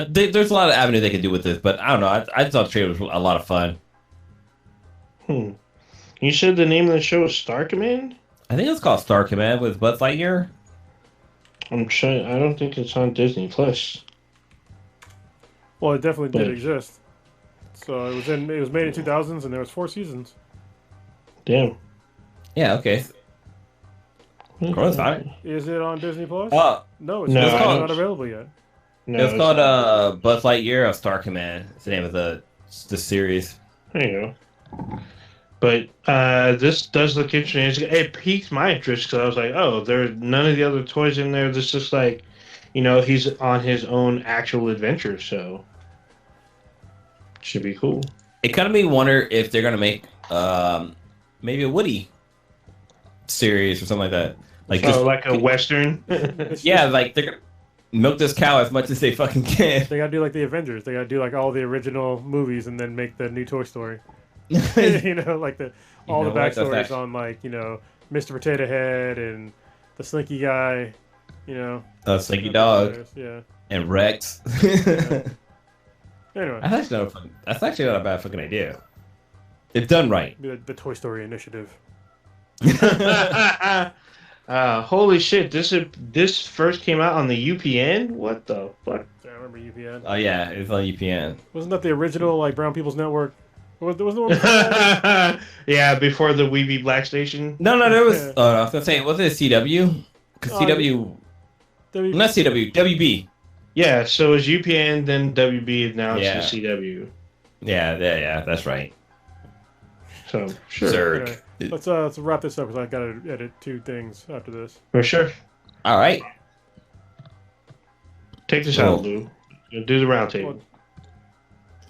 There's a lot of avenue they can do with this, but I don't know. I thought the trailer was a lot of fun. You said the name of the show is Star Command? I think it's called Star Command with Buzz Lightyear. I'm trying. I don't think it's on Disney Plus. Well, it definitely did exist. So it was made in 2000s, and there was 4 seasons. Damn. Yeah, okay. Corona's fine. Is it on Disney Plus? No, it's No, not available yet. No, it's called Buzz Lightyear of Star Command. It's the name of the series. There you go. But this does look interesting. It piqued my interest because I was like, oh, there's none of the other toys in there. This is like, he's on his own actual adventure, so should be cool. It kind of made me wonder if they're gonna make maybe a Woody series or something like that. Like a Western. Yeah, like they're gonna milk this cow as much as they fucking can. They gotta do like the Avengers. They gotta do like all the original movies and then make the new Toy Story. Like all the backstories on Mr. Potato Head and the Slinky guy. Slinky Dog. Yeah. And Rex. Yeah. Anyway, that's actually not a bad fucking idea. If done right. The Toy Story Initiative. Holy shit! This first came out on the UPN. What the fuck? I remember UPN. Oh yeah, it was on UPN. Wasn't that the original Brown People's Network? Was the one before? Yeah, before the Weeby Black Station. No, there was. I was gonna say, was it CW? Because CW, not CW, WB. Yeah, so it was UPN, then WB, now it's the CW. Yeah, that's right. So sure. Anyway, let's wrap this up because I gotta edit 2 things after this. For sure. All right. Take this out, Lou. Do the round table.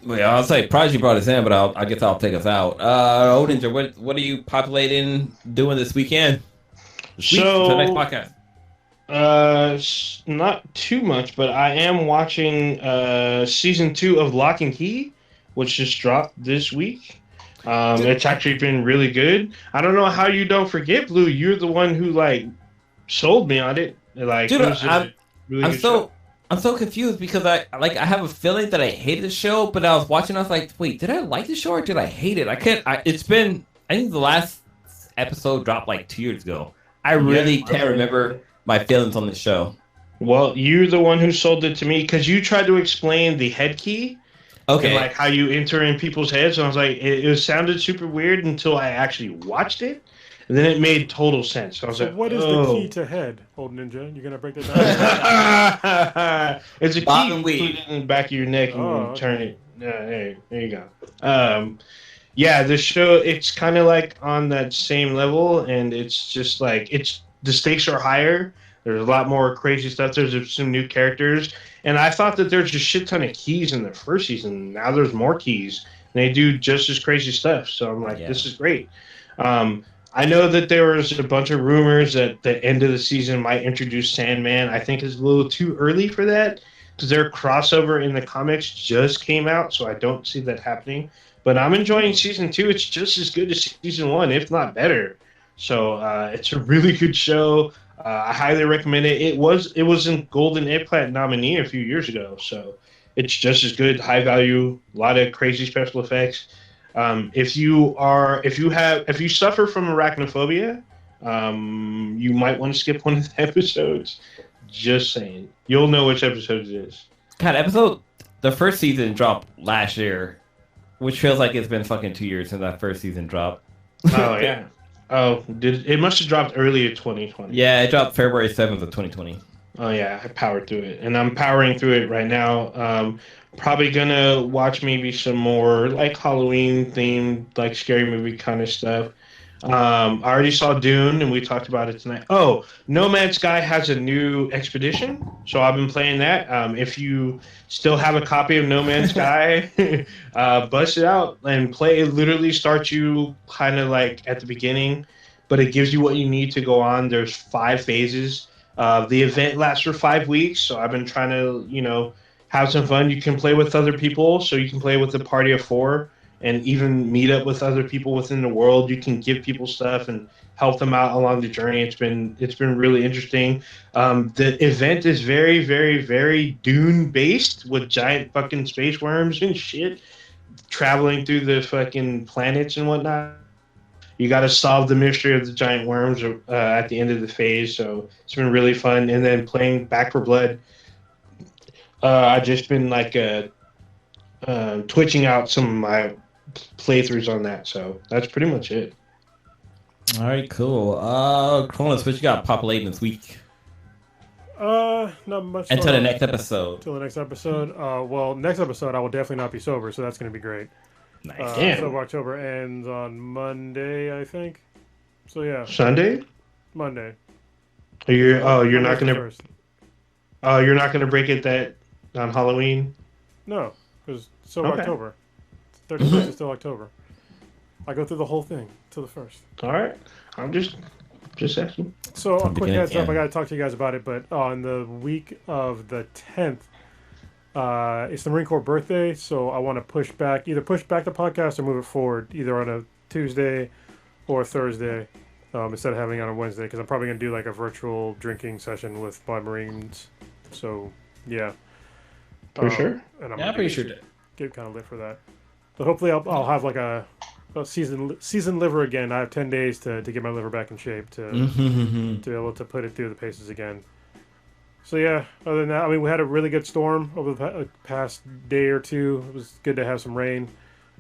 Well, I'll say Prodigy brought us in, but I guess I'll take us out. Ninja, what are you populating doing this weekend? So next podcast. Not too much, but I am watching season 2 of Lock and Key, which just dropped this week. It's actually been really good. I don't know how you don't forget, Blue. You're the one who sold me on it. Dude, I'm so confused because I have a feeling that I hated the show, but I was watching. I was like, wait, did I like the show or did I hate it? I think the last episode dropped 2 years ago. I really can't remember my feelings on the show. Well, you're the one who sold it to me because you tried to explain the head key. Okay. And how you enter in people's heads. And I was like, it sounded super weird until I actually watched it. And then it made total sense. So I was like, what is the key to head, Old Ninja? You're going to break that down? It's a key you put it in the back of your neck and turn it. There you go. Yeah, the show, it's kind of on that same level. And it's just the stakes are higher. There's a lot more crazy stuff. There's some new characters. And I thought that there's a shit ton of keys in the first season. Now there's more keys. And they do just as crazy stuff. So I'm this is great. I know that there was a bunch of rumors that the end of the season might introduce Sandman. I think it's a little too early for that because their crossover in the comics just came out. So I don't see that happening. But I'm enjoying season 2. It's just as good as season 1, if not better. So it's a really good show. I highly recommend it. It was a Golden Eggplant nominee a few years ago, so it's just as good. High value, a lot of crazy special effects. If you suffer from arachnophobia, you might want to skip one of the episodes. Just saying, you'll know which episode it is. God, the first season dropped last year, which feels like it's been fucking 2 years since that first season dropped. Oh yeah. Oh, it must have dropped early in 2020. Yeah, it dropped February 7th of 2020. Oh yeah, I powered through it, and I'm powering through it right now. Probably gonna watch maybe some more Halloween themed, scary movie kind of stuff. I already saw Dune, and we talked about it tonight. Oh, No Man's Sky has a new expedition, so I've been playing that. If you still have a copy of No Man's Sky, bust it out and play. It literally starts you kind of at the beginning, but it gives you what you need to go on. There's 5 phases. The event lasts for 5 weeks, so I've been trying to, have some fun. You can play with other people, so you can play with a party of 4. And even meet up with other people within the world. You can give people stuff and help them out along the journey. It's been really interesting. The event is very, very, very Dune based with giant fucking space worms and shit traveling through the fucking planets and whatnot. You got to solve the mystery of the giant worms at the end of the phase. So it's been really fun. And then playing Back 4 Blood. I've just been twitching out some of my playthroughs on that, so that's pretty much it. All right, cool. Cronus, what you got populating this week? Not much. Until the next episode. Until the next episode. Well, next episode I will definitely not be sober, so that's going to be great. Nice. So October ends on Monday, I think. So yeah. Sunday? Monday. You're Monday's not the gonna. first. You're not gonna break it that on Halloween. No, because so Okay. October. 31st is still October. I go through the whole thing till the 1st. All right. I'm just asking. So a quick beginning, heads up, yeah. I got to talk to you guys about it, but on the week of the 10th, it's the Marine Corps birthday, so I want to either push back the podcast or move it forward, either on a Tuesday or a Thursday, instead of having it on a Wednesday, because I'm probably going to do like a virtual drinking session with my Marines. So, yeah. For sure. And I'm Yeah, I'm pretty sure. get kind of lit for that. But hopefully I'll have like a seasoned liver again. I have 10 days to get my liver back in shape to be able to put it through the paces again. So yeah, other than that, I mean, we had a really good storm over the past day or two. It was good to have some rain.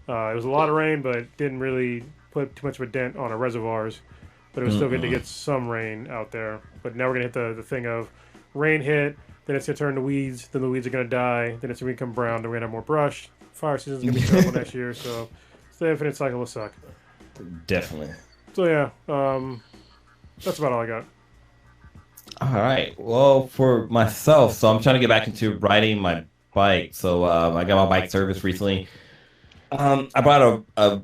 It was a lot of rain, but it didn't really put too much of a dent on our reservoirs. But it was still good to get some rain out there. But now we're going to hit the thing of rain hit, then it's going to turn to weeds, then the weeds are going to die, then it's going to become brown, then we're going to have more brush. Fire season's going to be terrible next year, so it's the infinite cycle will suck. Definitely. So yeah, that's about all I got. All right. Well, for myself, so I'm trying to get back into riding my bike. So I got my bike service recently. I bought a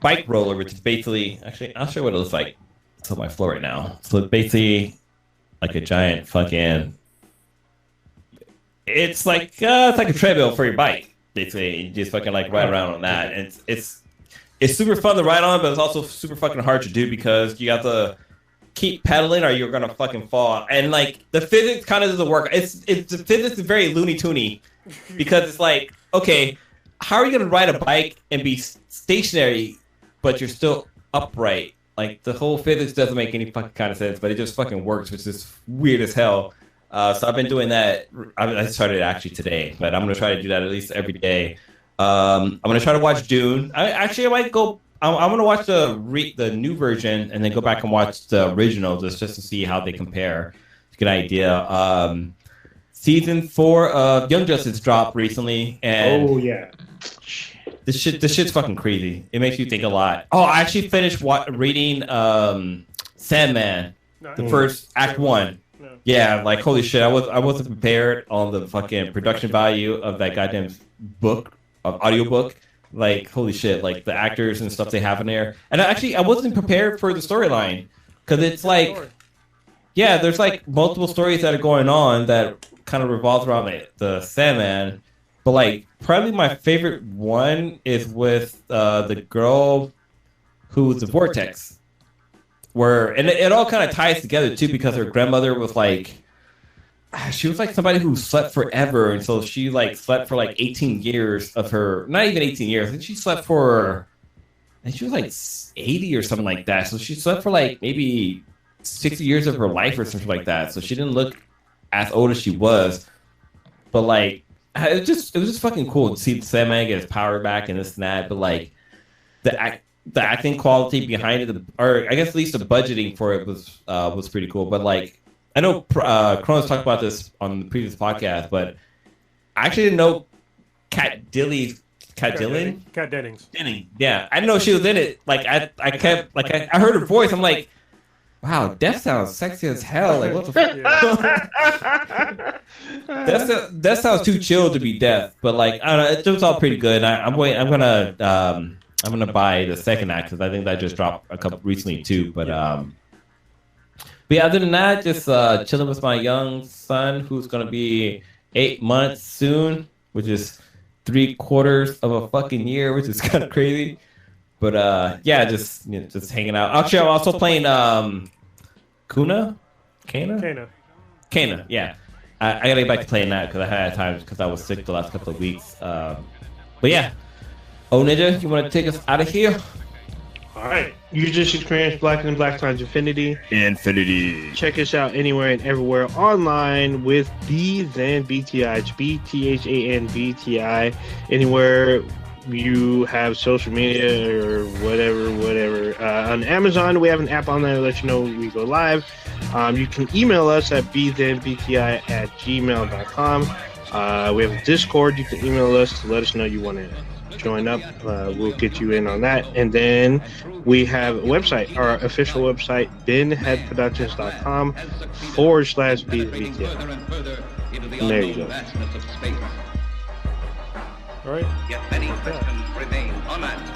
bike roller, which is basically, actually, I'll show you what it looks like. It's on my floor right now. So it's basically like a giant fucking. It's like a treadmill for your bike. Basically, you just fucking like ride around on that. And it's super fun to ride on, but it's also super fucking hard to do because you have to keep pedaling or you're gonna fucking fall. And like the physics kind of doesn't work. It's the physics is very loony toony because it's like, okay, how are you gonna ride a bike and be stationary but you're still upright? Like the whole physics doesn't make any fucking kind of sense, but it just fucking works, which is weird as hell. So I've been doing that. I started actually today, but I'm gonna try to do that at least every day. I'm gonna try to watch Dune. I might go. I'm gonna watch the new version and then go back and watch the original just to see how they compare. Good idea. Season 4 of Young Justice dropped recently, and yeah. this shit's fucking crazy. It makes you think a lot. Oh, I actually finished reading Sandman, the first Act 1. Yeah, like holy shit, I wasn't prepared on the fucking production value of that goddamn book, of audiobook. Like holy shit, like the actors and stuff they have in there. And I wasn't prepared for the storyline because it's like, yeah, there's like multiple stories that are going on that kind of revolve around the Sandman. But like probably my favorite one is with the girl who was the Vortex. And it all kind of ties together too because her grandmother was like, she was like somebody who slept forever, and so she like slept for like 18 years of her, not even 18 years. I think she slept for, and she was like 80 or something like that. So she slept for like maybe 60 years of her life or something like that. So she didn't look as old as she was, but like it was just fucking cool to see Sandman get his power back and this and that. But like the acting quality behind it, or I guess at least the budgeting for it was pretty cool. But like I know Kronos talked about this on the previous podcast, but I actually didn't know Kat Dennings. Yeah, I didn't know she was in it. Like I kept like I heard her voice. I'm like, wow, Death sounds sexy as hell. Like what the fuck? That sounds too chill to be Death. But like I don't know, it was all pretty good. I'm gonna buy the second act because I think that just dropped a couple recently too. But yeah, other than that, just chilling with my young son who's gonna be 8 months soon, which is 3/4 of a fucking year, which is kind of crazy. But yeah, just hanging out. Actually, I'm also playing Kana. Yeah, I gotta get back to playing that because I had times because I was sick the last couple of weeks. But yeah. Oh, Ninja, you want to take us out of here? All right. You just experienced Black and Black times Infinity. Check us out anywhere and everywhere online with BThanBTI. It's BTHANBTI. Anywhere you have social media or whatever. On Amazon, we have an app on there that lets you know when we go live. You can email us at bthenbti@gmail.com. We have a Discord. You can email us to let us know you want to join up. We'll get you in on that. And then we have a website, our official website, binheadproductions.com/bthenbti. And there you go. All right. Yet many questions remain unanswered.